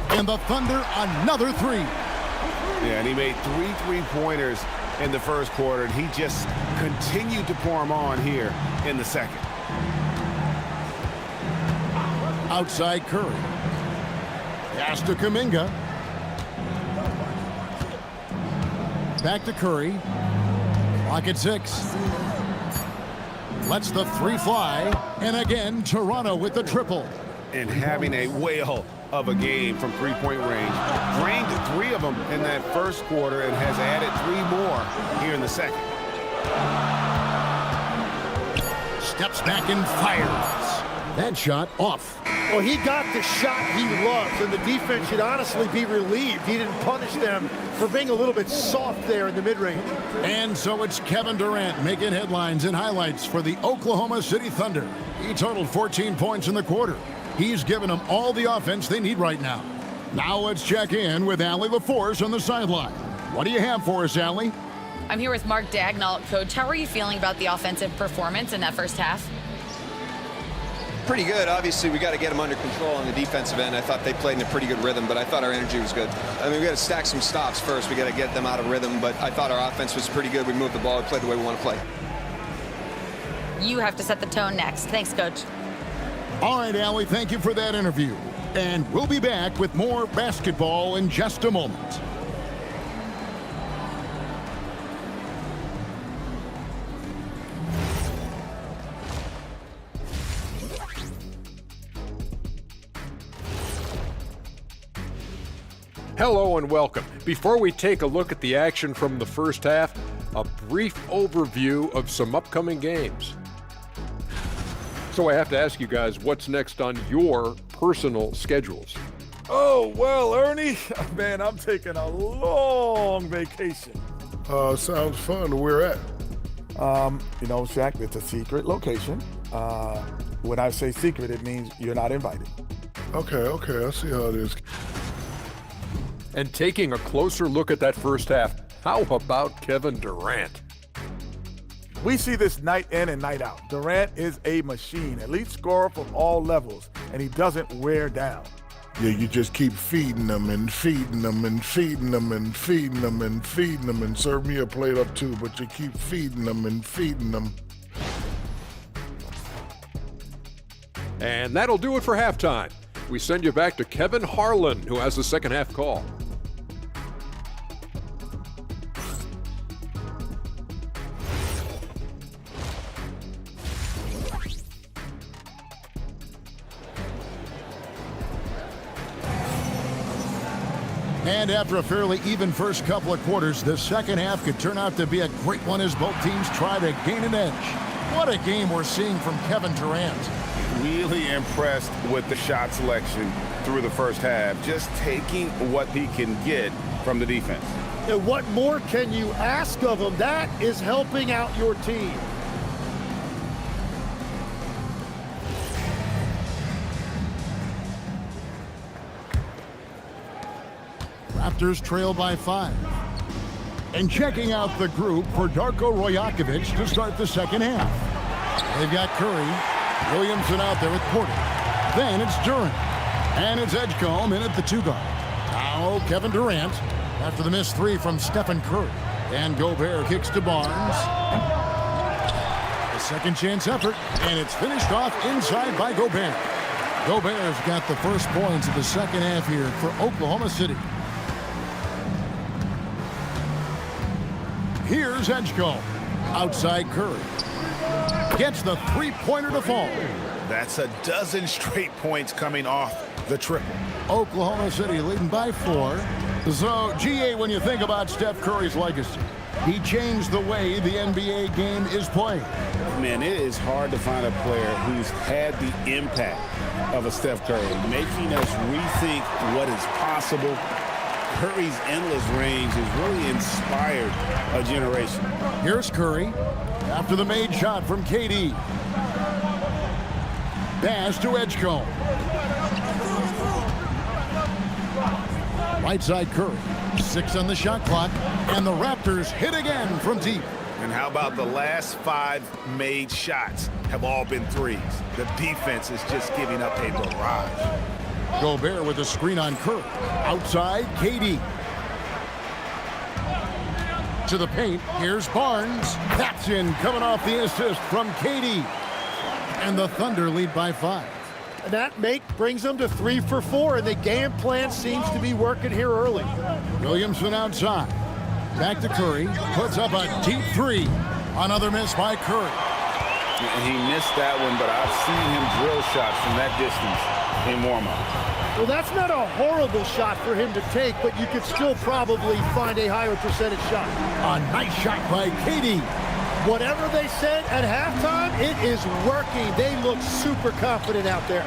And the Thunder, another 3. Yeah, and he made 3 three-pointers in the first quarter, and he just continued to pour them on here in the second. Outside Curry. Pass to Kuminga. Back to Curry. Clock at 6. Lets the 3 fly. And again, Toronto with the triple. And having a whale of a game from three-point range. Drained 3 of them in that first quarter and has added 3 more here in the second. Steps back and fires. That shot off. Well, he got the shot he loves, and the defense should honestly be relieved he didn't punish them for being a little bit soft there in the mid-range. And so it's Kevin Durant making headlines and highlights for the Oklahoma City Thunder. He totaled 14 points in the quarter. He's given them all the offense they need right now. Now let's check in with Allie LaForce on the sideline. What do you have for us, Allie? I'm here with Mark Daigneault. Coach, how are you feeling about the offensive performance in that first half? Pretty good. Obviously, we got to get them under control on the defensive end. I thought they played in a pretty good rhythm, but I thought our energy was good. I mean, we got to stack some stops first. We got to get them out of rhythm, but I thought our offense was pretty good. We moved the ball. We played the way we want to play. You have to set the tone next. Thanks, Coach. All right, Allie, thank you for that interview. And we'll be back with more basketball in just a moment. Hello and welcome. Before we take a look at the action from the first half, a brief overview of some upcoming games. So I have to ask you guys, what's next on your personal schedules? Oh, well, Ernie, man, I'm taking a long vacation. Sounds fun. Where at? Shaq, it's a secret location. When I say secret, it means you're not invited. Okay, I see how it is. And taking a closer look at that first half, how about Kevin Durant? We see this night in and night out. Durant is a machine, elite scorer from all levels, and he doesn't wear down. Yeah, you just keep feeding them and feeding them and feeding them and feeding them and feeding them, and serve me a plate up too, but you keep feeding them and feeding them. And that'll do it for halftime. We send you back to Kevin Harlan, who has the second half call. And after a fairly even first couple of quarters, the second half could turn out to be a great one as both teams try to gain an edge. What a game we're seeing from Kevin Durant. Really impressed with the shot selection through the first half, just taking what he can get from the defense. And what more can you ask of him? That is helping out your team. Raptors trail by 5. And checking out the group for Darko Rajakovic to start the second half. They've got Curry, Williamson out there with Porter. Then it's Durant. And it's Edgecombe in at the 2 guard. Now Kevin Durant after the missed 3 from Stephen Curry. And Gobert kicks to Barnes. A second chance effort, and it's finished off inside by Gobert. Gobert's got the first points of the second half here for Oklahoma City. Here's Edgecombe. Outside Curry. Gets the three-pointer to fall. That's a dozen straight points coming off the triple. Oklahoma City leading by 4. So, GA, when you think about Steph Curry's legacy, he changed the way the NBA game is played. Man, it is hard to find a player who's had the impact of a Steph Curry, making us rethink what is possible. Curry's endless range has really inspired a generation. Here's Curry after the made shot from KD. Pass to Edgecombe. Right side Curry. 6 on the shot clock, and the Raptors hit again from deep. And how about the last 5 made shots have all been threes? The defense is just giving up a barrage. Gobert with a screen on Curry. Outside, KD. To the paint, here's Barnes. That's in, coming off the assist from KD. And the Thunder lead by 5. And that brings them to 3 for 4, and the game plan seems to be working here early. Williamson outside. Back to Curry. Puts up a deep 3. Another miss by Curry. And he missed that one, but I've seen him drill shots from that distance in warm-up. Well, that's not a horrible shot for him to take, but you could still probably find a higher percentage shot. A nice shot by KD. Whatever they said at halftime, it is working. They look super confident out there.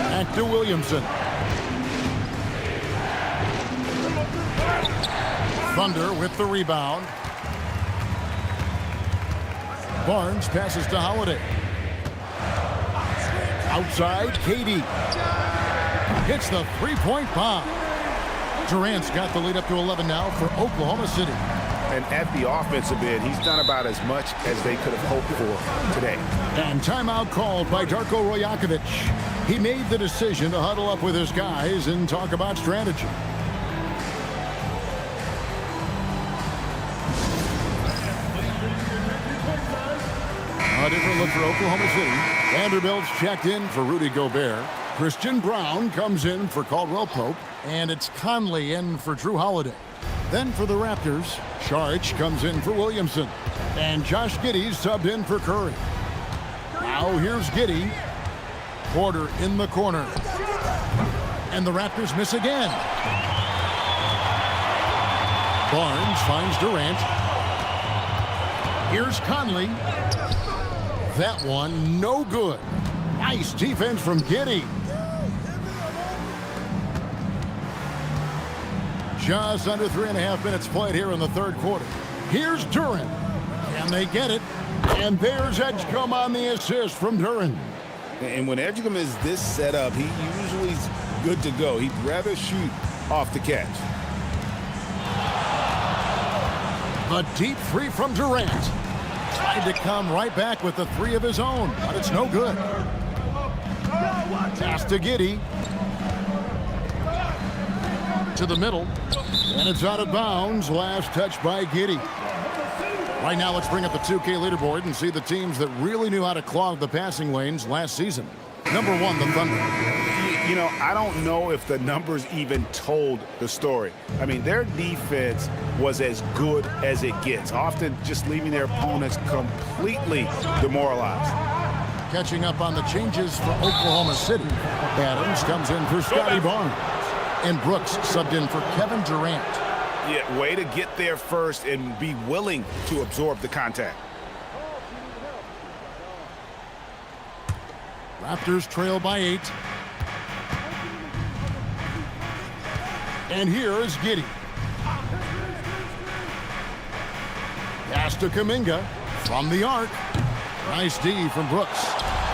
Back to Williamson. Thunder with the rebound. Barnes passes to Holiday. Outside, KD. Hits the three-point bomb. Durant's got the lead up to 11 now for Oklahoma City. And at the offensive end, he's done about as much as they could have hoped for today. And timeout called by Darko Rajakovic. He made the decision to huddle up with his guys and talk about strategy. A different look for Oklahoma City. Vanderbilt's checked in for Rudy Gobert. Christian Brown comes in for Caldwell Pope. And it's Conley in for Drew Holiday. Then for the Raptors, Saric comes in for Williamson. And Josh Giddey's subbed in for Curry. Now here's Giddey. Porter in the corner. And the Raptors miss again. Barnes finds Durant. Here's Conley. That one, no good. Nice defense from Giddey. Just under 3.5 minutes played here in the third quarter. Here's Duren. Can they get it? And there's Edgecombe on the assist from Duren. And when Edgecombe is this set up, he usually is good to go. He'd rather shoot off the catch. A deep three from Durant. Tried to come right back with the three of his own, but it's no good. Pass to Giddey. To the middle. And it's out of bounds. Last touch by Giddey. Right now, let's bring up the 2K leaderboard and see the teams that really knew how to clog the passing lanes last season. Number 1, the Thunder. You know, I don't know if the numbers even told the story. I mean, their defense was as good as it gets, often just leaving their opponents completely demoralized. Catching up on the changes for Oklahoma City. Adams comes in for Scotty Barnes. And Brooks subbed in for Kevin Durant. Yeah, way to get there first and be willing to absorb the contact. Raptors trail by 8. And here is Giddey. Pass to Kuminga from the arc. Nice D from Brooks.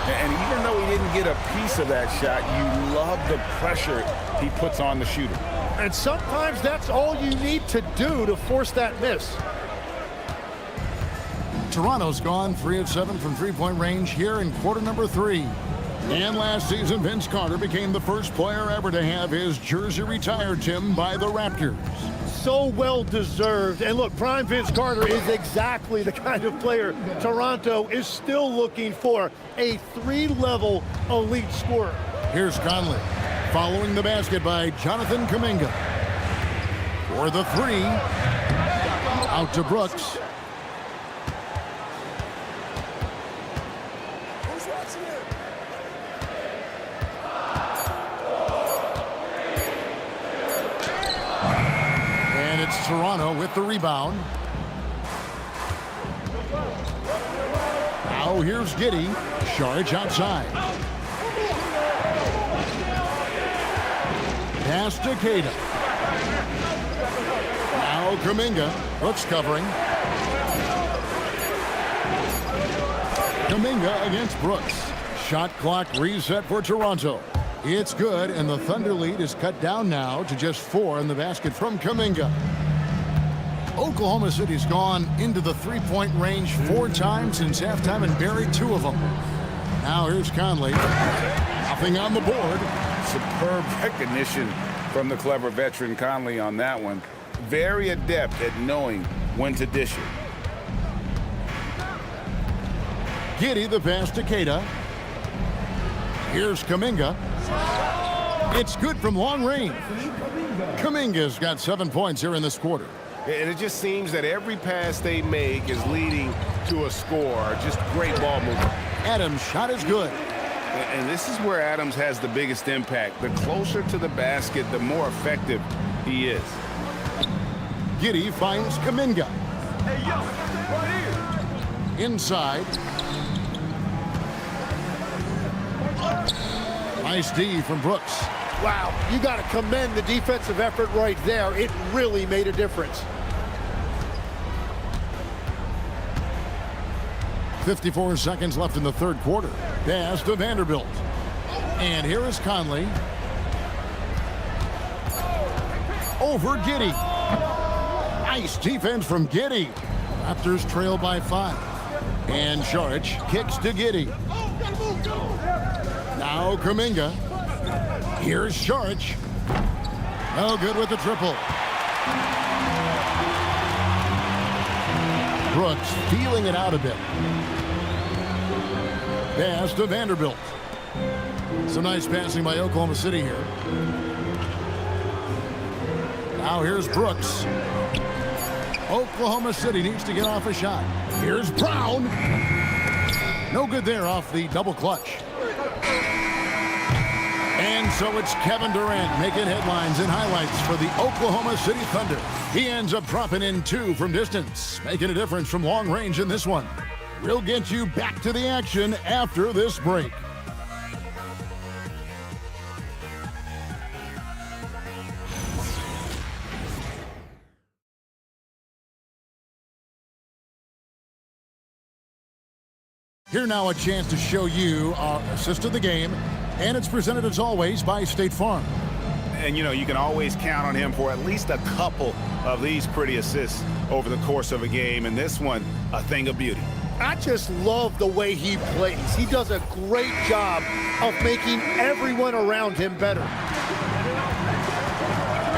And even though he didn't get a piece of that shot, you love the pressure he puts on the shooter. And sometimes that's all you need to do to force that miss. Toronto's gone 3 of 7 from three-point range here in quarter number 3. And last season, Vince Carter became the first player ever to have his jersey retired, Tim, by the Raptors. So well deserved. And look, prime Vince Carter is exactly the kind of player Toronto is still looking for. A 3-level elite scorer. Here's Conley. Following the basket by Jonathan Kuminga. For the 3. Out to Brooks. And it's Toronto with the rebound. Now here's Giddey. Saric outside. Pass to Queta. Now Kuminga. Brooks covering. Kuminga against Brooks. Shot clock reset for Toronto. It's good, and the Thunder lead is cut down now to just 4 in the basket from Kuminga. Oklahoma City's gone into the three-point range 4 times since halftime and buried 2 of them. Now here's Conley. Nothing on the board. Superb recognition from the clever veteran Conley on that one. Very adept at knowing when to dish it. Giddey the pass to Queta. Here's Kuminga. It's good from long range. Kuminga's got 7 points here in this quarter. And it just seems that every pass they make is leading to a score. Just great ball movement. Adams' shot is good. And this is where Adams has the biggest impact. The closer to the basket, the more effective he is. Giddey finds Kuminga. Hey, yo, right here. Inside. Nice D from Brooks. Wow, you got to commend the defensive effort right there. It really made a difference. 54 seconds left in the third quarter. Pass to Vanderbilt. And here is Conley. Over Giddey. Nice defense from Giddey. Raptors trail by 5. And Saric kicks to Giddey. Now Kuminga. Here's Saric. No good with the triple. Brooks feeling it out a bit. Pass to Vanderbilt. Some nice passing by Oklahoma City here. Now here's Brooks. Oklahoma City needs to get off a shot. Here's Brown. No good there off the double clutch. And so it's Kevin Durant making headlines and highlights for the Oklahoma City Thunder. He ends up dropping in 2 from distance, making a difference from long range in this one. We'll get you back to the action after this break. Here now a chance to show you our assist of the game, and it's presented as always by State Farm. And, you know, you can always count on him for at least a couple of these pretty assists over the course of a game, and this one, a thing of beauty. I just love the way he plays. He does a great job of making everyone around him better.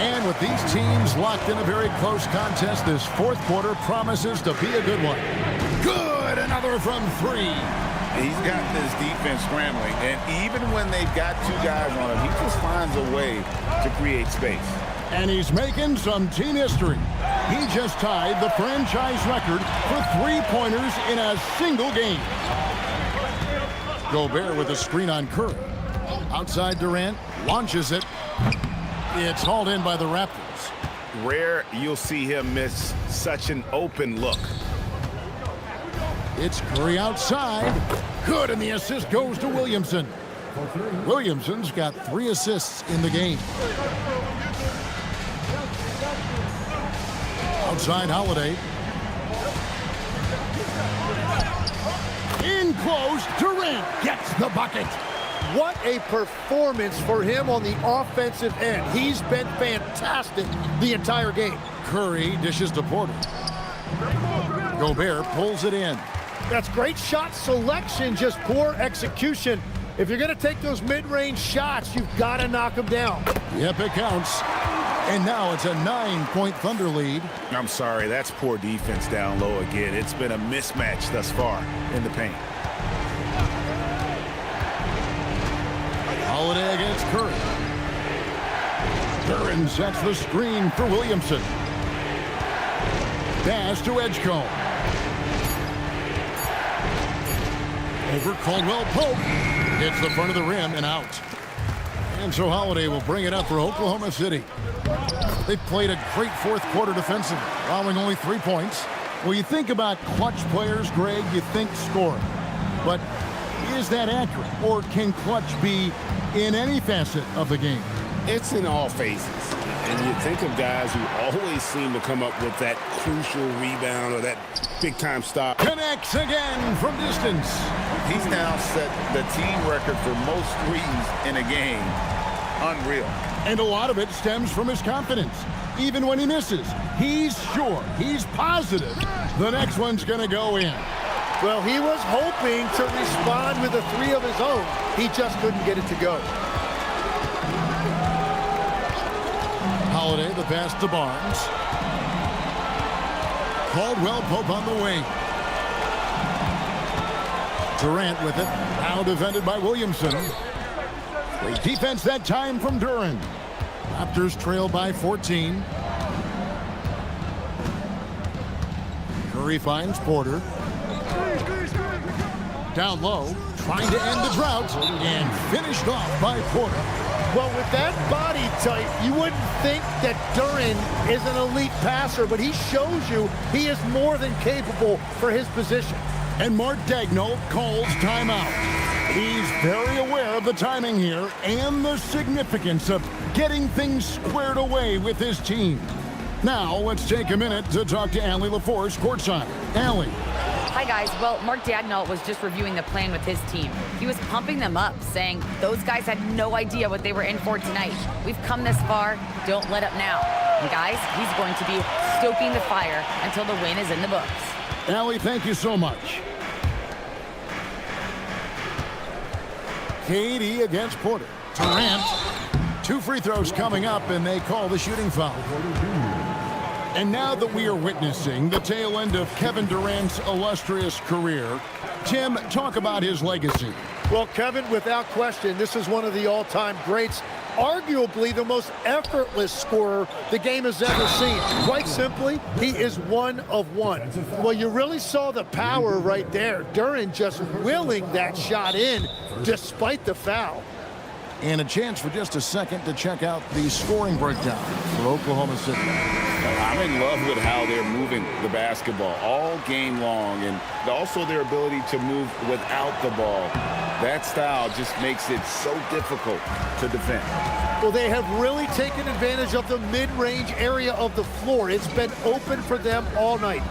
And with these teams locked in a very close contest, this fourth quarter promises to be a good one. Good! Another from three. He's got this defense scrambling, and even when they've got two guys on him, he just finds a way to create space. And he's making some team history. He just tied the franchise record for three-pointers in a single game. Gobert with a screen on Curry. Outside Durant, launches it. It's hauled in by the Raptors. Rare you'll see him miss such an open look. It's Curry outside. Good, and the assist goes to Williamson. Williamson's got 3 assists in the game. Outside Holiday. In close, Durant gets the bucket. What a performance for him on the offensive end. He's been fantastic the entire game. Curry dishes to Porter. Gobert pulls it in. That's great shot selection, just poor execution. If you're going to take those mid-range shots, you've got to knock them down. Yep, it counts. And now it's a 9-point Thunder lead. I'm sorry, that's poor defense down low again. It's been a mismatch thus far in the paint. Holiday against Curry. Duran sets the screen for Williamson. Pass to Edgecombe. Over Caldwell Pope. Hits the front of the rim and out. And so Holiday will bring it up for Oklahoma City. They played a great fourth quarter defensively, allowing only 3 points. Well, you think about clutch players, Greg, you think scoring. But is that accurate? Or can clutch be in any facet of the game? It's in all phases. And you think of guys who always seem to come up with that crucial rebound or that big-time stop. Connects again from distance. He's now set the team record for most threes in a game. Unreal. And a lot of it stems from his confidence. Even when he misses, he's sure, he's positive the next one's going to go in. Well, he was hoping to respond with a 3 of his own. He just couldn't get it to go. Holiday, the pass to Barnes. Caldwell Pope on the wing. Durant with it. Now defended by Williamson. Great defense that time from Duran. Raptors trail by 14. Curry finds Porter. Down low, trying to end the drought, and finished off by Porter. Well, with that body type, you wouldn't think that Duran is an elite passer, but he shows you he is more than capable for his position. And Mark Daigneault calls timeout. He's very aware of the timing here and the significance of getting things squared away with his team. Now, let's take a minute to talk to Allie LaForce courtside. Allie. Hi, guys. Well, Mark Daigneault was just reviewing the plan with his team. He was pumping them up, saying those guys had no idea what they were in for tonight. We've come this far. Don't let up now. And, guys, he's going to be stoking the fire until the win is in the books. Allie, thank you so much. KD against Porter. Durant. 2 free throws coming up, and they call the shooting foul. And now that we are witnessing the tail end of Kevin Durant's illustrious career, Tim, talk about his legacy. Well, Kevin, without question, this is one of the all-time greats. Arguably the most effortless scorer the game has ever seen. Quite simply, he is one of one. Well, you really saw the power right there. Duran just willing that shot in despite the foul. And a chance for just a second to check out the scoring breakdown for Oklahoma City. I'm in love with how they're moving the basketball all game long, and also their ability to move without the ball. That style just makes it so difficult to defend. Well, they have really taken advantage of the mid-range area of the floor. It's been open for them all night.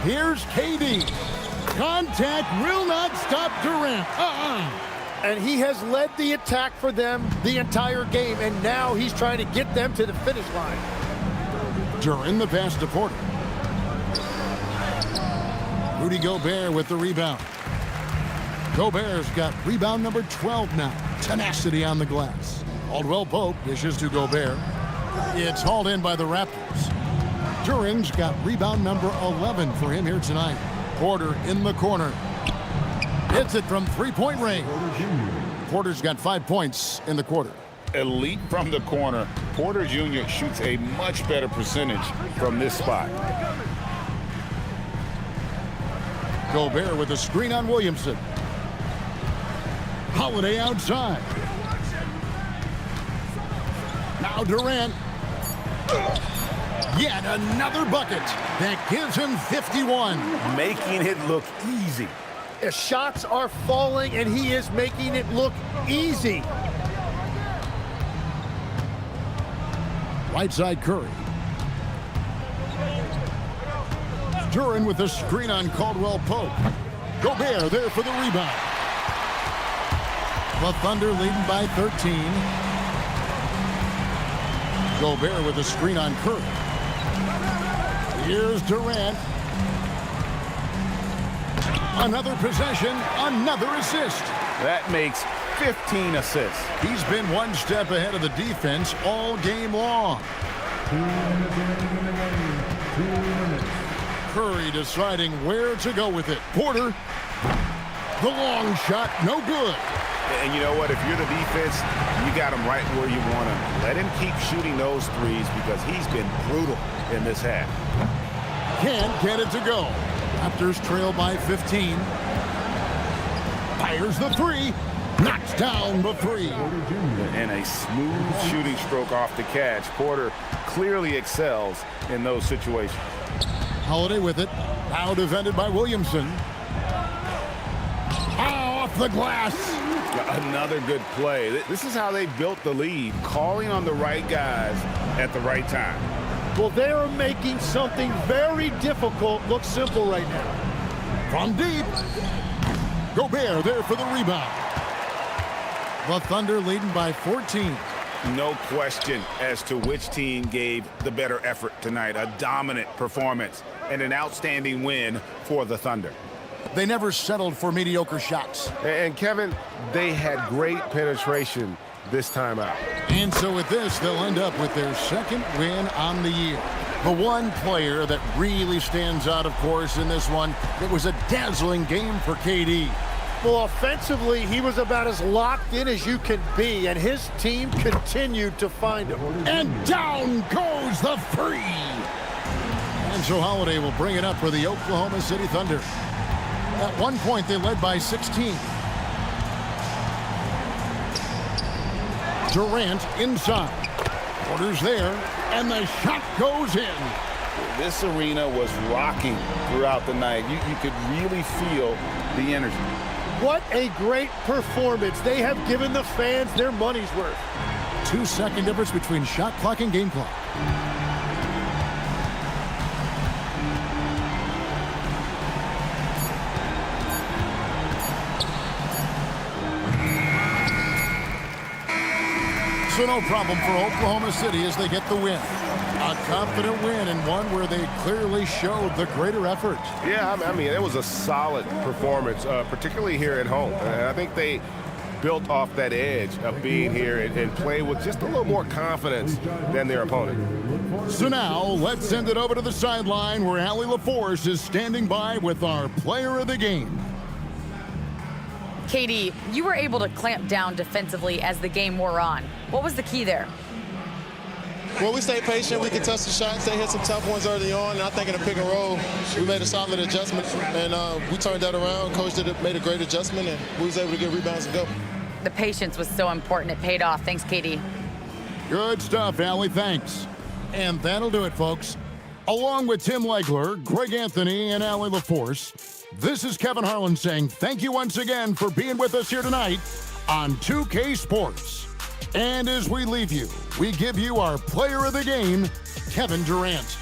Here's KD. Contact will not stop Durant. And he has led the attack for them the entire game, and now he's trying to get them to the finish line. During the pass to Porter. Rudy Gobert with the rebound. Gobert's got rebound number 12 now. Tenacity on the glass. Caldwell Pope dishes to Gobert. It's hauled in by the Raptors. Duran's got rebound number 11 for him here tonight. Porter in the corner. Hits it from three-point range. Porter's got 5 points in the quarter. Elite from the corner. Porter Jr. shoots a much better percentage from this spot. Gobert with a screen on Williamson. Holiday outside. Now Durant. Yet another bucket that gives him 51. Making it look easy. The shots are falling, and he is making it look easy. Right side Curry. Duran with a screen on Caldwell Pope. Gobert there for the rebound. The Thunder leading by 13. Gobert with a screen on Curry. Here's Durant. Another possession, another assist. That makes 15 assists. He's been one step ahead of the defense all game long. 2 minutes remaining in the game. 2 minutes. Curry deciding where to go with it. Porter, the long shot, no good. And you know what? If you're the defense, you got him right where you want him. Let him keep shooting those threes because he's been brutal in this half. Can't get it to go. Raptors trail by 15. Fires the three. Knocks down the three. And a smooth shooting stroke off the catch. Porter clearly excels in those situations. Holiday with it. Now defended by Williamson. Off the glass. Another good play. This is how they built the lead, calling on the right guys at the right time. Well, they are making something very difficult look simple right now. From deep. Gobert there for the rebound. The Thunder leading by 14. No question as to which team gave the better effort tonight. A dominant performance and an outstanding win for the Thunder. They never settled for mediocre shots. And Kevin, they had great penetration this time out. And so with this, they'll end up with their second win on the year. The one player that really stands out, of course, in this one, it was a dazzling game for KD. Well, offensively, he was about as locked in as you can be, and his team continued to find him. And down goes the three. And so Holiday will bring it up for the Oklahoma City Thunder. At one point, they led by 16. Durant inside. Porter's there, and the shot goes in. This arena was rocking throughout the night. You could really feel the energy. What a great performance. They have given the fans their money's worth. 2-second difference between shot clock and game clock. So no problem for Oklahoma City as they get the win. A confident win and one where they clearly showed the greater effort. Yeah, I mean, it was a solid performance, particularly here at home. And I think they built off that edge of being here and play with just a little more confidence than their opponent. So now let's send it over to the sideline where Allie LaForce is standing by with our player of the game. KD, you were able to clamp down defensively as the game wore on. What was the key there? Well, we stayed patient. We contested shots. They hit some tough ones early on. And I think in the pick and roll, we made a solid adjustment. And we turned that around. Coach made a great adjustment, and we was able to get rebounds and go. The patience was so important. It paid off. Thanks, Katie. Good stuff, Allie. Thanks. And that'll do it, folks. Along with Tim Legler, Greg Anthony, and Allie LaForce, this is Kevin Harlan saying thank you once again for being with us here tonight on 2K Sports. And as we leave you, we give you our player of the game, Kevin Durant.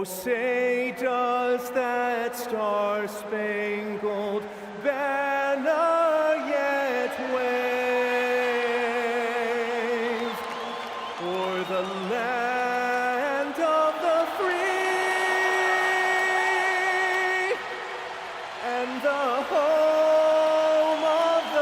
Oh, say does that star-spangled banner yet wave o'er the land of the free and the home of the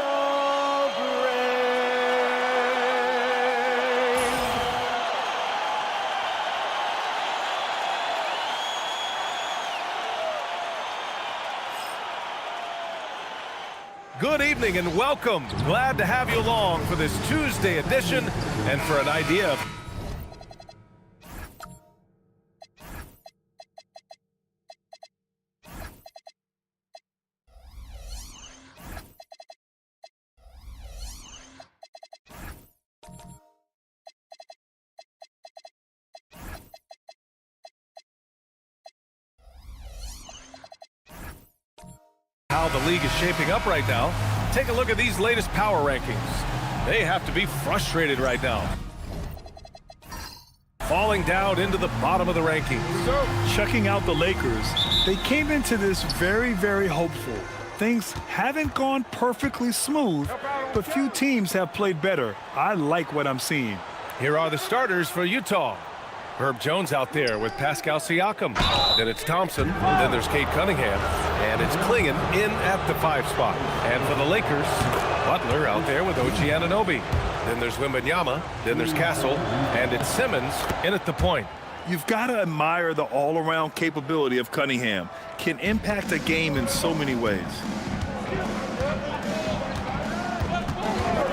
Good evening and welcome. Glad to have you along for this Tuesday edition and for an idea of how the league is shaping up right now. Take a look at these latest power rankings. They have to be frustrated right now. Falling down into the bottom of the rankings. So, checking out the Lakers, they came into this very, very hopeful. Things haven't gone perfectly smooth, but few teams have played better. I like what I'm seeing. Here are the starters for Utah. Herb Jones out there with Pascal Siakam. Then it's Thompson. Then there's Cade Cunningham. And it's Clingan in at the 5 spot. And for the Lakers, Butler out there with OG Anunoby. Then there's Wembanyama. Then there's Castle. And it's Simmons in at the point. You've got to admire the all-around capability of Cunningham. Can impact a game in so many ways.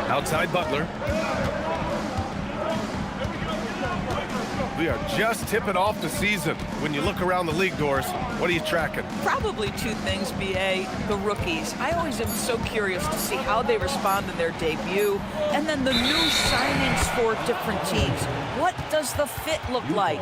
Outside Butler. We are just tipping off the season. When you look around the league, Doris, what are you tracking? Probably two things, B.A. The rookies. I always am so curious to see how they respond in their debut. And then the new signings for different teams. What does the fit look like?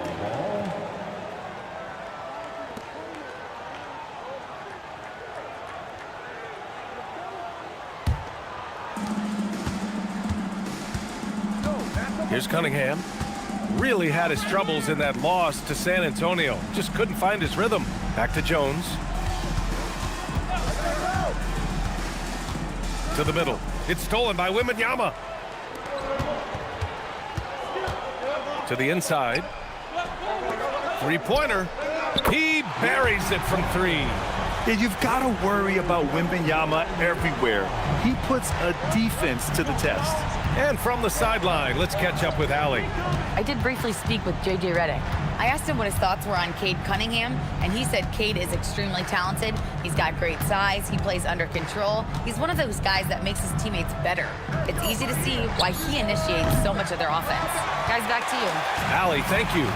Here's Cunningham. Really had his troubles in that loss to San Antonio. Just couldn't find his rhythm. Back to Jones. To the middle. It's stolen by Wembanyama. To the inside. Three-pointer. He buries it from 3. And you've got to worry about Wembanyama everywhere. He puts a defense to the test. And from the sideline, let's catch up with Allie. I did briefly speak with J.J. Redick. I asked him what his thoughts were on Cade Cunningham, and he said Cade is extremely talented. He's got great size. He plays under control. He's one of those guys that makes his teammates better. It's easy to see why he initiates so much of their offense. Guys, back to you. Allie, thank you.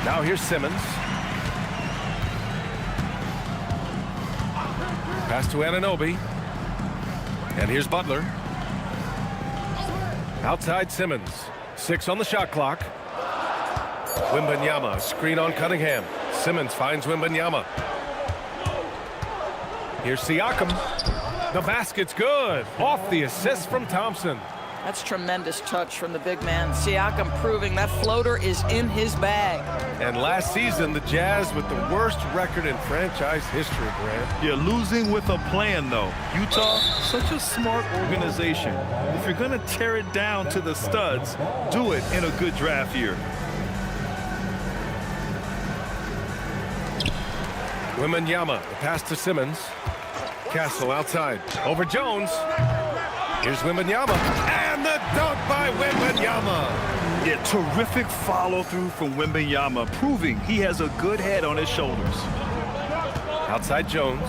Now here's Simmons. Pass to Anunoby. And here's Butler. Outside Simmons. 6 on the shot clock. Wembanyama, screen on Cunningham. Simmons finds Wembanyama. Here's Siakam. The basket's good. Off the assist from Thompson. That's tremendous touch from the big man. Siakam proving that floater is in his bag. And last season, the Jazz with the worst record in franchise history, Grant. You're losing with a plan, though. Utah, such a smart organization. If you're going to tear it down to the studs, do it in a good draft year. Wembanyama, the pass to Simmons. Castle outside. Over Jones. Here's Wembanyama. And the dunk by Wembanyama. Yeah, terrific follow-through from Wembanyama, proving he has a good head on his shoulders. Outside Jones.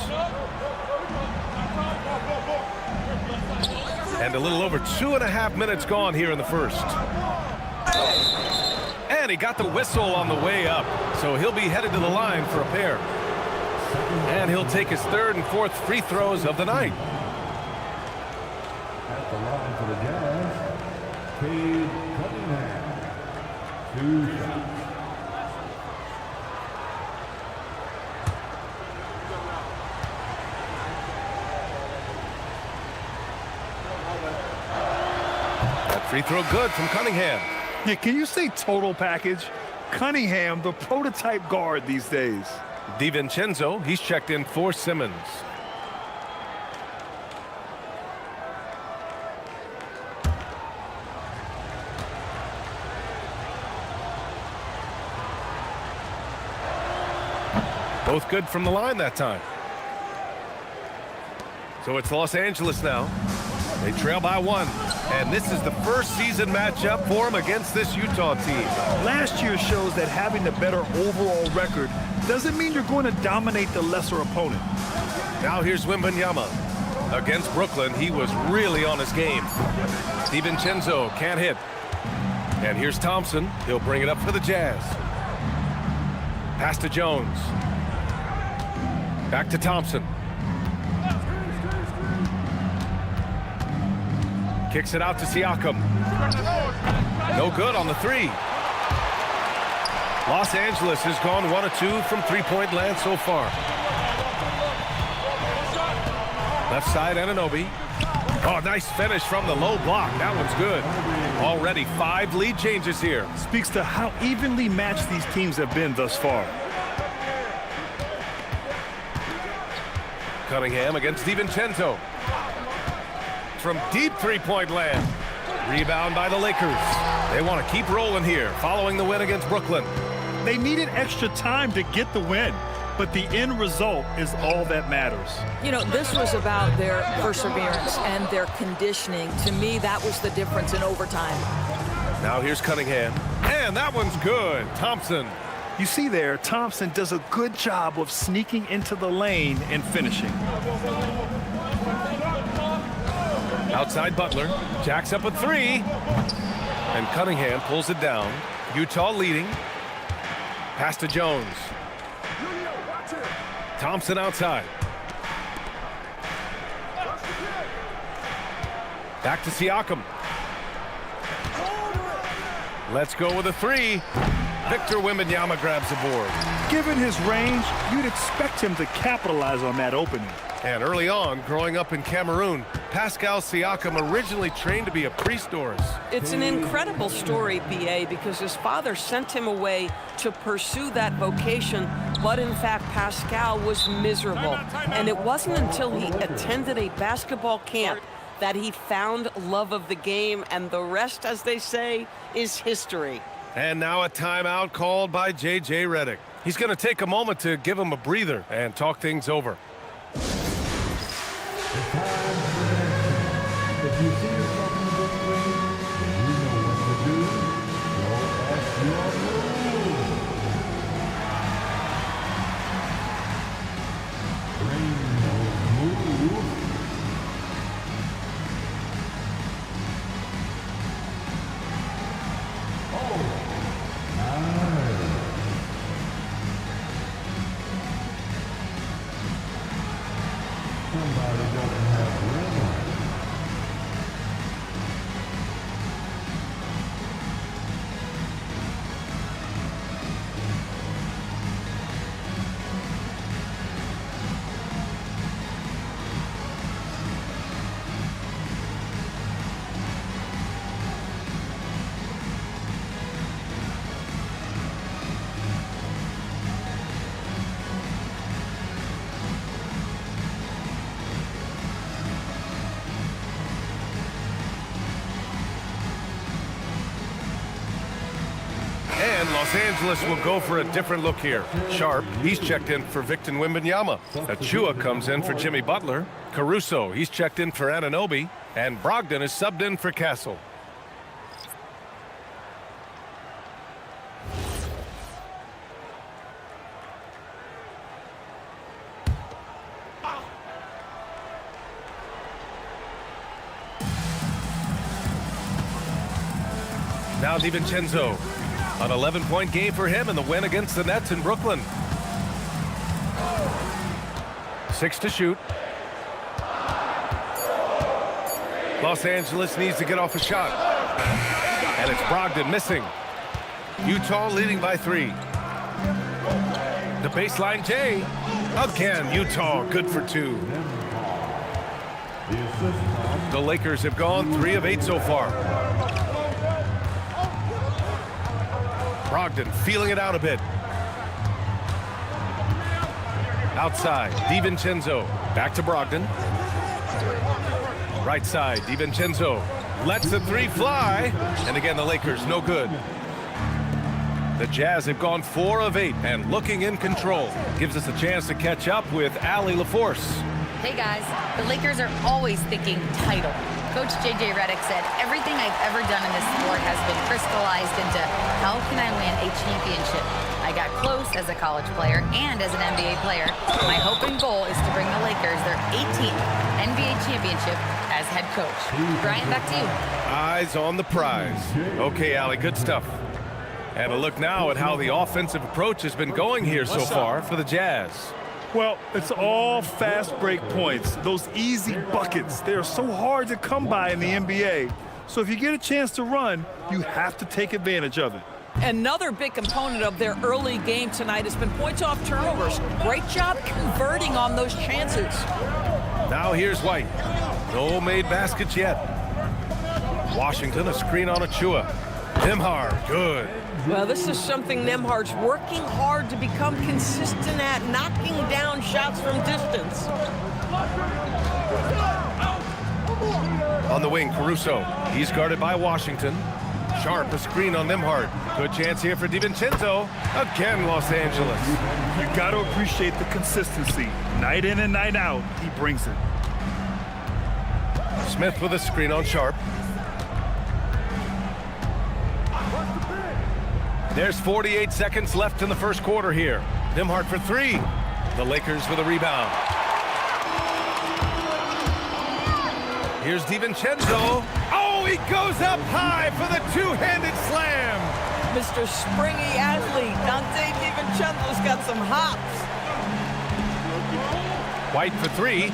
And a little over 2.5 minutes gone here in the first. And he got the whistle on the way up, so he'll be headed to the line for a pair. And he'll take his 3rd and 4th free throws of the night. At the line for the Jazz, Cade Cunningham. 2 shots. That free throw good from Cunningham. Yeah, can you say total package? Cunningham, the prototype guard these days. DiVincenzo, he's checked in for Simmons. Both good from the line that time. So it's Los Angeles now. They trail by 1. And this is the first season matchup for them against this Utah team. Last year shows that having the better overall record doesn't mean you're going to dominate the lesser opponent. Now here's Wembanyama. Against Brooklyn, he was really on his game. DiVincenzo can't hit. And here's Thompson. He'll bring it up for the Jazz. Pass to Jones. Back to Thompson. Kicks it out to Siakam. No good on the 3. Los Angeles has gone 1 of 2 from three-point land so far. Left side, Anunoby. Oh, nice finish from the low block. That one's good. Already 5 lead changes here. Speaks to how evenly matched these teams have been thus far. Cunningham against DiVincenzo. From deep three-point land. Rebound by the Lakers. They want to keep rolling here following the win against Brooklyn. They needed extra time to get the win, but the end result is all that matters. You know, this was about their perseverance and their conditioning. To me, that was the difference in overtime. Now here's Cunningham. And that one's good. Thompson. You see there, Thompson does a good job of sneaking into the lane and finishing. Outside Butler. Jacks up a 3. And Cunningham pulls it down. Utah leading. Pass to Jones. Thompson outside. Back to Siakam. Let's go with a 3. Victor Wembanyama grabs the board. Given his range, you'd expect him to capitalize on that opening. And early on, growing up in Cameroon, Pascal Siakam originally trained to be a priest. It's an incredible story, B.A., because his father sent him away to pursue that vocation, but in fact, Pascal was miserable. And it wasn't until he attended a basketball camp that he found love of the game, and the rest, as they say, is history. And now a timeout called by J.J. Redick. He's going to take a moment to give him a breather and talk things over. If you see yourself in the big screen, then you know what to do. So ask your rules. Rainbow move. Oh, nice. Somebody doesn't have rhythm. And Los Angeles will go for a different look here. Sharp, he's checked in for Victor Wembanyama. Achua comes in for Jimmy Butler. Caruso, he's checked in for Anunoby. And Brogdon is subbed in for Castle. Now DiVincenzo. An 11-point game for him in the win against the Nets in Brooklyn. 6 to shoot. Los Angeles needs to get off a shot. And it's Brogdon missing. Utah leading by 3. The baseline J. Again, Utah good for 2. The Lakers have gone 3 of 8 so far. Brogdon feeling it out a bit. Outside, DiVincenzo. Back to Brogdon. Right side, DiVincenzo lets the three fly. And again, the Lakers, no good. The Jazz have gone 4 of 8 and looking in control. Gives us a chance to catch up with Allie LaForce. Hey guys, the Lakers are always thinking title. Coach J.J. Redick said, everything I've ever done in this sport has been crystallized into how can I win a championship? I got close as a college player and as an NBA player. My hope and goal is to bring the Lakers their 18th NBA championship as head coach. Brian, back to you. Eyes on the prize. Okay, Allie, good stuff. And a look now at how the offensive approach has been going here so far for the Jazz. Well, it's all fast break points. Those easy buckets, they are so hard to come by in the NBA. So if you get a chance to run, you have to take advantage of it. Another big component of their early game tonight has been points off turnovers. Great job converting on those chances. Now here's White. No made baskets yet. Washington, a screen on Achua. Nembhard, good. Well, this is something Nembhard's working hard to become consistent at, knocking down shots from distance. On the wing, Caruso. He's guarded by Washington. Sharp, a screen on Nembhard. Good chance here for DiVincenzo. Again, Los Angeles. You got to appreciate the consistency. Night in and night out, he brings it. Smith with a screen on Sharp. There's 48 seconds left in the first quarter here. Nembhard for 3. The Lakers with a rebound. Here's DiVincenzo. Oh, he goes up high for the two-handed slam. Mr. Springy athlete, Dante DiVincenzo's got some hops. White for 3.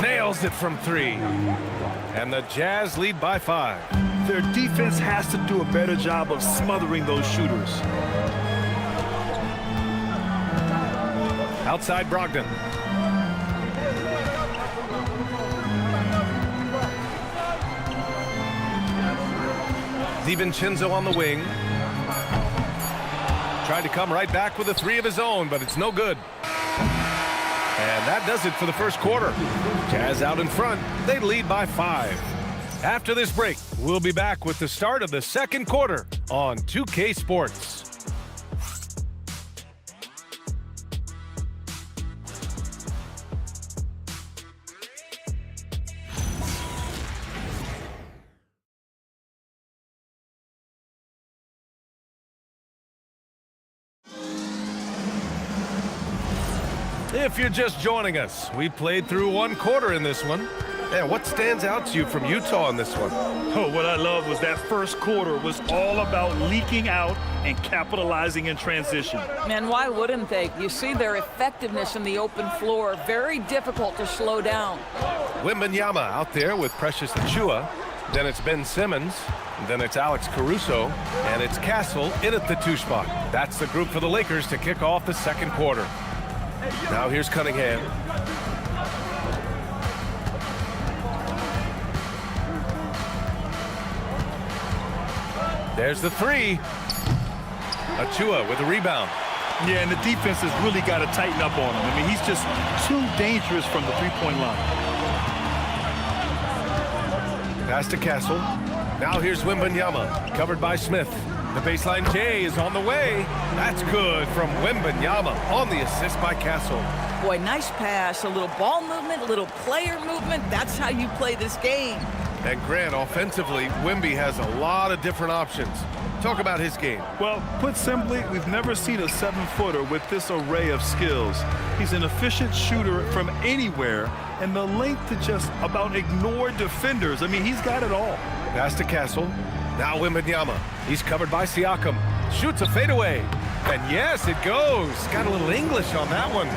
Nails it from 3. And the Jazz lead by 5. Their defense has to do a better job of smothering those shooters. Outside Brogdon. DiVincenzo on the wing. Tried to come right back with a 3 of his own, but it's no good. And that does it for the first quarter. Jazz out in front. They lead by 5. After this break, we'll be back with the start of the second quarter on 2K Sports. If you're just joining us, we played through 1 quarter in this one. Yeah, what stands out to you from Utah in this one? Oh, what I love was that first quarter was all about leaking out and capitalizing in transition. Man, why wouldn't they? You see their effectiveness in the open floor. Very difficult to slow down. Wembanyama out there with Precious Achiuwa. Then it's Ben Simmons. Then it's Alex Caruso. And it's Castle in at the 2 spot. That's the group for the Lakers to kick off the second quarter. Now here's Cunningham. There's the 3. Achiuwa with a rebound. Yeah, and the defense has really got to tighten up on him. I mean, he's just too dangerous from the three-point line. Pass to Castle. Now here's Wembanyama, covered by Smith. The baseline J is on the way. That's good from Wembanyama on the assist by Castle. Boy, nice pass, a little ball movement, a little player movement. That's how you play this game. And Grant, offensively, Wemby has a lot of different options. Talk about his game. Well, put simply, we've never seen a 7-footer with this array of skills. He's an efficient shooter from anywhere, and the length to just about ignore defenders. I mean, he's got it all. Pass to Castle. Now Wembanyama. He's covered by Siakam. Shoots a fadeaway. And yes, it goes. Got a little English on that one.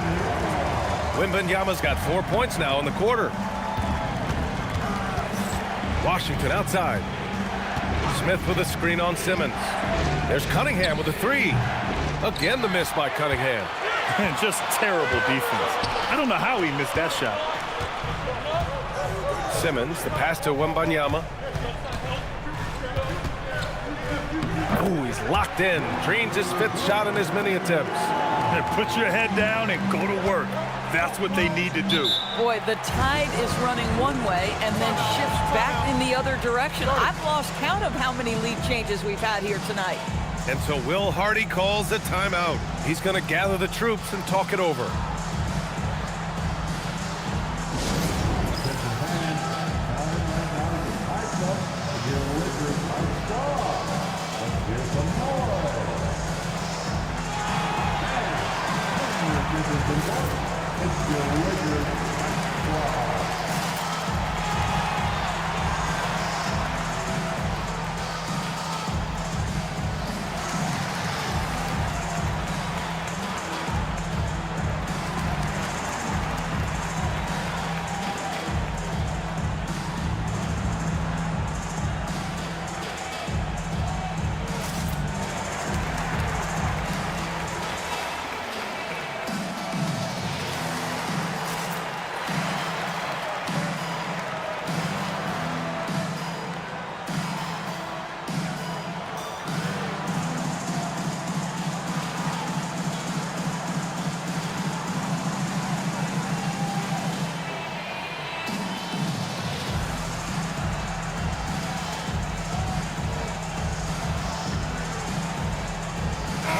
Wembanyama's got 4 points now in the quarter. Washington outside. Smith with a screen on Simmons. There's Cunningham with a 3. Again, the miss by Cunningham. And just terrible defense. I don't know how he missed that shot. Simmons, the pass to Wembanyama. Ooh, he's locked in. Drains his 5th shot in his many attempts. And put your head down and go to work. That's what they need to do. Boy, the tide is running one way and then shifts back in the other direction. I've lost count of how many lead changes we've had here tonight. And so Will Hardy calls the timeout. He's going to gather the troops and talk it over.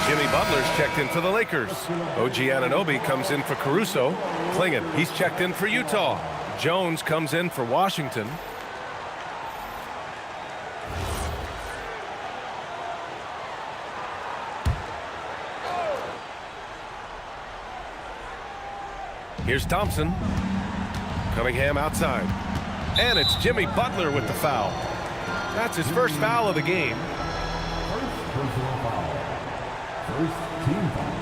Jimmy Butler's checked in for the Lakers. OG Anunoby comes in for Caruso. Klingon, he's checked in for Utah. Jones comes in for Washington. Here's Thompson. Cunningham outside. And it's Jimmy Butler with the foul. That's his first foul of the game. Personal foul. First team foul.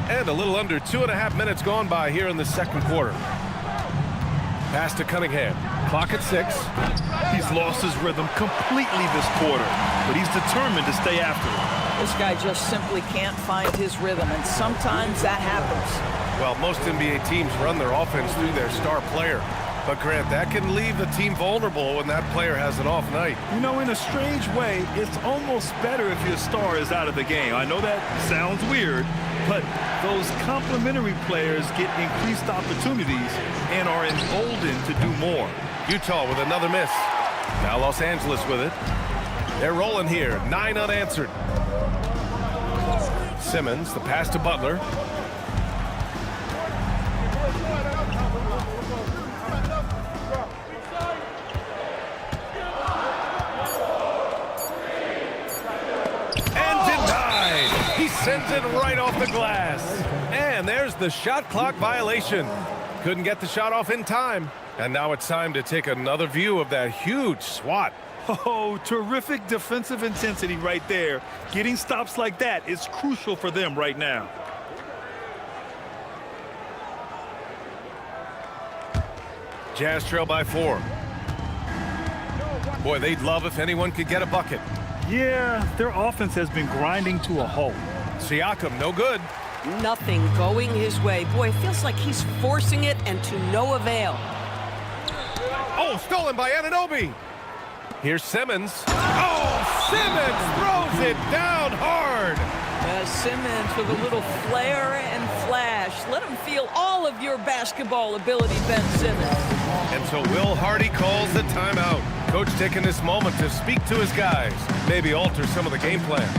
And a little under 2.5 minutes gone by here in the second quarter. Pass to Cunningham. Clock at 6. He's lost his rhythm completely this quarter, but he's determined to stay after it. This guy just simply can't find his rhythm, and sometimes that happens. Well, most NBA teams run their offense through their star player. But, Grant, that can leave the team vulnerable when that player has an off night. You know, in a strange way, it's almost better if your star is out of the game. I know that sounds weird, but those complementary players get increased opportunities and are emboldened to do more. Utah with another miss. Now Los Angeles with it. They're rolling here. 9 unanswered. Simmons, the pass to Butler. Sends it right off the glass. And there's the shot clock violation. Couldn't get the shot off in time. And now it's time to take another view of that huge swat. Oh, terrific defensive intensity right there. Getting stops like that is crucial for them right now. Jazz trail by 4. Boy, they'd love if anyone could get a bucket. Yeah, their offense has been grinding to a halt. Siakam, no good. Nothing going his way. Boy, it feels like he's forcing it and to no avail. Oh, stolen by Anunoby. Here's Simmons. Oh, Simmons throws it down hard. Simmons with a little flair and flash. Let him feel all of your basketball ability, Ben Simmons. And so Will Hardy calls the timeout. Coach taking this moment to speak to his guys, maybe alter some of the game plan.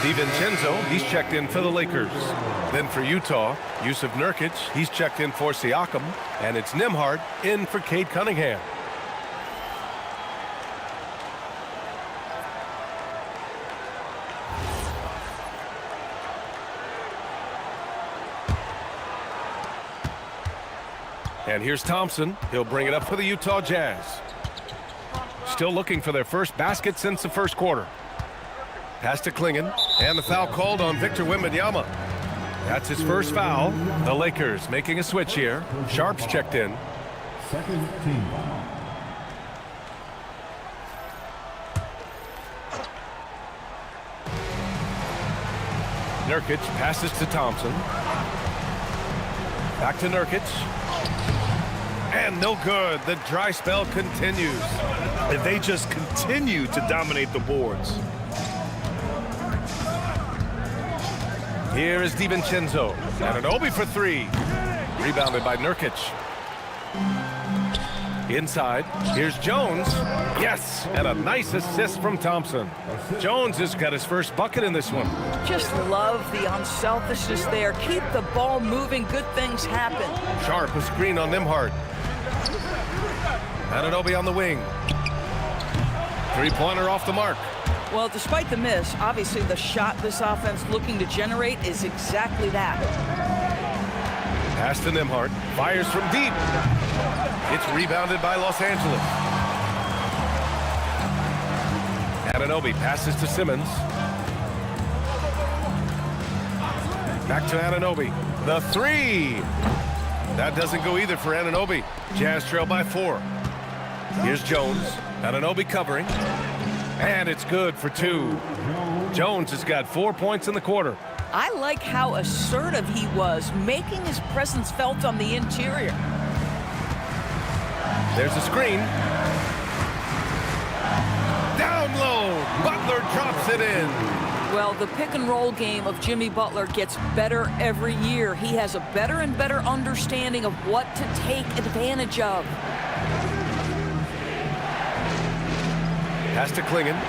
DiVincenzo, he's checked in for the Lakers. Then for Utah, Yusuf Nurkic, he's checked in for Siakam. And it's Nembhard in for Cade Cunningham. And here's Thompson. He'll bring it up for the Utah Jazz. Still looking for their first basket since the first quarter. Pass to Klingon, and the foul called on Victor Wembanyama. That's his first foul. The Lakers making a switch here. Sharp's checked in. Second team foul. Nurkic passes to Thompson. Back to Nurkic. And no good. The dry spell continues. And they just continue to dominate the boards. Here is DiVincenzo. Anunoby for three. Rebounded by Nurkic. Inside, here's Jones. Yes, and a nice assist from Thompson. Jones has got his first bucket in this one. Just love the unselfishness there. Keep the ball moving. Good things happen. Sharp, a screen on Nembhard. Anunoby on the wing. Three-pointer off the mark. Well, despite the miss, obviously the shot this offense looking to generate is exactly that. Pass to Nembhard. Fires from deep. It's rebounded by Los Angeles. Anunoby passes to Simmons. Back to Anunoby. The three. That doesn't go either for Anunoby. Jazz trail by 4. Here's Jones. Anunoby covering. And it's good for 2. Jones has got 4 points in the quarter. I like how assertive he was, making his presence felt on the interior. There's a screen. Down low. Butler drops it in. Well, the pick and roll game of Jimmy Butler gets better every year. He has a better and better understanding of what to take advantage of. Pass to Klingon.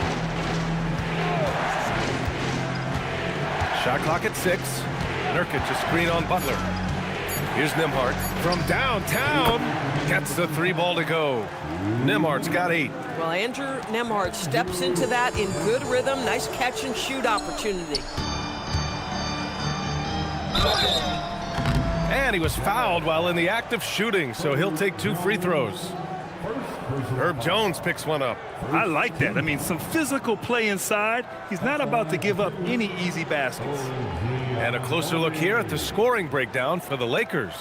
Shot clock at 6. Nurkic a screen on Butler. Here's Nembhard from downtown. Gets the 3 ball to go. Nembhard's got 8. Well, Andrew Nembhard steps into that in good rhythm. Nice catch and shoot opportunity. And he was fouled while in the act of shooting, so he'll take 2 free throws. Herb Jones picks one up. I like that. I mean, some physical play inside. He's not about to give up any easy baskets. And a closer look here at the scoring breakdown for the Lakers.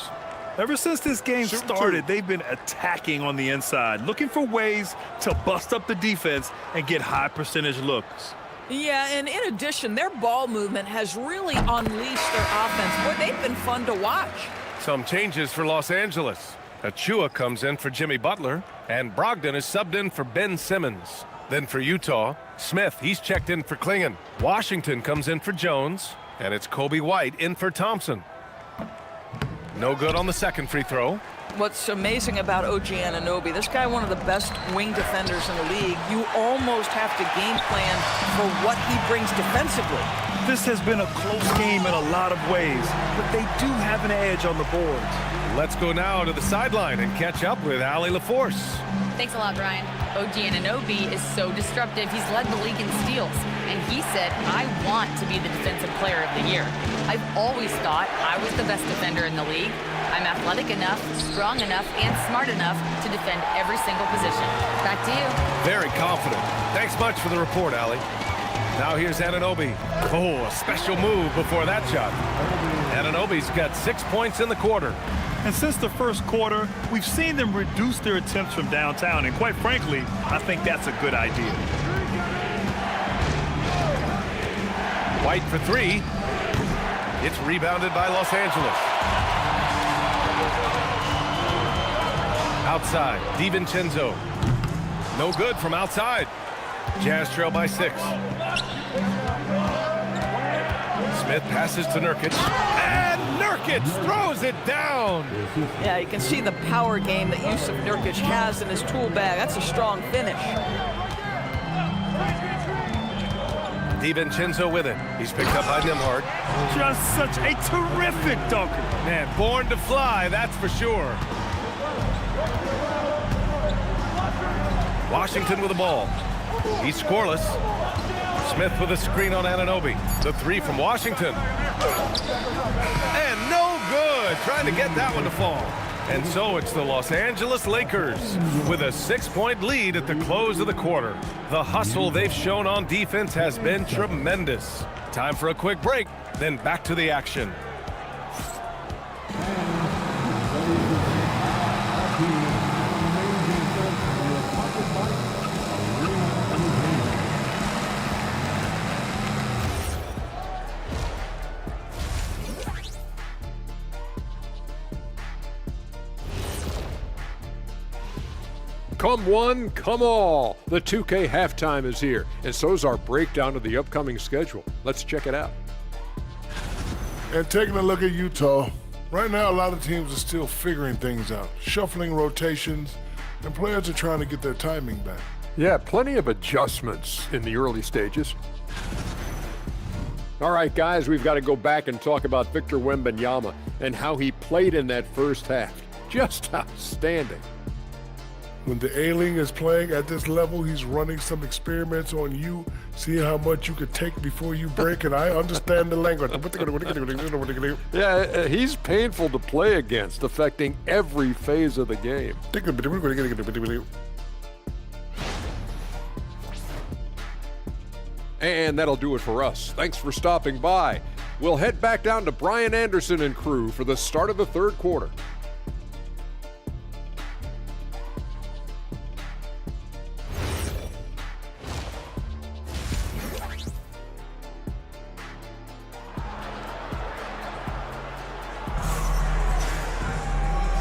Ever since this game started, they've been attacking on the inside, looking for ways to bust up the defense and get high percentage looks. Yeah, and in addition, their ball movement has really unleashed their offense. Boy, they've been fun to watch. Some changes for Los Angeles. Achua comes in for Jimmy Butler, and Brogdon is subbed in for Ben Simmons. Then for Utah, Smith, he's checked in for Klingon. Washington comes in for Jones, and it's Kobe White in for Thompson. No good on the second free throw. What's amazing about OG Anunoby, this guy one of the best wing defenders in the league. You almost have to game plan for what he brings defensively. This has been a close game in a lot of ways, but they do have an edge on the boards. Let's go now to the sideline and catch up with Allie LaForce. Thanks a lot, Brian. OG Anunoby is so disruptive. He's led the league in steals. And he said, I want to be the defensive player of the year. I've always thought I was the best defender in the league. I'm athletic enough, strong enough, and smart enough to defend every single position. Back to you. Very confident. Thanks much for the report, Allie. Now here's Anunoby. Oh, a special move before that shot. Anunoby's got 6 points in the quarter. And since the first quarter, we've seen them reduce their attempts from downtown. And quite frankly, I think that's a good idea. White for 3. It's rebounded by Los Angeles. Outside, DiVincenzo. No good from outside. Jazz trail by 6. Smith passes to Nurkic. And Nurkic throws it down. Yeah, you can see the power game that Yusuf Nurkic has in his tool bag. That's a strong finish. DiVincenzo with it. He's picked up by Nembhard. Just such a terrific dunker. Man, born to fly, that's for sure. Washington with the ball. He's scoreless. Smith with a screen on Anunoby. The 3 from Washington. And no good. Trying to get that one to fall. And so it's the Los Angeles Lakers with a 6-point lead at the close of the quarter. The hustle they've shown on defense has been tremendous. Time for a quick break, then back to the action. Come one, come all. The 2K halftime is here, and so is our breakdown of the upcoming schedule. Let's check it out. And taking a look at Utah, right now a lot of teams are still figuring things out, shuffling rotations, and players are trying to get their timing back. Yeah, plenty of adjustments in the early stages. All right, guys, we've got to go back and talk about Victor Wembanyama and how he played in that first half. Just outstanding. When the alien is playing at this level, he's running some experiments on you, see how much you could take before you break, and I understand the language. Yeah, he's painful to play against, affecting every phase of the game. And that'll do it for us. Thanks for stopping by. We'll head back down to Brian Anderson and crew for the start of the third quarter.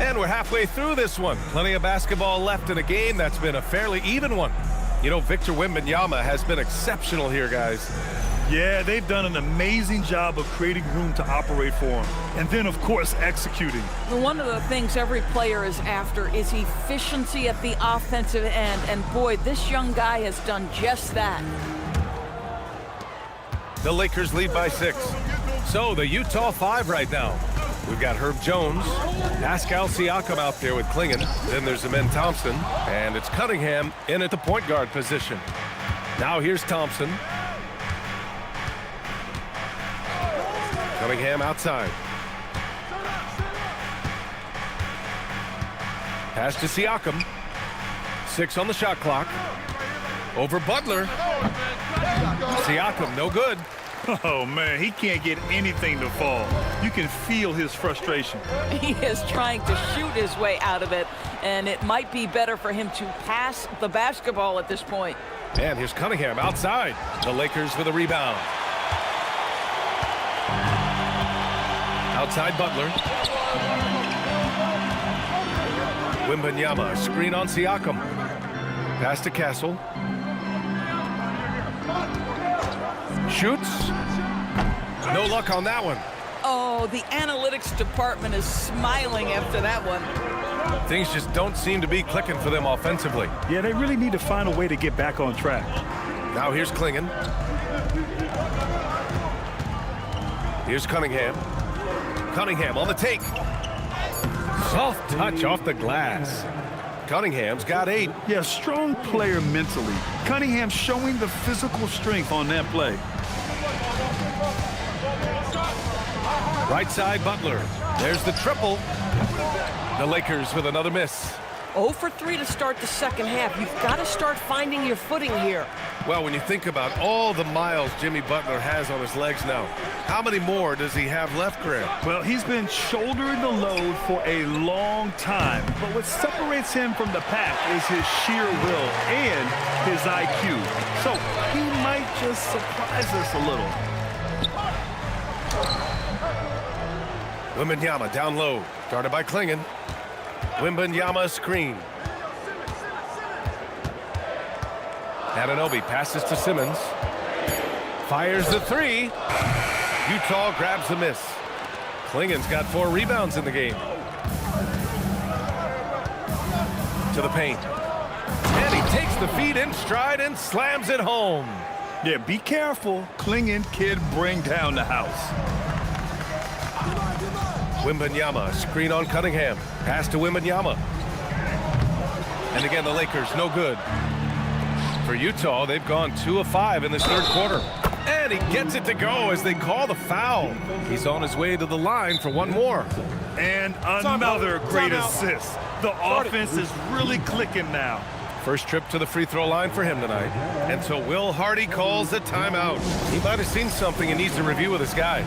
And we're halfway through this one. Plenty of basketball left in a game that's been a fairly even one. You know, Victor Wembanyama has been exceptional here, guys. Yeah, they've done an amazing job of creating room to operate for him. And then, of course, executing. One of the things every player is after is efficiency at the offensive end. And boy, this young guy has done just that. The Lakers lead by 6. So the Utah 5 right now. We've got Herb Jones, Pascal Siakam out there with Klingon. Then there's Amen Thompson, and it's Cunningham in at the point guard position. Now here's Thompson. Cunningham outside. Pass to Siakam. 6 on the shot clock. Over Butler. Siakam, no good. Oh, man, he can't get anything to fall. You can feel his frustration. He is trying to shoot his way out of it, and it might be better for him to pass the basketball at this point. And here's Cunningham outside. The Lakers with a rebound. Outside Butler. Wembanyama, screen on Siakam. Pass to Castle. Shoots. No luck on that one. Oh, the analytics department is smiling after that one. Things just don't seem to be clicking for them offensively. Yeah, they really need to find a way to get back on track. Now here's Klingon. Here's Cunningham. Cunningham on the take. Soft touch off the glass. Cunningham's got 8. Yeah, strong player mentally. Cunningham showing the physical strength on that play. Right side, Butler. There's the triple. The Lakers with another miss. 0 for 3 to start the second half. You've got to start finding your footing here. Well, when you think about all the miles Jimmy Butler has on his legs now, how many more does he have left, Graham? Well, he's been shouldering the load for a long time, but what separates him from the pack is his sheer will and his IQ. So he might just surprise us a little. Wembanyama down low, guarded by Klingon. Wembanyama screen. Anunoby passes to Simmons. Fires the 3. Utah grabs the miss. Klingon's got 4 rebounds in the game. To the paint. And he takes the feed in stride and slams it home. Yeah, be careful. Klingon kid bring down the house. Wembanyama, screen on Cunningham. Pass to Wembanyama. And again, the Lakers, no good. For Utah, they've gone 2 of 5 in this third quarter. And he gets it to go as they call the foul. He's on his way to the line for one more. And another great assist. The offense is really clicking now. First trip to the free throw line for him tonight. And so Will Hardy calls a timeout. He might have seen something and needs to review with his guys.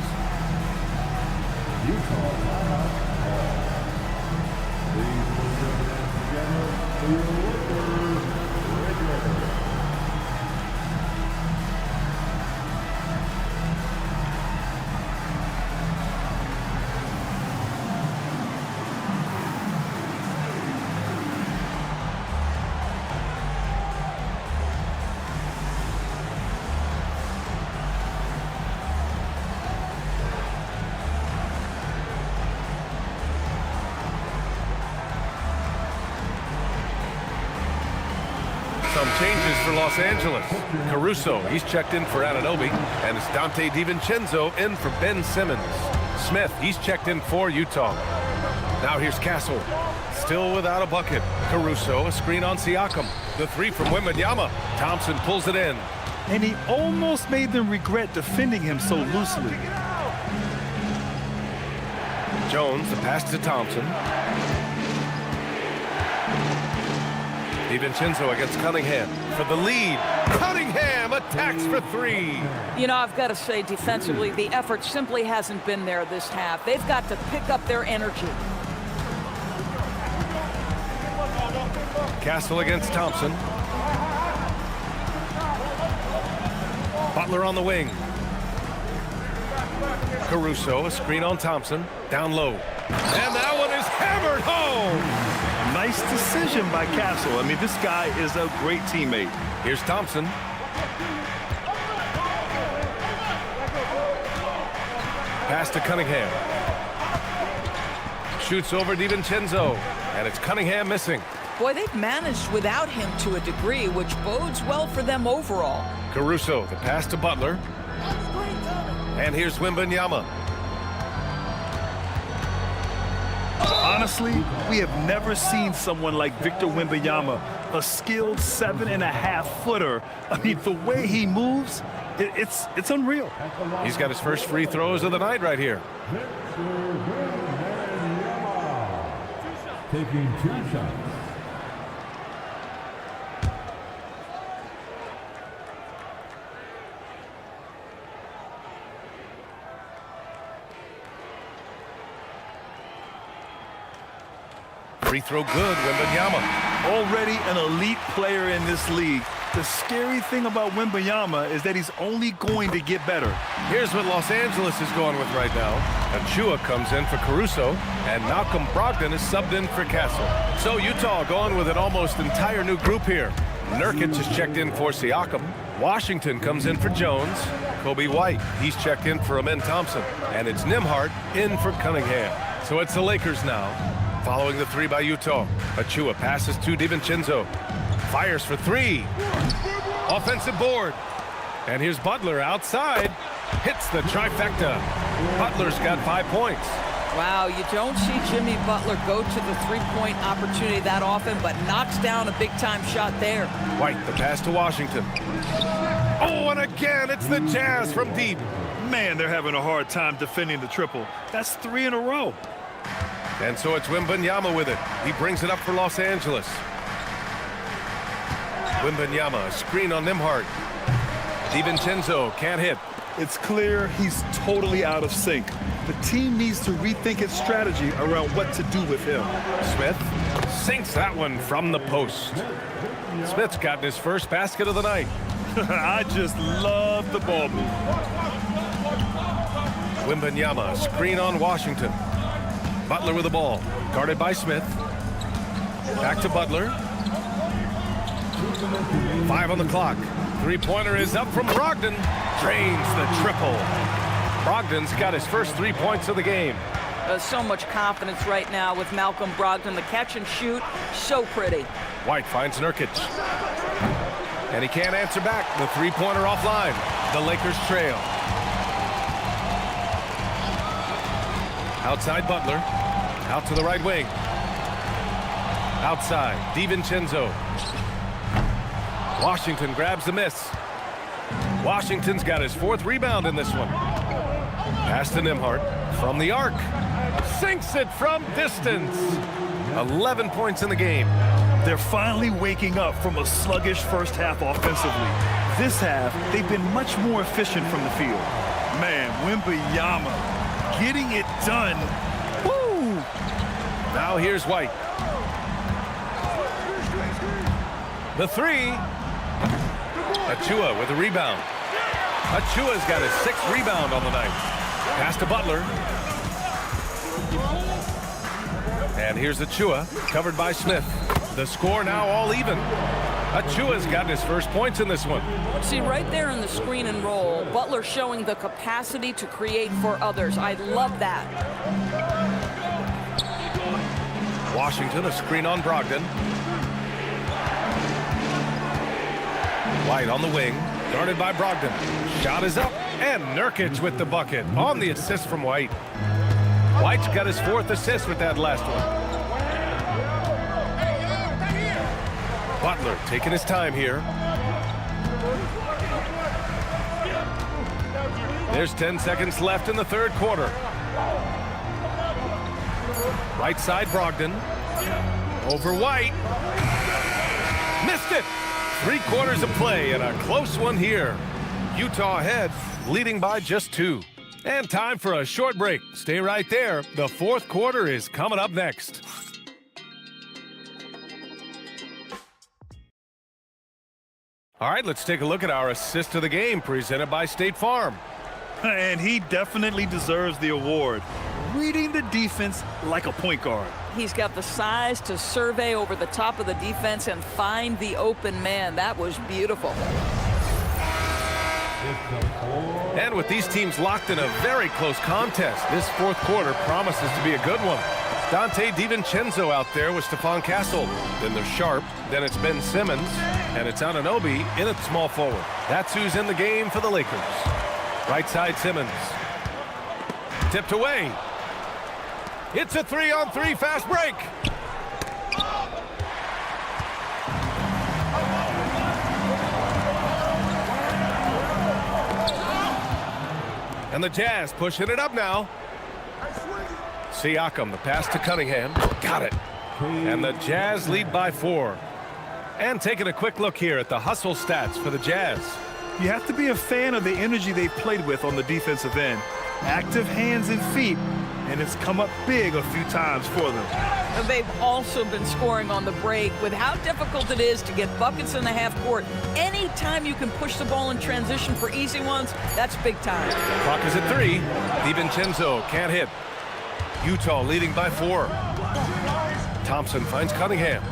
changes for Los Angeles. Caruso, he's checked in for Anunoby, and it's Dante DiVincenzo in for Ben Simmons. Smith, he's checked in for Utah. Now here's Castle, still without a bucket. Caruso, a screen on Siakam. The three from Wembanyama. Thompson pulls it in. And he almost made them regret defending him so loosely. Jones, the pass to Thompson. DiVincenzo against Cunningham for the lead. Cunningham attacks for three. You know, I've got to say, defensively, the effort simply hasn't been there this half. They've got to pick up their energy. Castle against Thompson. Butler on the wing. Caruso, a screen on Thompson. Down low. And that one is hammered home. Nice decision by Castle. I mean, this guy is a great teammate. Here's Thompson. Pass to Cunningham. Shoots over DiVincenzo. And it's Cunningham missing. Boy, they've managed without him to a degree, which bodes well for them overall. Caruso, the pass to Butler. And here's Wembanyama. Honestly, we have never seen someone like Victor Wembanyama, a skilled 7.5-footer. I mean, the way he moves, it's unreal. He's got his first free throws of the night right here. Taking 2 shots. Free throw good, Wembanyama. Already an elite player in this league. The scary thing about Wembanyama is that he's only going to get better. Here's what Los Angeles is going with right now. Achua comes in for Caruso, and Malcolm Brogdon is subbed in for Castle. So Utah going with an almost entire new group here. Nurkic is checked in for Siakam. Washington comes in for Jones. Kobe White, he's checked in for Amen Thompson. And it's Nembhard in for Cunningham. So it's the Lakers now. Following the three by Utah. Achua passes to DiVincenzo. Fires for three. Offensive board. And here's Butler outside. Hits the trifecta. Butler's got 5 points. Wow, you don't see Jimmy Butler go to the three-point opportunity that often, but knocks down a big-time shot there. White, the pass to Washington. Oh, and again, it's the Jazz from deep. Man, they're having a hard time defending the triple. That's 3 in a row. And so it's Wembanyama with it. He brings it up for Los Angeles. Wembanyama, a screen on Nembhard. DiVincenzo can't hit. It's clear he's totally out of sync. The team needs to rethink its strategy around what to do with him. Smith sinks that one from the post. Smith's gotten his first basket of the night. I just love the ball move. Wembanyama, screen on Washington. Butler with the ball, guarded by Smith. Back to Butler. 5 on the clock. Three-pointer is up from Brogdon. Drains the triple. Brogdon's got his first 3 points of the game. So much confidence right now with Malcolm Brogdon. The catch and shoot, so pretty. White finds Nurkic. And he can't answer back. The three-pointer offline. The Lakers trail. Outside Butler. Out to the right wing. Outside, DiVincenzo. Washington grabs the miss. Washington's got his 4th rebound in this one. Pass to Nembhard from the arc. Sinks it from distance. 11 points in the game. They're finally waking up from a sluggish first half offensively. This half, they've been much more efficient from the field. Man, Wembanyama getting it done. Woo! Now here's White. The three. Achua with a rebound. Achua's got his 6th rebound on the night. Pass to Butler. And here's Achua, covered by Smith. The score now all even. Achua's got his first points in this one. See, right there in the screen and roll, Butler showing the capacity to create for others. I love that. Washington, a screen on Brogdon. White on the wing, guarded by Brogdon. Shot is up, and Nurkic with the bucket on the assist from White. White's got his 4th assist with that last one. Butler taking his time here. There's 10 seconds left in the 3rd quarter. Right side, Brogdon. Over White. Missed it. 3/4 of play and a close one here. Utah ahead, leading by just 2. And time for a short break. Stay right there. The 4th quarter is coming up next. All right, let's take a look at our assist of the game presented by State Farm. And he definitely deserves the award. Reading the defense like a point guard. He's got the size to survey over the top of the defense and find the open man. That was beautiful. And with these teams locked in a very close contest, this 4th quarter promises to be a good one. Dante DiVincenzo out there with Stephon Castle. Then there's Sharp. Then it's Ben Simmons. And it's Anunoby in at small forward. That's who's in the game for the Lakers. Right side, Simmons. Tipped away. It's a 3-on-3 fast break. And the Jazz pushing it up now. Siakam, the pass to Cunningham. Got it. And the Jazz lead by 4. And taking a quick look here at the hustle stats for the Jazz. You have to be a fan of the energy they've played with on the defensive end. Active hands and feet, and it's come up big a few times for them. And they've also been scoring on the break. With how difficult it is to get buckets in the half court, anytime you can push the ball in transition for easy ones, that's big time. Clock is at 3. DiVincenzo can't hit. Utah leading by 4. Thompson finds Cunningham.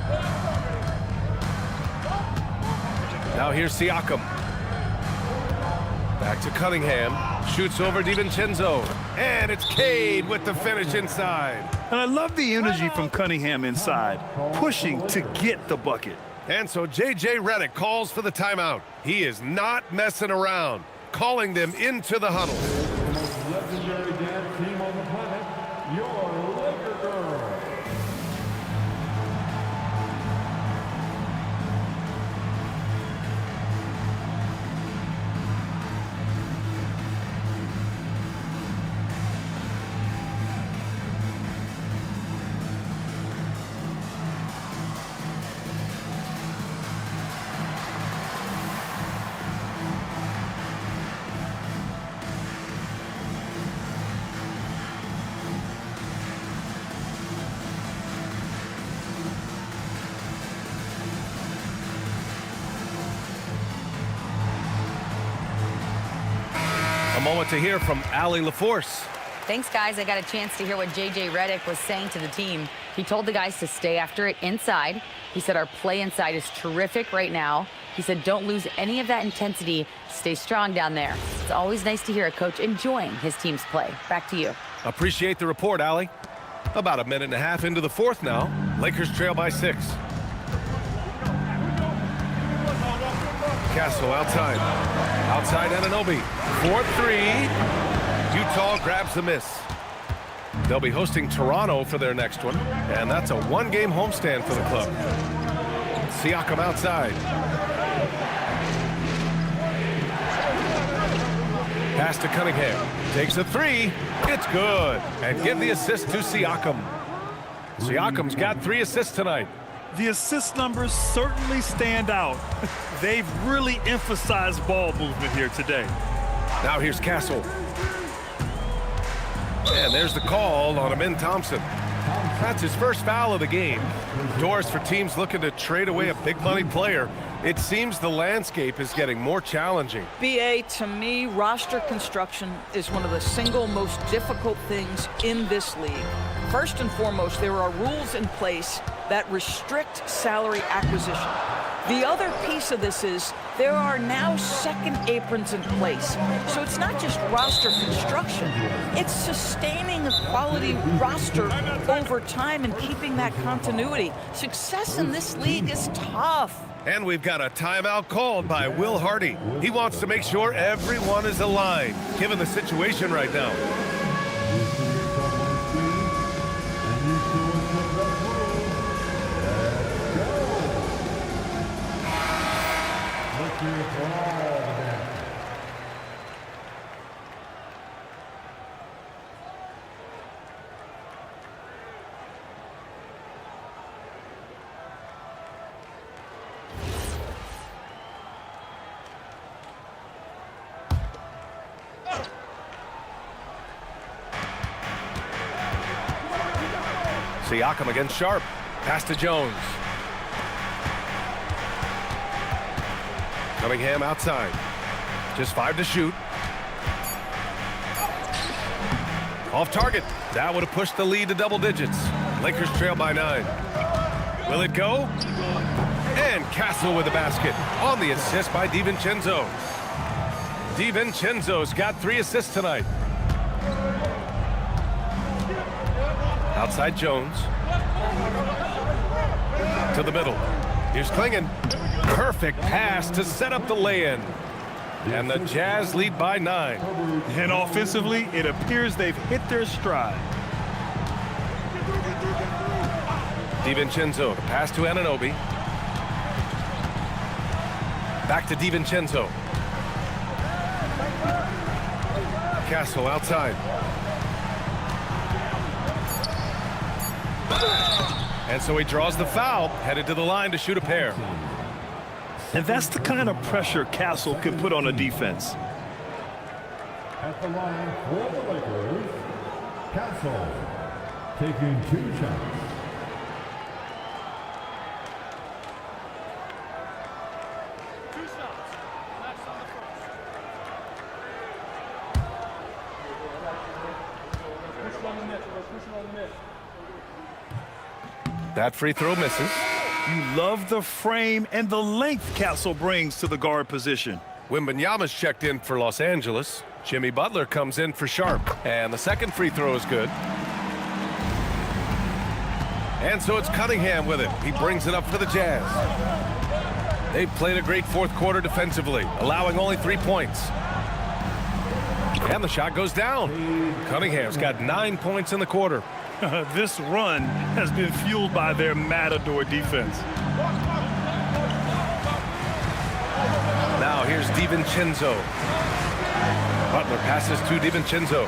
Now here's Siakam. Back to Cunningham. Shoots over DiVincenzo. And it's Cade with the finish inside. And I love the energy from Cunningham inside, pushing to get the bucket. And so J.J. Redick calls for the timeout. He is not messing around, calling them into the huddle. The most legendary dance team on the planet, your Laker Girls. A moment to hear from Allie LaForce. Thanks, guys. I got a chance to hear what J.J. Redick was saying to the team. He told the guys to stay after it inside. He said our play inside is terrific right now. He said don't lose any of that intensity. Stay strong down there. It's always nice to hear a coach enjoying his team's play. Back to you. Appreciate the report, Allie. About a minute and a half into the 4th now. Lakers trail by 6. Castle outside. Outside Anunoby. 4-3. Utah grabs the miss. They'll be hosting Toronto for their next one. And that's a 1-game homestand for the club. Siakam outside. Pass to Cunningham. Takes a 3. It's good. And give the assist to Siakam. Siakam's got 3 assists tonight. The assist numbers certainly stand out. They've really emphasized ball movement here today. Now here's Castle. And there's the call on Amin Thompson. That's his first foul of the game. Doors for teams looking to trade away a big-money player. It seems the landscape is getting more challenging. BA, to me, roster construction is one of the single most difficult things in this league. First and foremost, there are rules in place that restrict salary acquisition. The other piece of this is there are now second aprons in place. So it's not just roster construction, it's sustaining a quality roster over time and keeping that continuity. Success in this league is tough. And we've got a timeout called by Will Hardy. He wants to make sure everyone is aligned, given the situation right now. Siakam against Sharp. Pass to Jones. Cunningham outside. Just 5 to shoot. Off target. That would have pushed the lead to double digits. Lakers trail by 9. Will it go? And Castle with the basket on the assist by DiVincenzo. DiVincenzo's got 3 assists tonight. Outside Jones. To the middle. Here's Klingon. Perfect pass to set up the lay-in. And the Jazz lead by 9. And offensively, it appears they've hit their stride. DiVincenzo, the pass to Anunoby. Back to DiVincenzo. Castle outside. And so he draws the foul, headed to the line to shoot a pair. And that's the kind of pressure Castle can put on a defense. At the line for the Lakers, Castle taking 2 shots. That free throw misses. You love the frame and the length Castle brings to the guard position. Wembanyama's checked in for Los Angeles. Jimmy Butler comes in for Sharp. And the second free throw is good. And so it's Cunningham with it. He brings it up for the Jazz. They've played a great fourth quarter defensively, allowing only 3 points. And the shot goes down. Cunningham's got 9 points in the quarter. This run has been fueled by their Matador defense. Now here's DiVincenzo. Butler passes to DiVincenzo.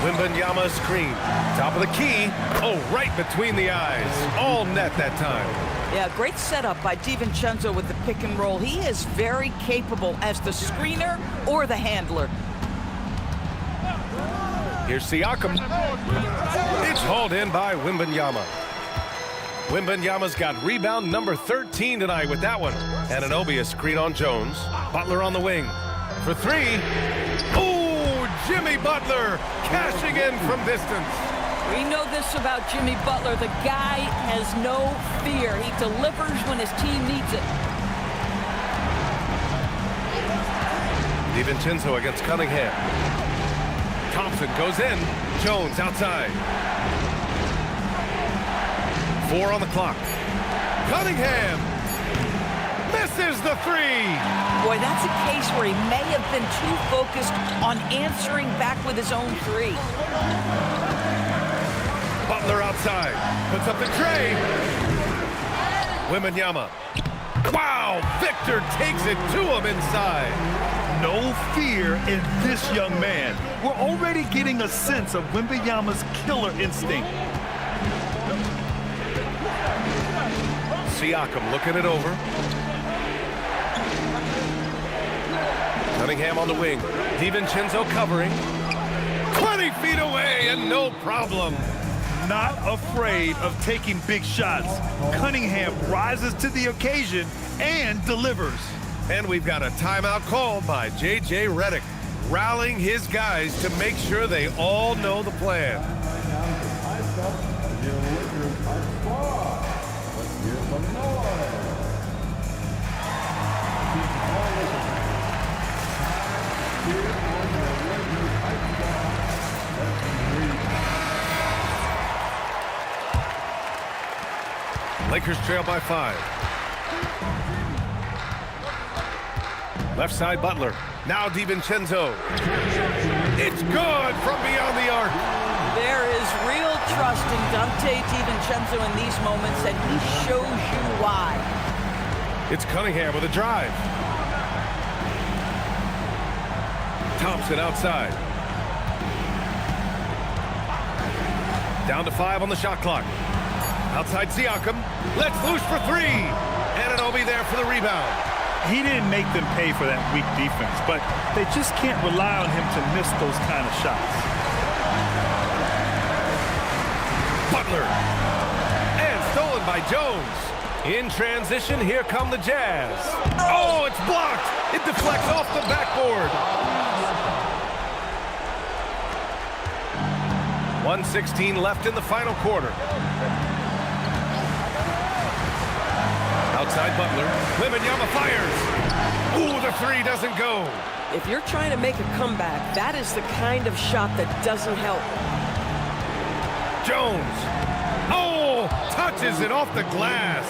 Wembanyama screen. Top of the key. Oh, right between the eyes. All net that time. Yeah, great setup by DiVincenzo with the pick and roll. He is very capable as the screener or the handler. Here's Siakam. It's hauled in by Wembanyama. Wembanyama's got rebound number 13 tonight with that one. Anunoby a screen on Jones. Butler on the wing. For 3. Oh, Jimmy Butler cashing in from distance. We know this about Jimmy Butler. The guy has no fear. He delivers when his team needs it. DiVincenzo against Cunningham. Thompson goes in. Jones outside. 4 on the clock. Cunningham misses the 3. Boy, that's a case where he may have been too focused on answering back with his own 3. Butler outside. Puts up the tray. Wembanyama. Wow, Victor takes it to him inside. No fear in this young man. We're already getting a sense of Wembanyama's killer instinct. Siakam looking it over. Cunningham on the wing. DiVincenzo covering. 20 feet away and no problem. Not afraid of taking big shots. Cunningham rises to the occasion and delivers. And we've got a timeout called by J.J. Redick, rallying his guys to make sure they all know the plan. Lakers trail by 5. Left side, Butler. Now DiVincenzo. It's good from beyond the arc. There is real trust in Dante DiVincenzo in these moments, and he shows you why. It's Cunningham with a drive. Thompson outside. Down to 5 on the shot clock. Outside Siakam. Let's loose for 3. Anunoby there for the rebound. He didn't make them pay for that weak defense, but they just can't rely on him to miss those kind of shots. Butler. And stolen by Jones. In transition, here come the Jazz. Oh, it's blocked. It deflects off the backboard. 1:16 left in the final quarter. Outside Butler. Wembanyama fires. Ooh, the 3 doesn't go. If you're trying to make a comeback, that is the kind of shot that doesn't help. Jones. Oh, touches it off the glass.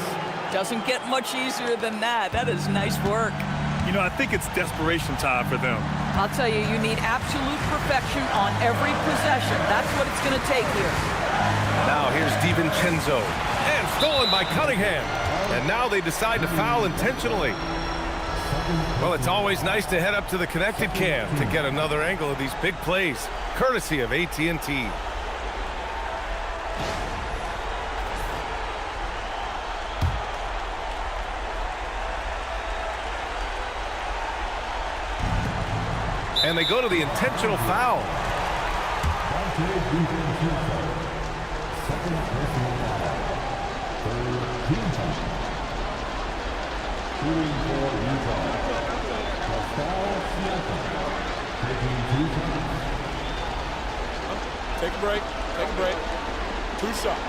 Doesn't get much easier than that. That is nice work. You know, I think it's desperation time for them. I'll tell you, you need absolute perfection on every possession. That's what it's going to take here. Now here's DiVincenzo. And stolen by Cunningham. And now they decide to foul intentionally. Well, it's always nice to head up to the connected cam to get another angle of these big plays, courtesy of AT&T. And they go to the intentional foul. Shooting for Utah. Pascal Siakam. Taking 2 shots. Take a break. Take a break. 2 shots.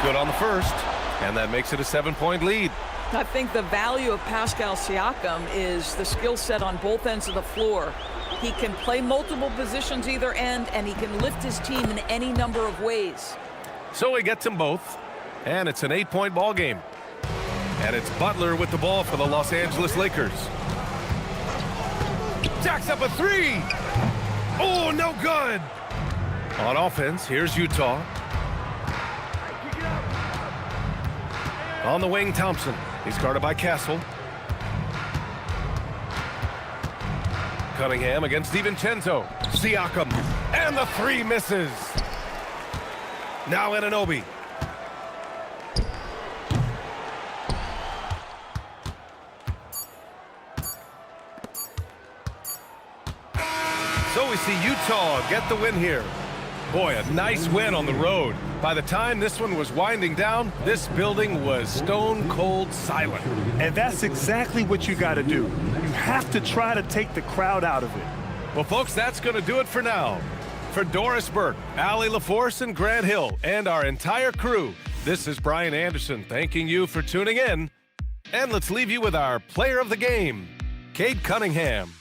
Good on the first, and that makes it a 7-point lead. I think the value of Pascal Siakam is the skill set on both ends of the floor. He can play multiple positions either end, and he can lift his team in any number of ways. So he gets them both, and it's an 8-point ball game. And it's Butler with the ball for the Los Angeles Lakers. Jacks up a 3. Oh, no good. On offense, here's Utah. On the wing, Thompson. He's guarded by Castle. Cunningham against DiVincenzo. Siakam. And the 3 misses. Now Anunoby. So we see Utah get the win here. Boy, a nice win on the road. By the time this one was winding down, this building was stone cold silent. And that's exactly what you got to do. You have to try to take the crowd out of it. Well, folks, that's going to do it for now. For Doris Burke, Allie LaForce, and Grant Hill, and our entire crew, this is Brian Anderson thanking you for tuning in. And let's leave you with our player of the game, Cade Cunningham.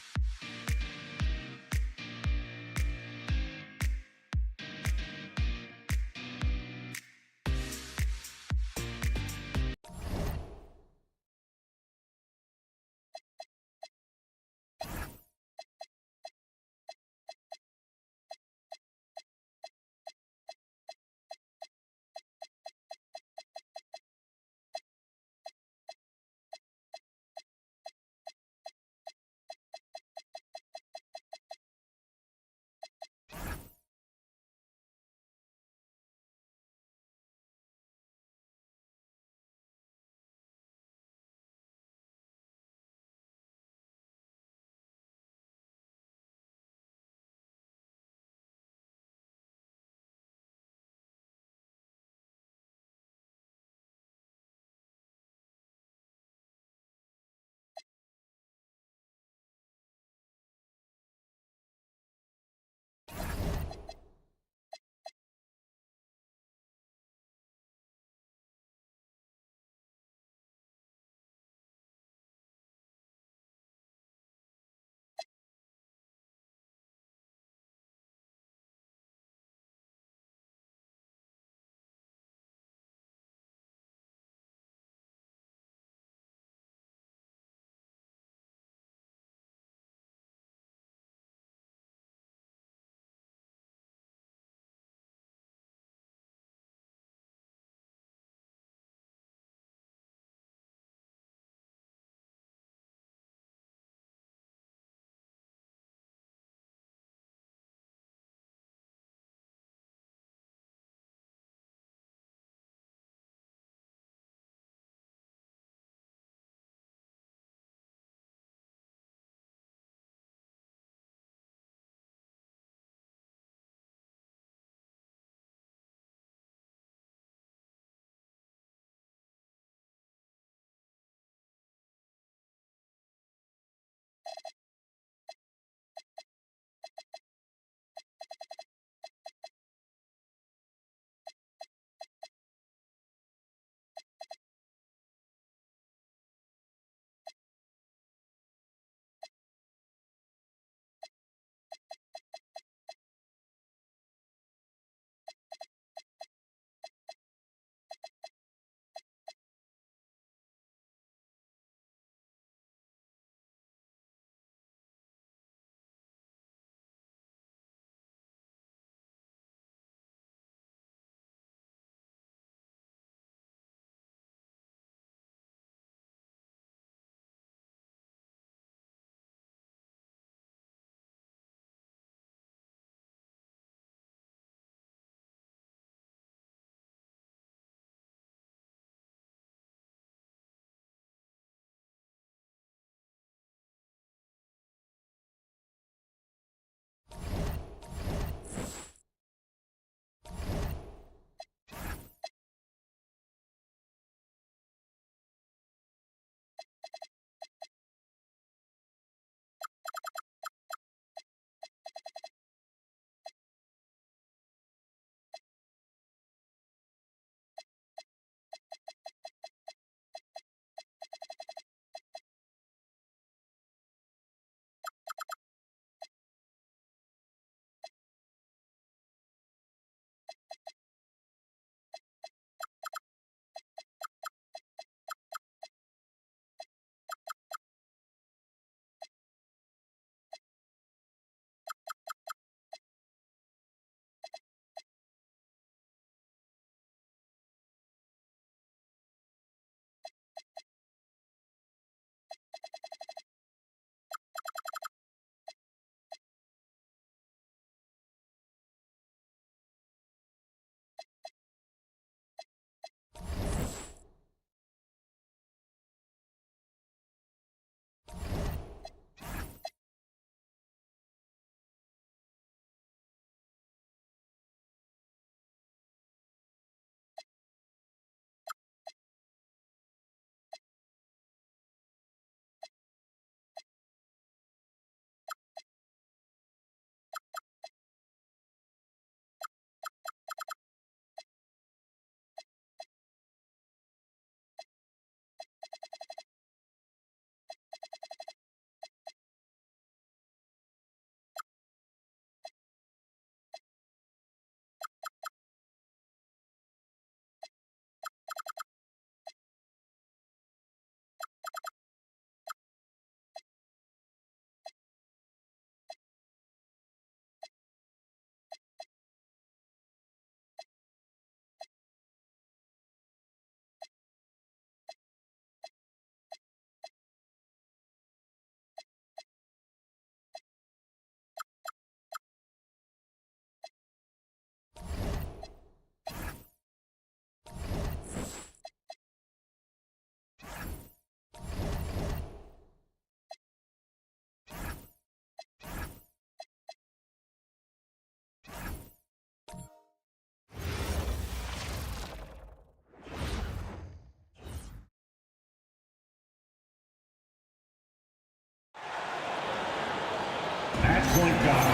point guard,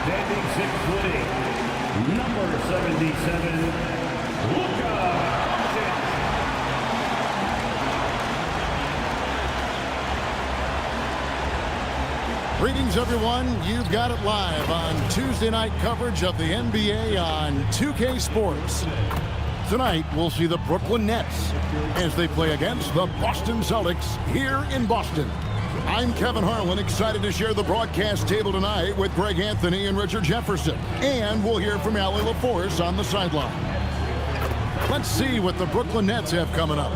standing 6'8", number 77, Luka. Greetings, everyone. You've got it live on Tuesday night coverage of the NBA on 2K Sports. Tonight, we'll see the Brooklyn Nets as they play against the Boston Celtics here in Boston. I'm Kevin Harlan, excited to share the broadcast table tonight with Greg Anthony and Richard Jefferson. And we'll hear from Allie LaForce on the sideline. Let's see what the Brooklyn Nets have coming up.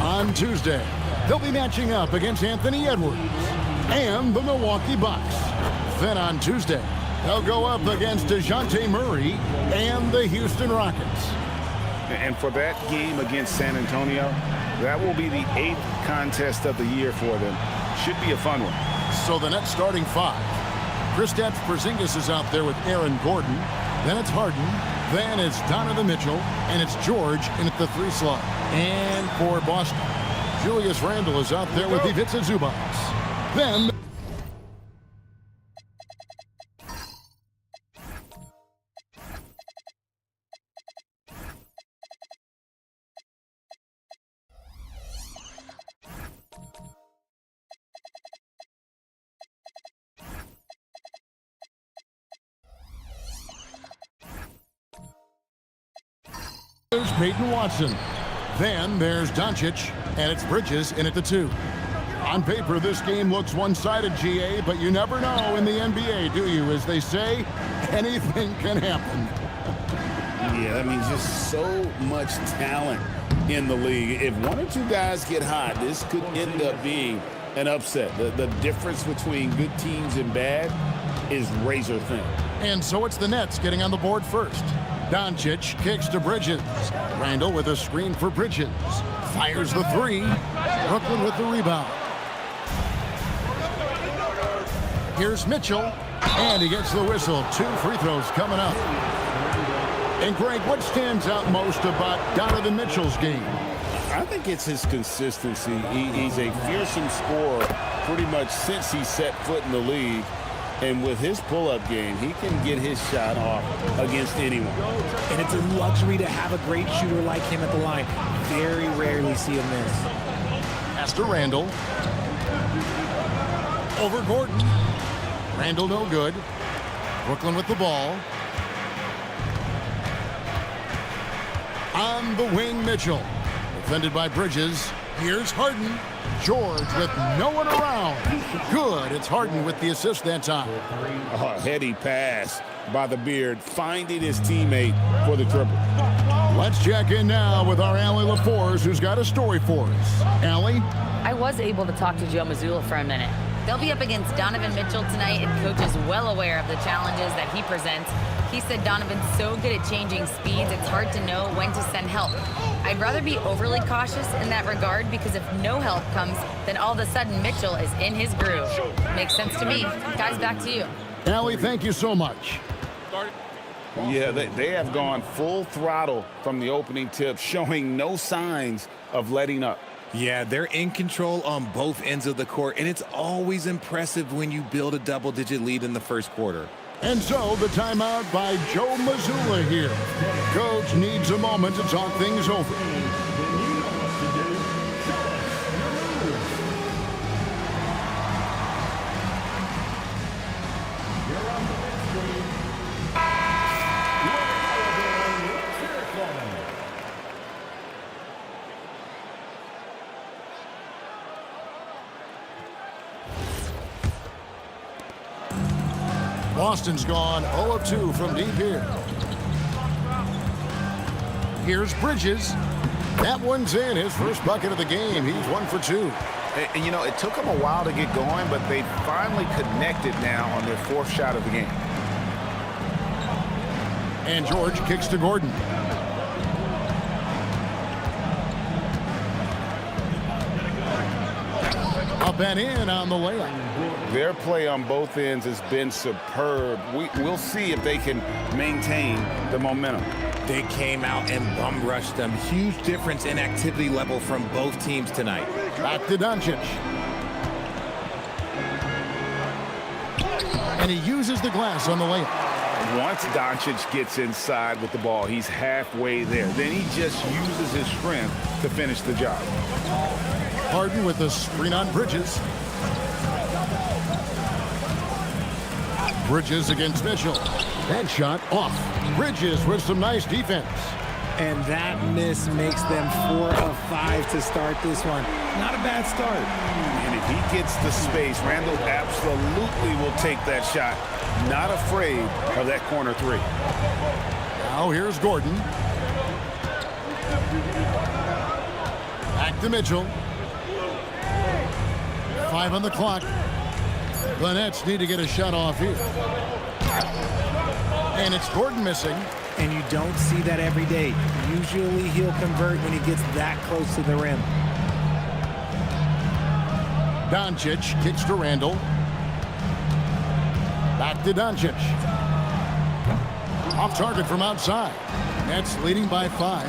On Tuesday, they'll be matching up against Anthony Edwards and the Milwaukee Bucks. Then on Tuesday, they'll go up against DeJounte Murray and the Houston Rockets. And for that game against San Antonio, that will be the 8th contest of the year for them. Should be a fun one. So the Nets starting 5. Kristaps Porzingis is out there with Aaron Gordon. Then it's Harden. Then it's Donovan Mitchell. And it's George in at the 3 slot. And for Boston, Julius Randle is out there with Ivica Zubac. Then there's Peyton Watson. Then there's Doncic, and it's Bridges in at the 2. On paper, this game looks one-sided, GA, but you never know in the NBA, do you? As they say, anything can happen. Yeah, I mean, just so much talent in the league. If one or two guys get hot, this could end up being an upset. The difference between good teams and bad is razor thin. And so it's the Nets getting on the board first. Doncic kicks to Bridges. Randle with a screen for Bridges. Fires the 3. Brooklyn with the rebound. Here's Mitchell, and he gets the whistle. 2 free throws coming up. And Greg, what stands out most about Donovan Mitchell's game? I think it's his consistency. He's a fearsome scorer pretty much since he set foot in the league. And with his pull-up game, he can get his shot off against anyone. And it's a luxury to have a great shooter like him at the line. Very rarely see him miss. Pass to Randle. Over Gordon. Randle no good. Brooklyn with the ball. On the wing, Mitchell. Defended by Bridges. Here's Harden. George with no one around. Good. It's Harden with the assist that time. A heady pass by the Beard, finding his teammate for the triple. Let's check in now with our Allie LaForce, who's got a story for us. Allie? I was able to talk to Joe Mazzulla for a minute. They'll be up against Donovan Mitchell tonight, and Coach is well aware of the challenges that he presents. He said Donovan's so good at changing speeds, it's hard to know when to send help. I'd rather be overly cautious in that regard, because if no help comes, then all of a sudden Mitchell is in his groove. Makes sense to me. Guys, back to you. Allie, thank you so much. Yeah, they have gone full throttle from the opening tip, showing no signs of letting up. Yeah, they're in control on both ends of the court, and it's always impressive when you build a double-digit lead in the first quarter. And so the timeout by Joe Mazzulla here. Coach needs a moment to talk things over. Boston's gone 0 of 2 from deep here. Here's Bridges. That one's in. His first bucket of the game. He's 1 for 2. And you know, it took them a while to get going, but they finally connected now on their 4th shot of the game. And George kicks to Gordon. Up and in on the layup. Their play on both ends has been superb. We'll see if they can maintain the momentum. They came out and bum rushed them. Huge difference in activity level from both teams tonight. Back to Doncic. And he uses the glass on the layup. Once Doncic gets inside with the ball, he's halfway there. Then he just uses his strength to finish the job. Harden with the screen on Bridges. Bridges against Mitchell. That shot off. Bridges with some nice defense. And that miss makes them 4 of 5 to start this one. Not a bad start. And if he gets the space, Randall absolutely will take that shot. Not afraid of that corner three. Now here's Gordon. Back to Mitchell. 5 on the clock. The Nets need to get a shot off here. And it's Gordon missing. And you don't see that every day. Usually he'll convert when he gets that close to the rim. Doncic kicks to Randall. Back to Doncic. Off target from outside. Nets leading by 5.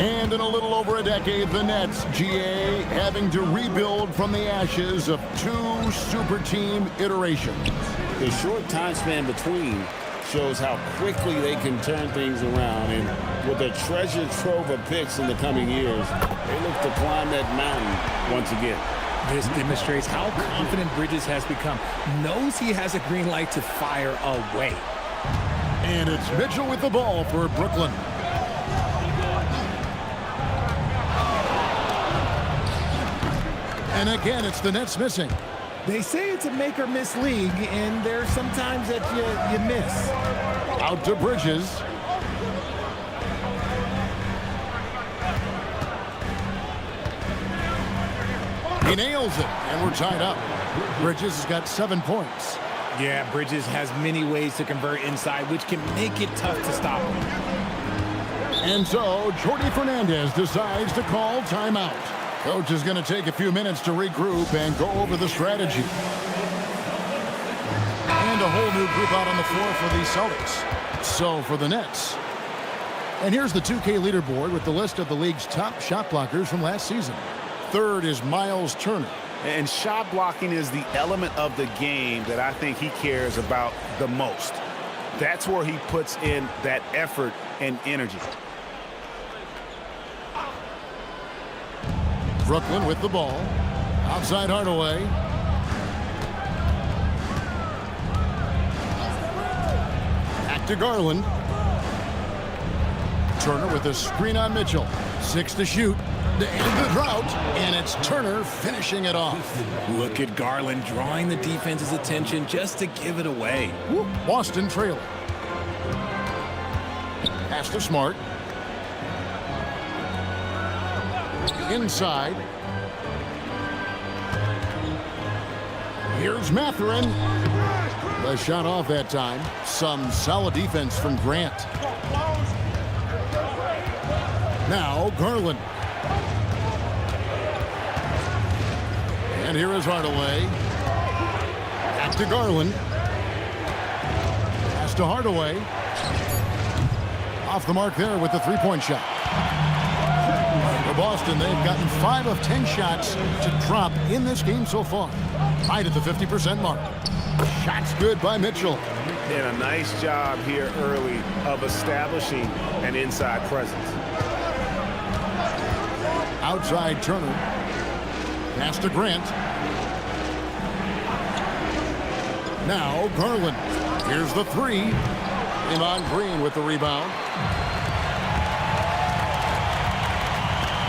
And in a little over a decade, the Nets, GA, having to rebuild from the ashes of 2 super team iterations. The short time span between shows how quickly they can turn things around. And with a treasure trove of picks in the coming years, they look to climb that mountain once again. This demonstrates how confident Bridges has become. Knows he has a green light to fire away. And it's Mitchell with the ball for Brooklyn. And again, it's the Nets missing. They say it's a make-or-miss league, and there's sometimes that you miss. Out to Bridges. He nails it, and we're tied up. Bridges has got 7 points. Yeah, Bridges has many ways to convert inside, which can make it tough to stop him. And so, Jordi Fernandez decides to call timeout. Coach is going to take a few minutes to regroup and go over the strategy. And a whole new group out on the floor for the Celtics. So for the Nets. And here's the 2K leaderboard with the list of the league's top shot blockers from last season. 3rd is Miles Turner. And shot blocking is the element of the game that I think he cares about the most. That's where he puts in that effort and energy. Brooklyn with the ball. Outside Hardaway. Back to Garland. Turner with a screen on Mitchell. 6 to shoot. To end the drought. And it's Turner finishing it off. Look at Garland drawing the defense's attention just to give it away. Boston trailing. Pass to Smart. Inside. Here's Mathurin. The shot off that time. Some solid defense from Grant. Now Garland. And here is Hardaway. Back to Garland. Pass to Hardaway. Off the mark there with the three-point shot. For Boston, they've gotten 5 of 10 shots to drop in this game so far. Right at the 50% mark. Shots good by Mitchell. And a nice job here early of establishing an inside presence. Outside Turner. Pass to Grant. Now Garland. Here's the 3. Iman Green with the rebound.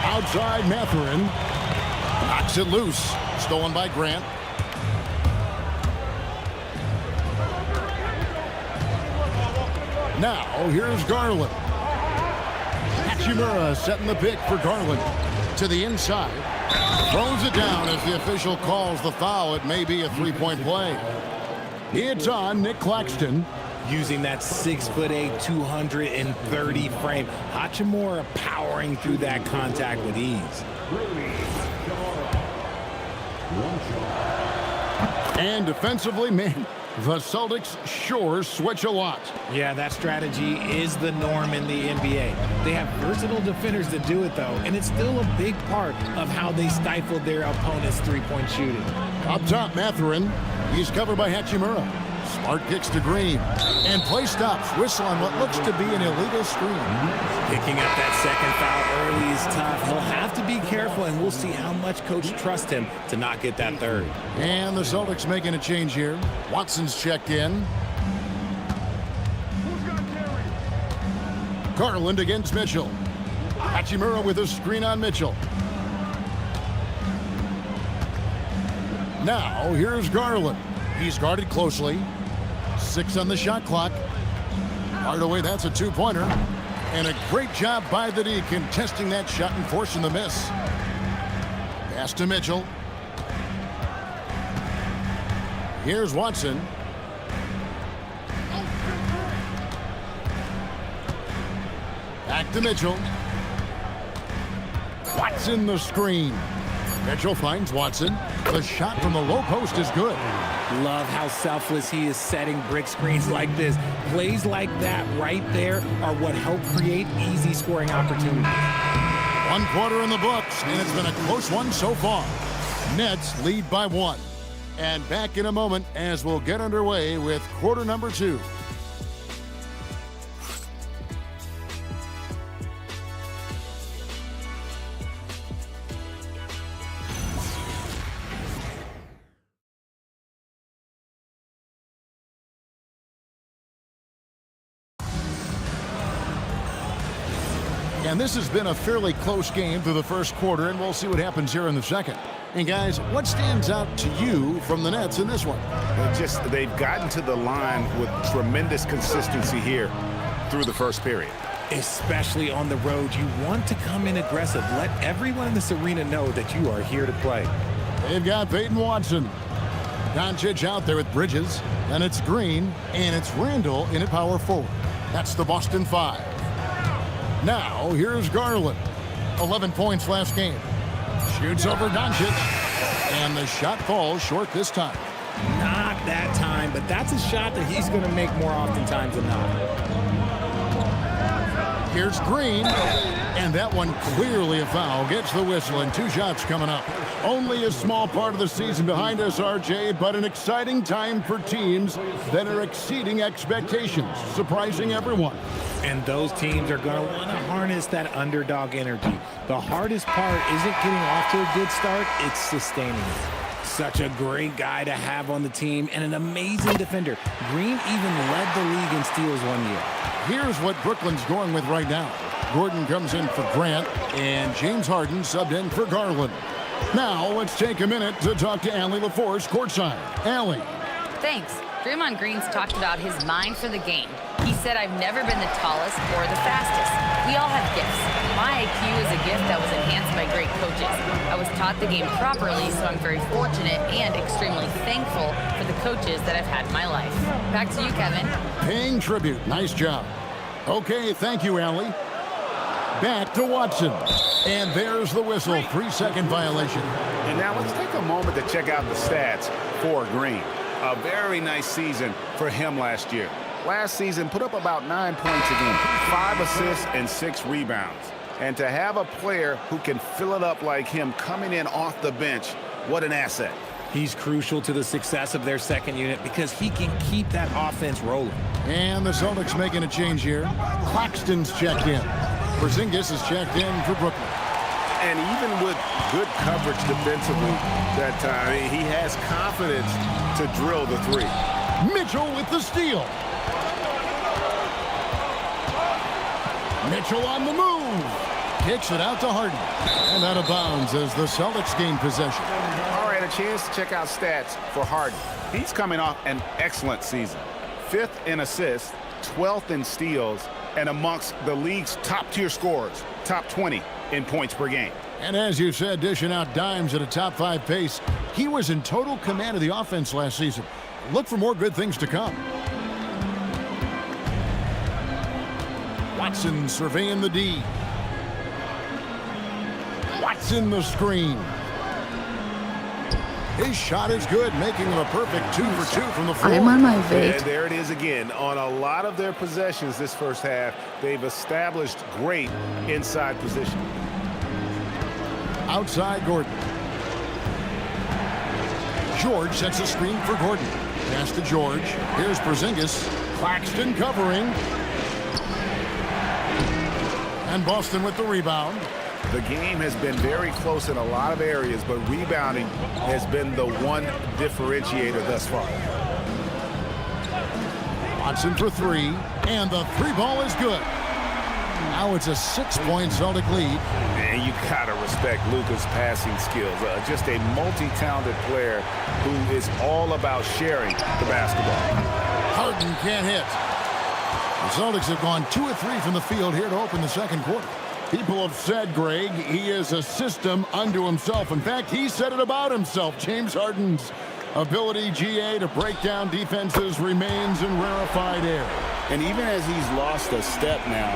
Outside Mathurin. Knocks it loose. Stolen by Grant. Now here's Garland. Hachimura setting the pick for Garland. To the inside. Throws it down as the official calls the foul. It may be a three-point play. It's on Nick Claxton. Using that 6'8", 230 frame. Hachimura powering through that contact with ease. And defensively, man, the Celtics sure switch a lot. Yeah, that strategy is the norm in the NBA. They have versatile defenders to do it, though, and it's still a big part of how they stifled their opponent's three-point shooting. Up top, Mathurin. He's covered by Hachimura. Smart kicks to Green. And play stops. Whistle on what looks to be an illegal screen. Picking up that second foul early is tough. He'll have to be careful, and we'll see how much coach trusts him to not get that third. And the Celtics making a change here. Watson's checked in. Garland against Mitchell. Hachimura with a screen on Mitchell. Now, here's Garland. He's guarded closely. 6 on the shot clock. Hardaway, that's a two-pointer. And a great job by the D contesting that shot and forcing the miss. Pass to Mitchell. Here's Watson. Back to Mitchell. Watson the screen. Mitchell finds Watson. The shot from the low post is good. Love how selfless he is setting brick screens like this. Plays like that right there are what help create easy scoring opportunities. 1 quarter in the books, and it's been a close one so far. Nets lead by 1. And back in a moment as we'll get underway with quarter number 2. And this has been a fairly close game through the first quarter, and we'll see what happens here in the second. And guys, what stands out to you from the Nets in this one? They've gotten to the line with tremendous consistency here through the first period. Especially on the road, you want to come in aggressive. Let everyone in this arena know that you are here to play. They've got Peyton Watson. Doncic out there with Bridges. Then it's Green, and it's Randall in at power forward. That's the Boston 5. Now, here's Garland. 11 points last game. Shoots over Doncic. And the shot falls short this time. Not that time, but that's a shot that he's going to make more oftentimes than not. Here's Green. And that one clearly a foul. Gets the whistle, and 2 shots coming up. Only a small part of the season behind us, RJ, but an exciting time for teams that are exceeding expectations, surprising everyone. And those teams are going to want to harness that underdog energy. The hardest part isn't getting off to a good start, it's sustaining it. Such a great guy to have on the team and an amazing defender. Green even led the league in steals one year. Here's what Brooklyn's going with right now. Gordon comes in for Grant, and James Harden subbed in for Garland. Now, let's take a minute to talk to Allie LaForce courtside. Allie. Thanks. Draymond Green's talked about his mind for the game. He said, I've never been the tallest or the fastest. We all have gifts. My IQ is a gift that was enhanced by great coaches. I was taught the game properly, so I'm very fortunate and extremely thankful for the coaches that I've had in my life. Back to you, Kevin. Paying tribute. Nice job. Okay, thank you, Allie. Back to Watson. And there's the whistle. 3-second violation. And now let's take a moment to check out the stats for Green. A very nice season for him last year. Last season, put up about 9 points a game, 5 assists and 6 rebounds. And to have a player who can fill it up like him coming in off the bench, what an asset. He's crucial to the success of their second unit because he can keep that offense rolling. And the Celtics making a change here. Claxton's checked in. Porzingis is checked in for Brooklyn. And even with good coverage defensively that time, he has confidence to drill the 3. Mitchell with the steal. Mitchell on the move. Kicks it out to Harden. And out of bounds as the Celtics gain possession. All right, a chance to check out stats for Harden. He's coming off an excellent season. 5th in assists, 12th in steals, and amongst the league's top-tier scorers, top 20 in points per game. And as you said, dishing out dimes at a top-5 pace. He was in total command of the offense last season. Look for more good things to come. Watson surveying the D. Watson the screen. His shot is good, making him a perfect 2 for 2 from the floor. I'm on my way. And there it is again. On a lot of their possessions this first half, they've established great inside position. Outside Gordon. George sets a screen for Gordon. Pass to George. Here's Porzingis. Claxton covering. And Boston with the rebound. The game has been very close in a lot of areas, but rebounding has been the one differentiator thus far. Watson for three, and the three ball is good. Now it's a 6-point Celtic lead. And you gotta respect Luka's passing skills. Just a multi-talented player who is all about sharing the basketball. Harden can't hit. The Celtics have gone 2 of 3 from the field here to open the second quarter. People have said, Greg, he is a system unto himself. In fact, he said it about himself. James Harden's ability, GA, to break down defenses remains in rarefied air. And even as he's lost a step now,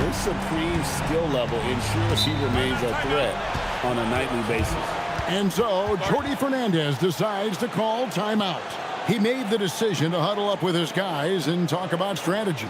his supreme skill level ensures he remains a threat on a nightly basis. And so, Jordi Fernandez decides to call timeout. He made the decision to huddle up with his guys and talk about strategy.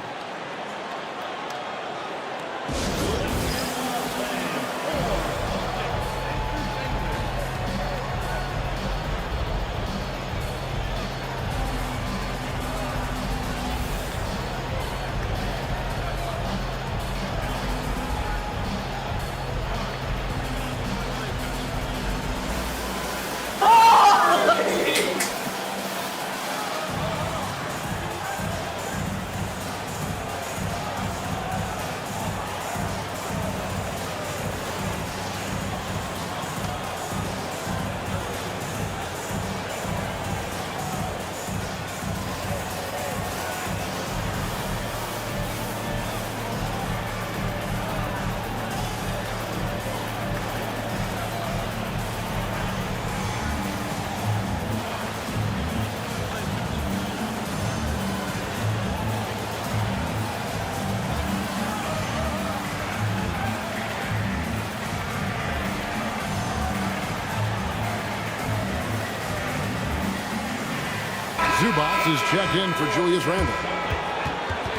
Zubac is checked in for Julius Randle.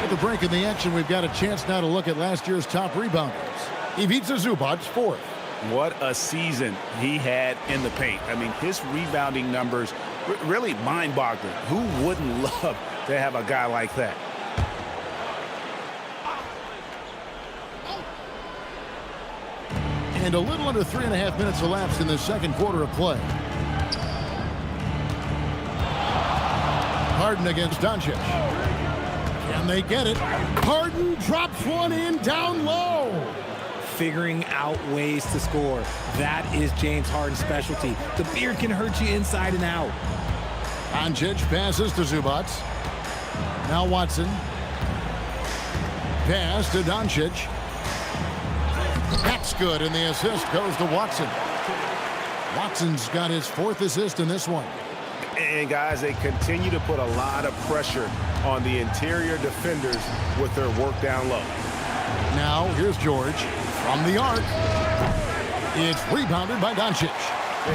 At the break in the action, we've got a chance now to look at last year's top rebounders. Ivica Zubac, 4th. What a season he had in the paint. I mean, his rebounding numbers really mind-boggling. Who wouldn't love to have a guy like that? And a little under 3.5 minutes elapsed in the second quarter of play. Harden against Doncic. Can they get it? Harden drops one in down low. Figuring out ways to score. That is James Harden's specialty. The beard can hurt you inside and out. Doncic passes to Zubac. Now Watson. Pass to Doncic. That's good, and the assist goes to Watson. Watson's got his 4th assist in this one. And guys, they continue to put a lot of pressure on the interior defenders with their work down low. Now here's George from the arc. It's rebounded by Doncic.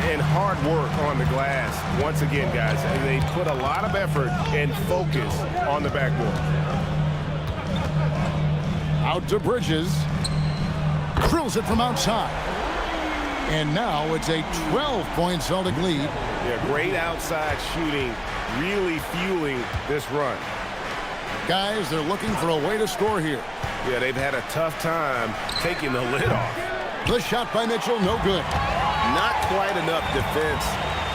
And hard work on the glass. Once again, guys, they put a lot of effort and focus on the backboard. Out to Bridges. Drills it from outside. And now it's a 12-point Celtic lead. Yeah, great outside shooting, really fueling this run. Guys, they're looking for a way to score here. Yeah, they've had a tough time taking the lid off. The shot by Mitchell, no good. Not quite enough defense.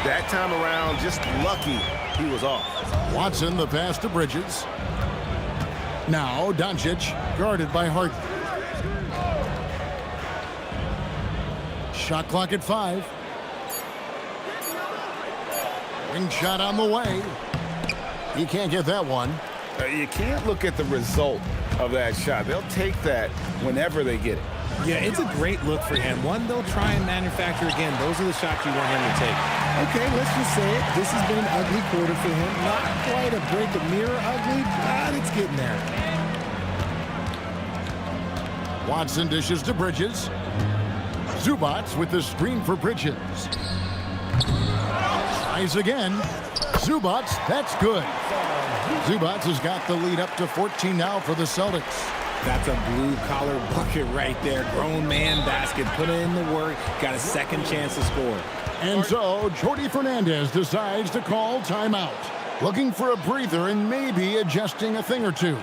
That time around, just lucky he was off. Watson, the pass to Bridges. Now Doncic, guarded by Harden. Shot clock at 5. Ring shot on the way. He can't get that one. You can't look at the result of that shot. They'll take that whenever they get it. Yeah, it's a great look for him. One they'll try and manufacture again. Those are the shots you want him to take. Okay, let's just say it. This has been an ugly quarter for him. Not quite a break of mirror ugly, but it's getting there. Watson dishes to Bridges. Zubac with the screen for Bridges. Tries again. Zubac, that's good. Zubac has got the lead up to 14 now for the Celtics. That's a blue-collar bucket right there. Grown man basket. Put in the work. Got a second chance to score. And so, Jordi Fernandez decides to call timeout. looking for a breather and maybe adjusting a thing or two.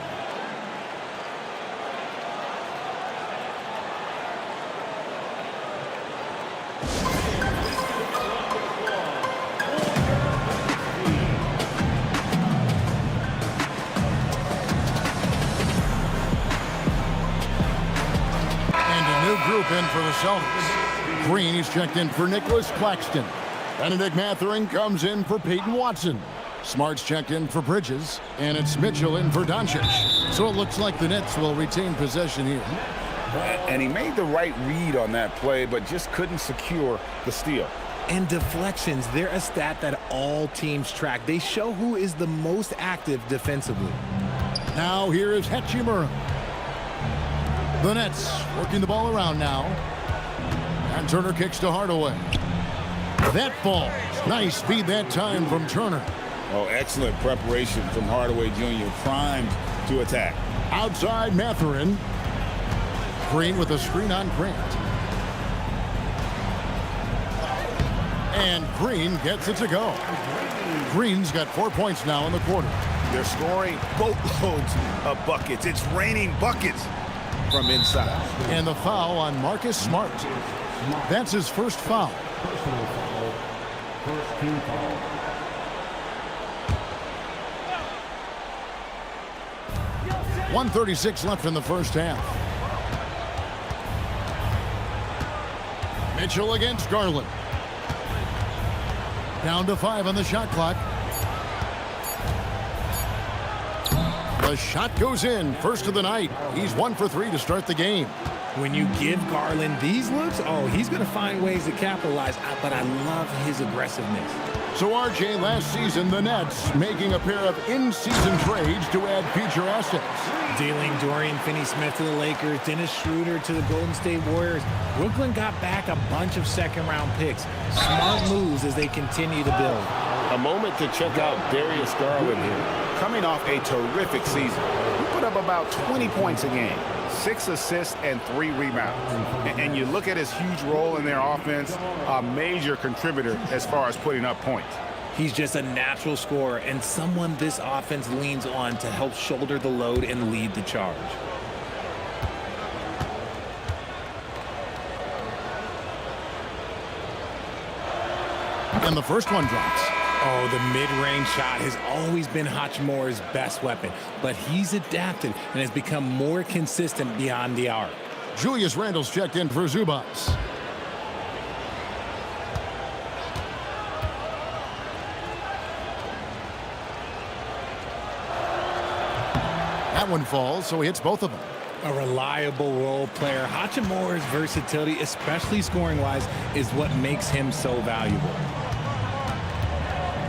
Group in for the Celtics. Green is checked in for Nicholas Claxton. Benedict Mathurin comes in for Peyton Watson. Smart's checked in for Bridges, and it's Mitchell in for Doncic. So it looks like the Nets will retain possession here. And he made the right read on that play, but just couldn't secure the steal. And deflections, they're a stat that all teams track. They show who is the most active defensively. Now here is Hachimura. The Nets working the ball around now. And Turner kicks to Hardaway. That falls. Nice feed that time from Turner. Oh, excellent preparation from Hardaway Jr. Primed to attack. Outside Mathurin. Green with a screen on Grant. And Green gets it to go. Green's got 4 points now in the quarter. They're scoring boatloads of buckets. It's raining buckets from inside. And the foul on Marcus Smart. That's his first foul. First team foul. .136 left in the first half. Mitchell against Garland. Down to 5 on the shot clock. The shot goes in, first of the night. He's 1 for 3 to start the game. When you give Garland these looks, oh, he's going to find ways to capitalize, but I love his aggressiveness. So, RJ, last season, the Nets making a pair of in-season trades to add future assets. Dealing Dorian Finney-Smith to the Lakers, Dennis Schroeder to the Golden State Warriors. Brooklyn got back a bunch of second-round picks. Smart moves as they continue to build. A moment to check out Darius Garland here. Coming off a terrific season. He put up about 20 points a game, 6 assists and 3 rebounds. And you look at his huge role in their offense, a major contributor as far as putting up points. He's just a natural scorer and someone this offense leans on to help shoulder the load and lead the charge. And the first one drops. Oh, the mid-range shot has always been Hachimura's best weapon, but he's adapted and has become more consistent beyond the arc. Julius Randle's checked in for Zubats. That one falls, so he hits both of them. A reliable role player. Hachimura's versatility, especially scoring-wise, is what makes him so valuable.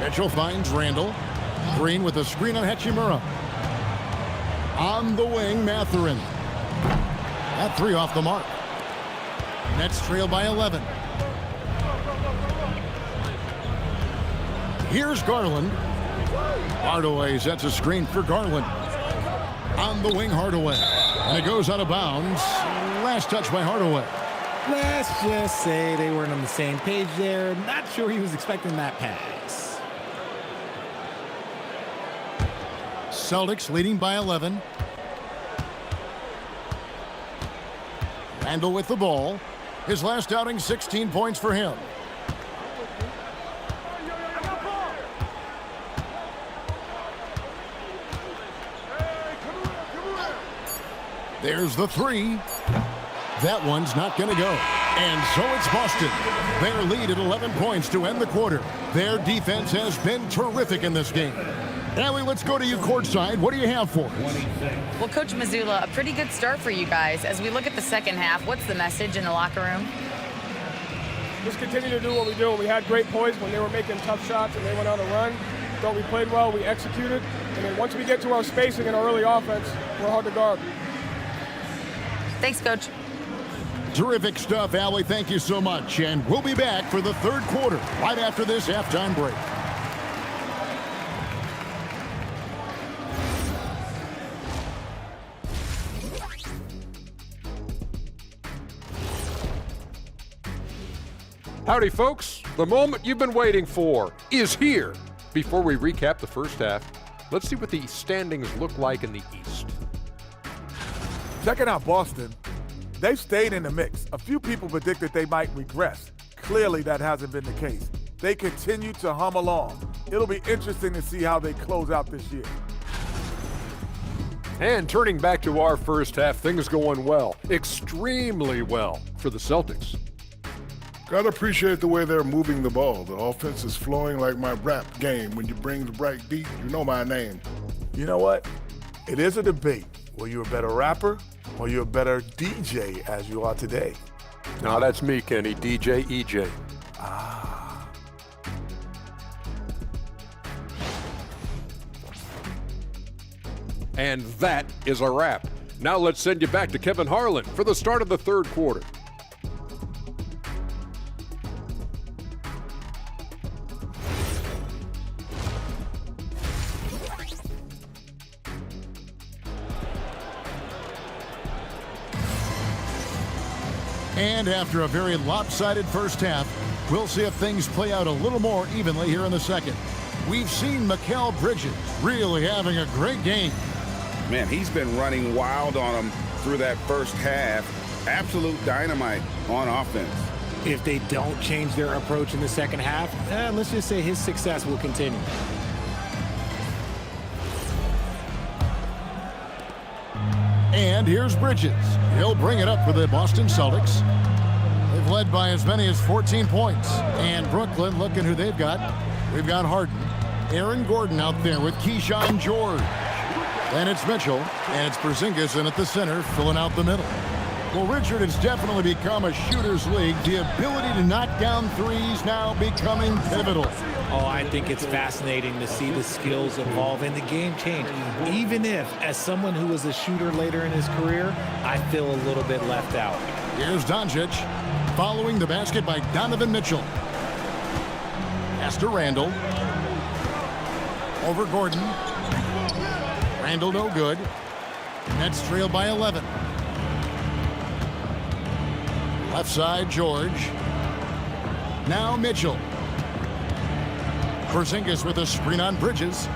Mitchell finds Randle. Green with a screen on Hachimura. On the wing, Mathurin. That 3 off the mark. Nets trail by 11. Here's Garland. Hardaway sets a screen for Garland. On the wing, Hardaway. And it goes out of bounds. Last touch by Hardaway. Let's just say they weren't on the same page there. Not sure he was expecting that pass. Celtics leading by 11. Randle with the ball. His last outing, 16 points for him. There's the 3. That one's not going to go. And so it's Boston. Their lead at 11 points to end the quarter. Their defense has been terrific in this game. Allie, let's go to you courtside. What do you have for us? Well, Coach Mazzulla, a pretty good start for you guys. As we look at the second half, what's the message in the locker room? Just continue to do what we do. We had great points when they were making tough shots and they went on a run. Thought we played well, we executed. And then once we get to our spacing and our early offense, we're hard to guard. Thanks, Coach. Terrific stuff, Allie. Thank you so much. And we'll be back for the third quarter right after this halftime break. Howdy, folks. The moment you've been waiting for is here. Before we recap the first half, let's see what the standings look like in the East. Checking out Boston, they've stayed in the mix. A few people predicted they might regress. Clearly, that hasn't been the case. They continue to hum along. It'll be interesting to see how they close out this year. And turning back to our first half, things going well, extremely well for the Celtics. Gotta appreciate the way they're moving the ball. The offense is flowing like my rap game. When you bring the bright beat, you know my name. You know what? It is a debate. Were you a better rapper or you a better DJ as you are today? No, that's me, Kenny, DJ EJ. And that is a wrap. Now let's send you back to Kevin Harlan for the start of the third quarter. And after a very lopsided first half, we'll see if things play out a little more evenly here in the second. We've seen Mikal Bridges really having a great game. Man, he's been running wild on them through that first half. Absolute dynamite on offense. If they don't change their approach in the second half, let's just say his success will continue. And here's Bridges. He'll bring it up for the Boston Celtics. They've led by as many as 14 points. And Brooklyn, looking who they've got. We've got Harden. Aaron Gordon out there with Keyshawn George. Then it's Mitchell, and it's Porzingis in at the center, filling out the middle. Well, Richard, it's definitely become a shooter's league. The ability to knock down threes now becoming pivotal. Oh, I think it's fascinating to see the skills evolve and the game change. Even if, as someone who was a shooter later in his career, I feel a little bit left out. Here's Doncic, following the basket by Donovan Mitchell. Pass to Randall. Over Gordon. Randall no good. Nets trail by 11. Left side, George. Now Mitchell. Porzingis with a screen on Bridges.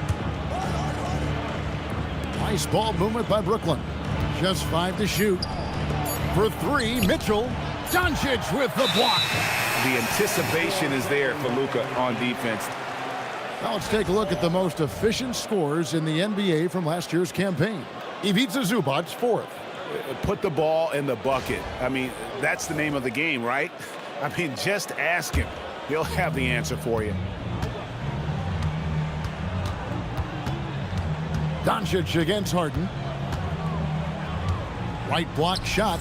Nice ball movement by Brooklyn. Just 5 to shoot. For 3, Mitchell. Doncic with the block. The anticipation is there for Luka on defense. Now let's take a look at the most efficient scorers in the NBA from last year's campaign. Ivica Zubac, 4th. Put the ball in the bucket. I mean, that's the name of the game, right? I mean, just ask him. He'll have the answer for you. Doncic against Harden. Right block shot.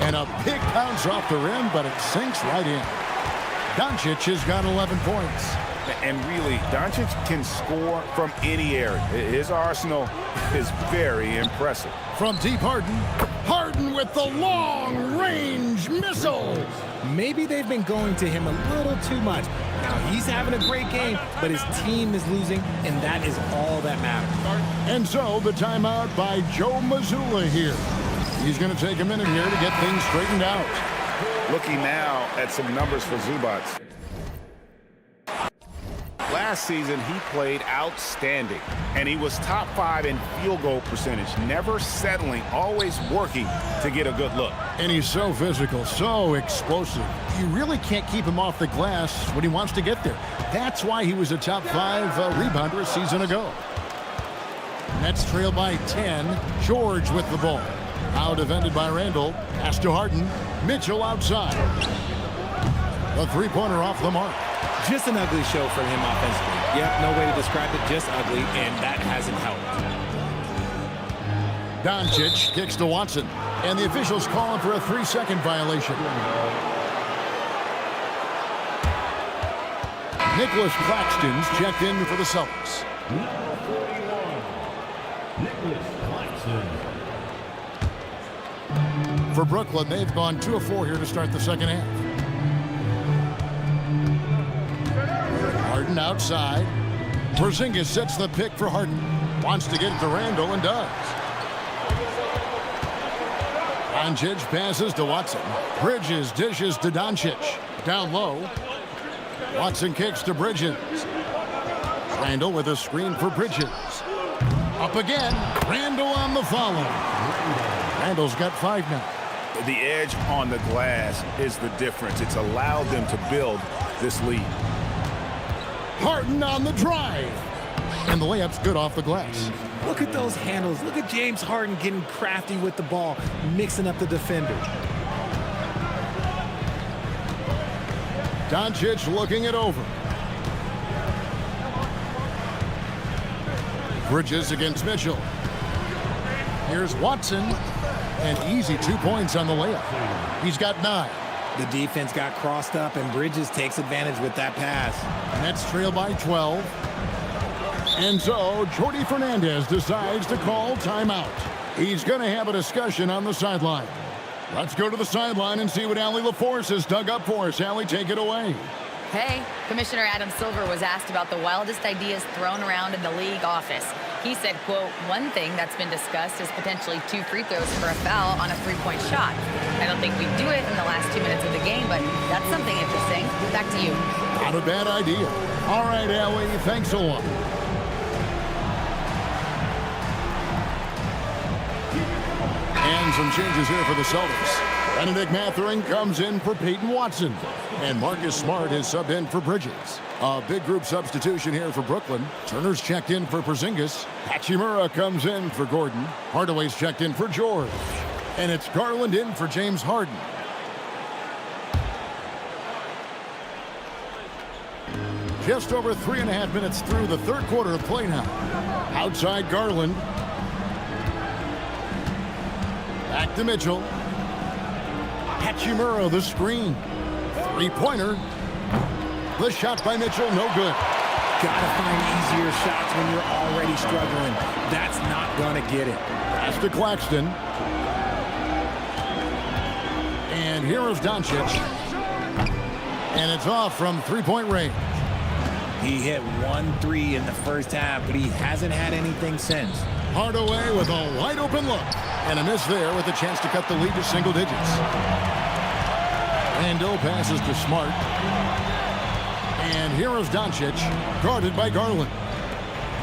And a big bounce off the rim, but it sinks right in. Doncic has got 11 points. And really, Doncic can score from any area. His arsenal is very impressive. From deep, Harden with the long-range missiles. Maybe they've been going to him a little too much. Now, he's having a great game, but his team is losing, and that is all that matters. And so, the timeout by Joe Mazzulla here. He's going to take a minute here to get things straightened out. Looking now at some numbers for Zubac. Last season, he played outstanding, and he was top 5 in field goal percentage, never settling, always working to get a good look. And he's so physical, so explosive. You really can't keep him off the glass when he wants to get there. That's why he was a top 5 rebounder a season ago. Nets trail by 10. George with the ball. Now defended by Randall. Pass to Harden. Mitchell outside. A three-pointer off the mark. Just an ugly show for him offensively. Yep, no way to describe it, just ugly, and that hasn't helped. Doncic kicks to Watson, and the officials calling for a 3-second violation. Nicholas Claxton's checked in for the Celtics. Nicholas Claxton. For Brooklyn, they've gone 2 of 4 here to start the second half. Harden outside. Porzingis sets the pick for Harden. Wants to get it to Randall and does. Doncic passes to Watson. Bridges dishes to Doncic. Down low. Watson kicks to Bridges. Randall with a screen for Bridges. Up again. Randall on the follow. Randall's got 5 now. The edge on the glass is the difference. It's allowed them to build this lead. Harden on the drive. And the layup's good off the glass. Look at those handles. Look at James Harden getting crafty with the ball, mixing up the defender. Doncic looking it over. Bridges against Mitchell. Here's Watson. An easy 2 points on the layup. He's got 9. The defense got crossed up, and Bridges takes advantage with that pass. Nets trail by 12. And so Jordi Fernandez decides to call timeout. He's going to have a discussion on the sideline. Let's go to the sideline and see what Allie LaForce has dug up for us. Allie, take it away. Hey, Commissioner Adam Silver was asked about the wildest ideas thrown around in the league office. He said, quote, one thing that's been discussed is potentially 2 free throws for a foul on a 3-point shot. I don't think we'd do it in the last 2 minutes of the game, but that's something interesting. Back to you. Not a bad idea. All right, Allie, thanks a lot. And some changes here for the Celtics. Benedict Mathurin comes in for Peyton Watson. And Marcus Smart is subbed in for Bridges. A big group substitution here for Brooklyn. Turner's checked in for Porzingis. Hachimura comes in for Gordon. Hardaway's checked in for George. And it's Garland in for James Harden. Just over 3.5 minutes through the third quarter of play now. Outside Garland. Back to Mitchell. Hachimura the screen. 3-pointer. The shot by Mitchell, no good. Gotta find easier shots when you're already struggling. That's not gonna get it. Pass to Claxton. And here is Doncic. And it's off from 3-point range. He hit 1 3 in the first half, but he hasn't had anything since. Hardaway with a wide open look. And a miss there with a chance to cut the lead to single digits. Randall passes to Smart. And here is Doncic, guarded by Garland.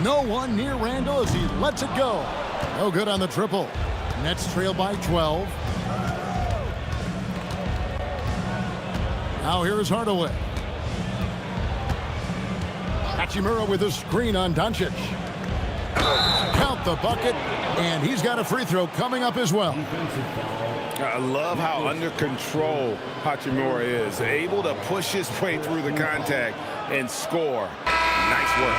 No one near Randall as he lets it go. No good on the triple. Nets trail by 12. Now here is Hardaway. Hachimura with a screen on Doncic. Count the bucket, and he's got a free throw coming up as well. I love how under control Hachimura is. Able to push his way through the contact and score. Nice work.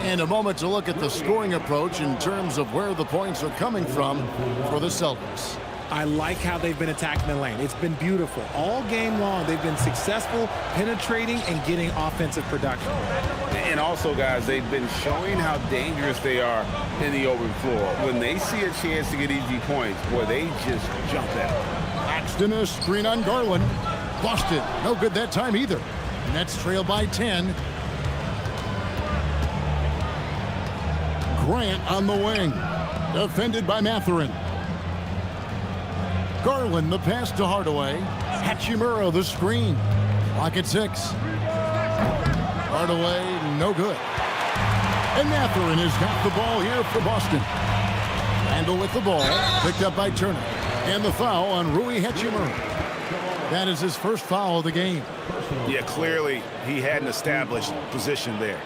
And a moment to look at the scoring approach in terms of where the points are coming from for the Celtics. I like how they've been attacking the lane. It's been beautiful. All game long, they've been successful penetrating and getting offensive production. And also, guys, they've been showing how dangerous they are in the open floor. When they see a chance to get easy points, boy, they just jump at it. Axton a screen on Garland. Busted. No good that time either. Nets trail by 10. Grant on the wing. Defended by Mathurin. Garland the pass to Hardaway. Hachimura the screen. Clock at 6. Hardaway no good. And Mathurin has got the ball here for Boston. Randall with the ball. Picked up by Turner. And the foul on Rui Hachimura. That is his first foul of the game. Yeah, clearly he had an established position there.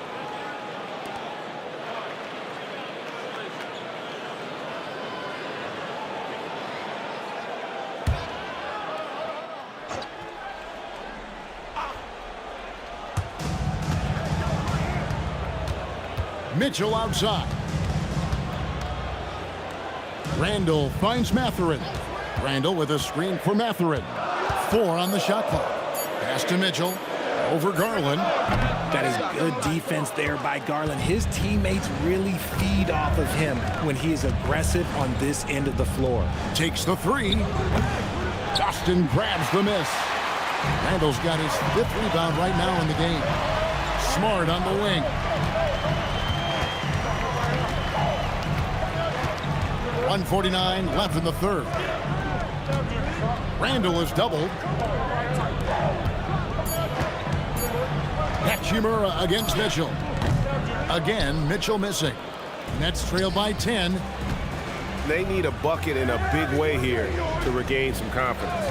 Mitchell outside. Randall finds Mathurin. Randall with a screen for Mathurin. 4 on the shot clock. Pass to Mitchell. Over Garland. That is good defense there by Garland. His teammates really feed off of him when he is aggressive on this end of the floor. Takes the 3. Boston grabs the miss. Randall's got his 5th rebound right now in the game. Smart on the wing. 1:49 left in the third. Randall is doubled. Hachimura against Mitchell. Again, Mitchell missing. Nets trail by 10. They need a bucket in a big way here to regain some confidence.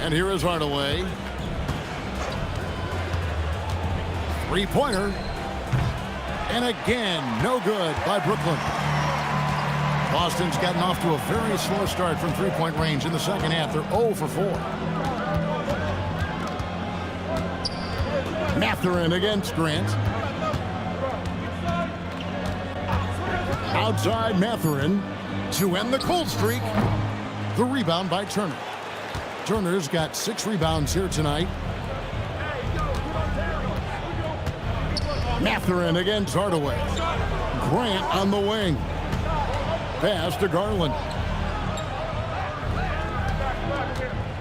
And here is Hardaway. Three-pointer. And again, no good by Brooklyn. Boston's gotten off to a very slow start from three-point range in the second half. They're 0 for 4. Mathurin against Grant. Outside Mathurin to end the cold streak. The rebound by Turner. Turner's got 6 rebounds here tonight. Mathurin against Hardaway. Grant on the wing. Pass to Garland.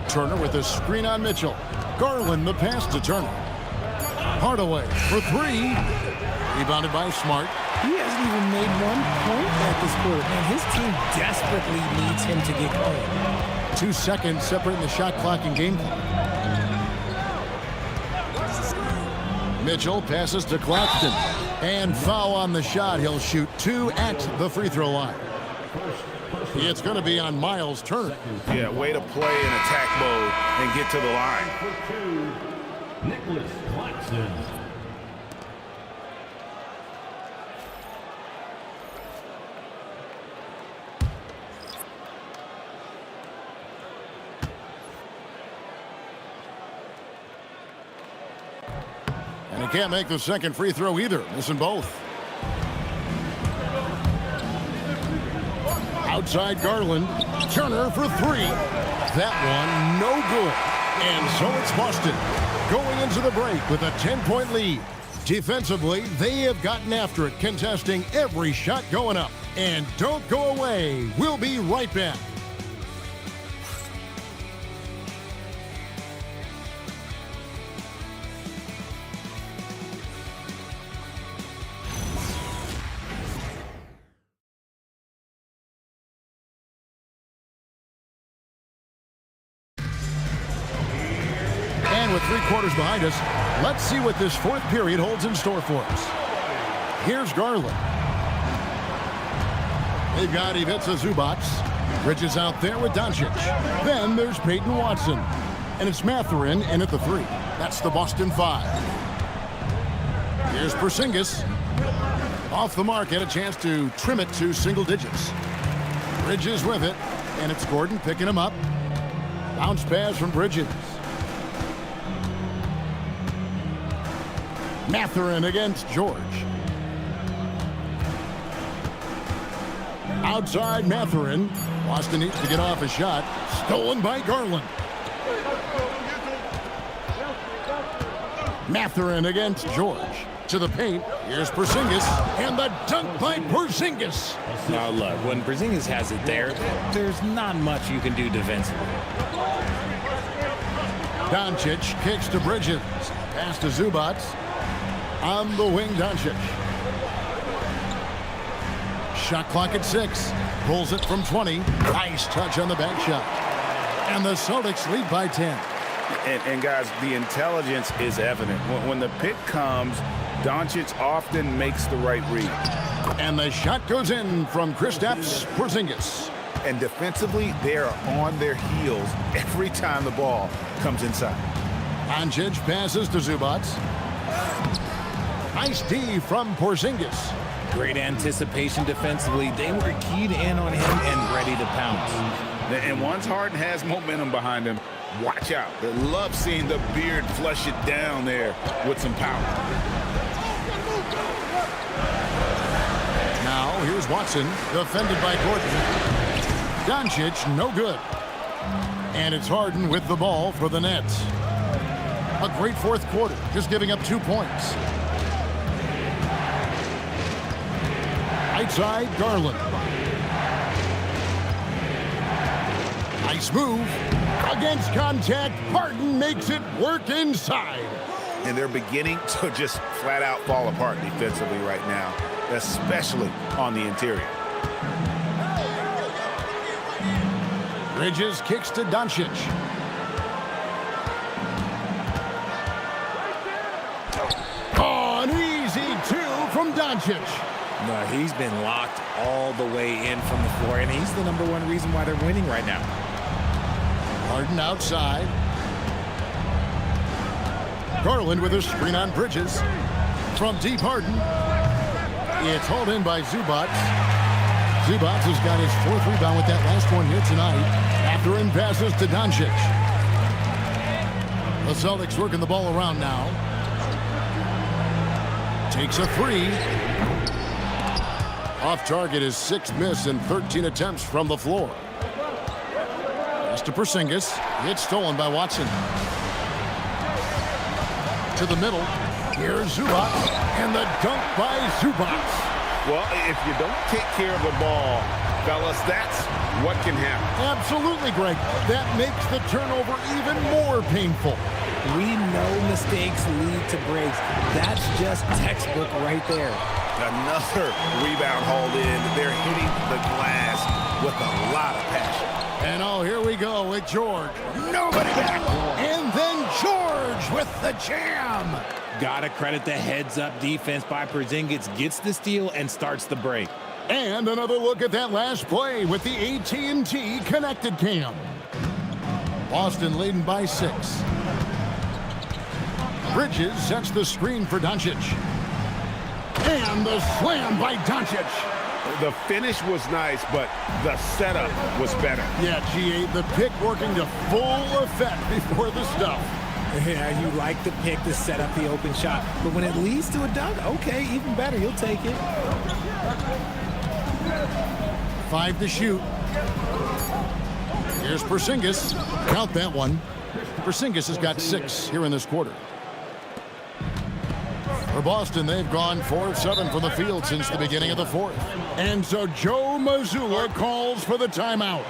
Turner with a screen on Mitchell. Garland the pass to Turner. Hardaway for 3. Rebounded by Smart. He hasn't even made 1 point at this quarter, and his team desperately needs him to get going. 2 seconds separating the shot clock and game clock. Mitchell passes to Claxton. And foul on the shot. He'll shoot 2 at the free throw line. It's going to be on Miles Turner. Yeah, way to play in attack mode and get to the line. Nicholas Claxton. And he can't make the second free throw either. Missing both. Outside Garland. Turner for 3. That one no good. And so it's Boston going into the break with a 10-point lead. Defensively, they have gotten after it, contesting every shot going up. And don't go away. We'll be right back. With 3 quarters behind us, let's see what this fourth period holds in store for us. Here's Garland. They've got Ivica Zubac. Bridges out there with Doncic. Then there's Peyton Watson. And it's Mathurin in at the 3. That's the Boston 5. Here's Porzingis. Off the mark, had a chance to trim it to single digits. Bridges with it, and it's Gordon picking him up. Bounce pass from Bridges. Mathurin against George. Outside Mathurin. Boston needs to get off a shot. Stolen by Garland. Mathurin against George. To the paint. Here's Porzingis. And the dunk by Porzingis. Now look, when Porzingis has it there, there's not much you can do defensively. Doncic kicks to Bridges. Pass to Zubac. On the wing, Doncic. Shot clock at 6. Pulls it from 20. Nice touch on the back shot. And the Celtics lead by 10. And guys, the intelligence is evident. When the pick comes, Doncic often makes the right read. And the shot goes in from Kristaps Porzingis. And defensively, they are on their heels every time the ball comes inside. Doncic passes to Zubac. Nice D from Porzingis. Great anticipation defensively. They were keyed in on him and ready to pounce. And once Harden has momentum behind him, watch out. They love seeing the beard flush it down there with some power. Now here's Watson, defended by Gordon. Doncic, no good. And it's Harden with the ball for the Nets. A great fourth quarter, just giving up 2 points. Outside Garland. Nice move. Against contact, Harden makes it work inside. And they're beginning to just flat out fall apart defensively right now, especially on the interior. Bridges kicks to Doncic. Doncic. No, he's been locked all the way in from the floor, and he's the #1 reason why they're winning right now. Harden outside. Garland with a screen on Bridges. From deep, Harden. It's hauled in by Zubac. Zubac has got his 4th rebound with that last one here tonight. After in passes to Doncic. The Celtics working the ball around now. Takes a 3. Off target is 6 miss and 13 attempts from the floor. Pass to Porzingis. It's stolen by Watson. To the middle. Here's Zubac. And the dunk by Zubac. Well, if you don't take care of the ball, fellas, that's what can happen. Absolutely, Greg. That makes the turnover even more painful. We know mistakes lead to breaks. That's just textbook right there. Another rebound hauled in. They're hitting the glass with a lot of passion. And oh, here we go with George. Nobody back. And then George with the jam. Gotta credit the heads-up defense by Porzingis. Gets the steal and starts the break. And another look at that last play with the AT&T connected cam. Boston leading by 6. Bridges sets the screen for Doncic. And the slam by Doncic. The finish was nice, but the setup was better. Yeah, G8, the pick working to full effect before the stuff. Yeah, you like the pick to set up the open shot. But when it leads to a dunk, okay, even better. You'll take it. 5 to shoot. Here's Porzingis. Count that one. Porzingis has got 6 here in this quarter. For Boston, they've gone 4 of 7 from the field since the beginning of the 4th. And so Joe Mazzulla calls for the timeout.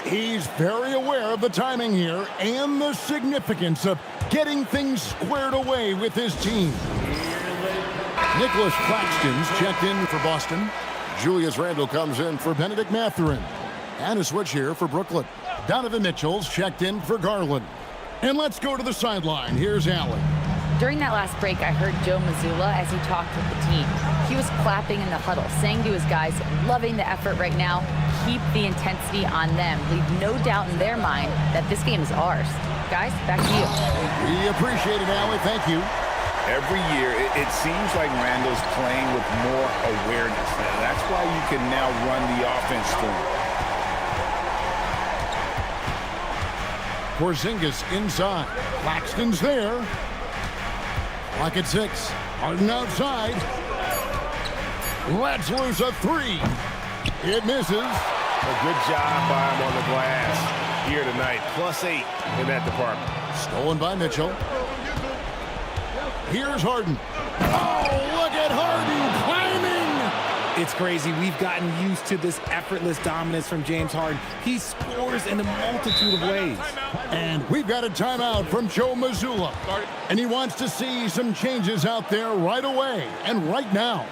He's very aware of the timing here and the significance of getting things squared away with his team. Nicholas Claxton's checked in for Boston. Julius Randle comes in for Benedict Mathurin. And a switch here for Brooklyn. Donovan Mitchell's checked in for Garland. And let's go to the sideline. Here's Allen. During that last break, I heard Joe Mazzulla as he talked with the team. He was clapping in the huddle, saying to his guys, loving the effort right now, keep the intensity on them. Leave no doubt in their mind that this game is ours. Guys, back to you. We appreciate it, Allie. Thank you. Every year, it seems like Randall's playing with more awareness. That's why you can now run the offense through him. Porzingis inside. Claxton's there. Clock at 6. Harden outside. Let's lose a 3. It misses. A good job by him on the glass here tonight. +8 in that department. Stolen by Mitchell. Here's Harden. Oh, look at Harden climbing. It's crazy. We've gotten used to this effortless dominance from James Harden. He scores in a multitude of ways. And we've got a timeout from Joe Mazzulla. And he wants to see some changes out there right away and right now.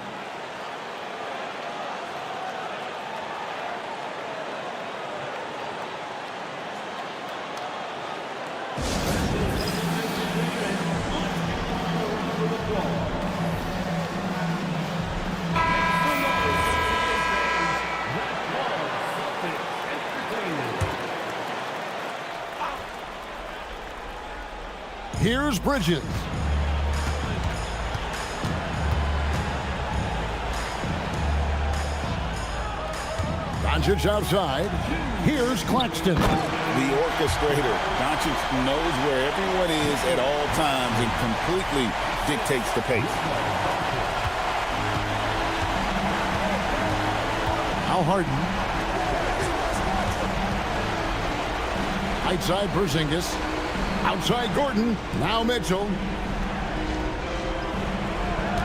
Here's Bridges. Doncic outside. Here's Claxton. The orchestrator. Doncic knows where everyone is at all times and completely dictates the pace. Now Harden. Right side Porzingis. Outside Gordon. Now Mitchell.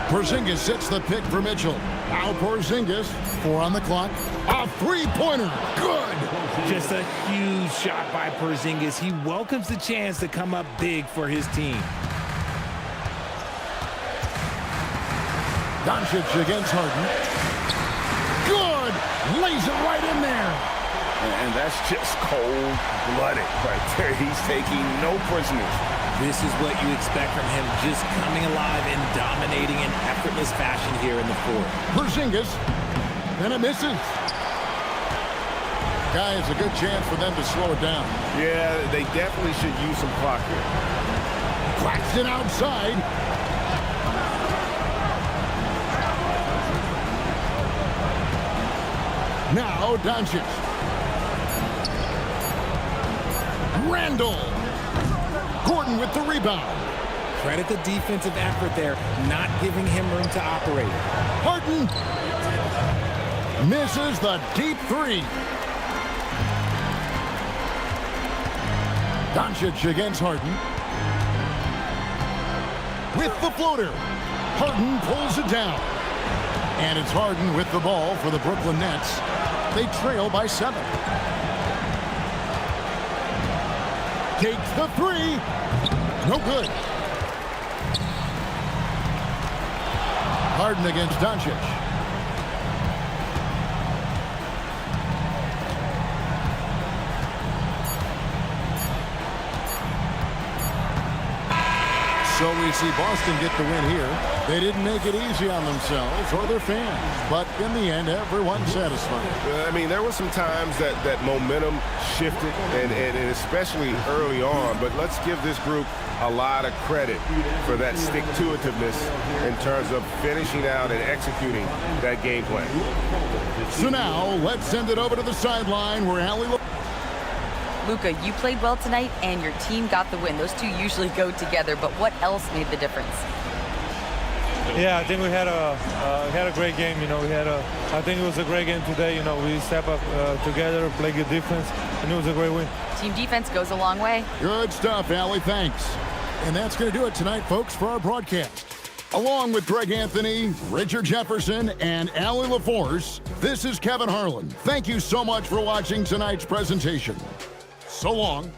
Porzingis sets the pick for Mitchell. Now Porzingis. 4 on the clock. A three-pointer. Good. Just a huge shot by Porzingis. He welcomes the chance to come up big for his team. Doncic against Harden. Good. Lays it right in there. And that's just cold-blooded right there. He's taking no prisoners. This is what you expect from him, just coming alive and dominating in effortless fashion here in the fourth. Porzingis, and it misses. Guy, it's a good chance for them to slow it down. Yeah, they definitely should use some clock here. Claxton outside. Now Doncic. Randall. Gordon with the rebound. Credit the defensive effort there, not giving him room to operate. Harden misses the deep three. Doncic against Harden. With the floater. Harden pulls it down. And it's Harden with the ball for the Brooklyn Nets. They trail by 7. Takes the three. No good. Harden against Doncic. So we see Boston get the win here. They didn't make it easy on themselves or their fans, but in the end, everyone's satisfied. I mean, there were some times that momentum shifted, and especially early on, but let's give this group a lot of credit for that stick-to-itiveness in terms of finishing out and executing that game plan. So now, let's send it over to the sideline where Allie... Luka, you played well tonight, and your team got the win. Those two usually go together, but what else made the difference? Yeah, I think we had a great game. You know, I think it was a great game today. You know, we step up together, play good defense, and it was a great win. Team defense goes a long way. Good stuff, Allie. Thanks. And that's going to do it tonight, folks, for our broadcast. Along with Greg Anthony, Richard Jefferson, and Allie LaForce, this is Kevin Harlan. Thank you so much for watching tonight's presentation. So long.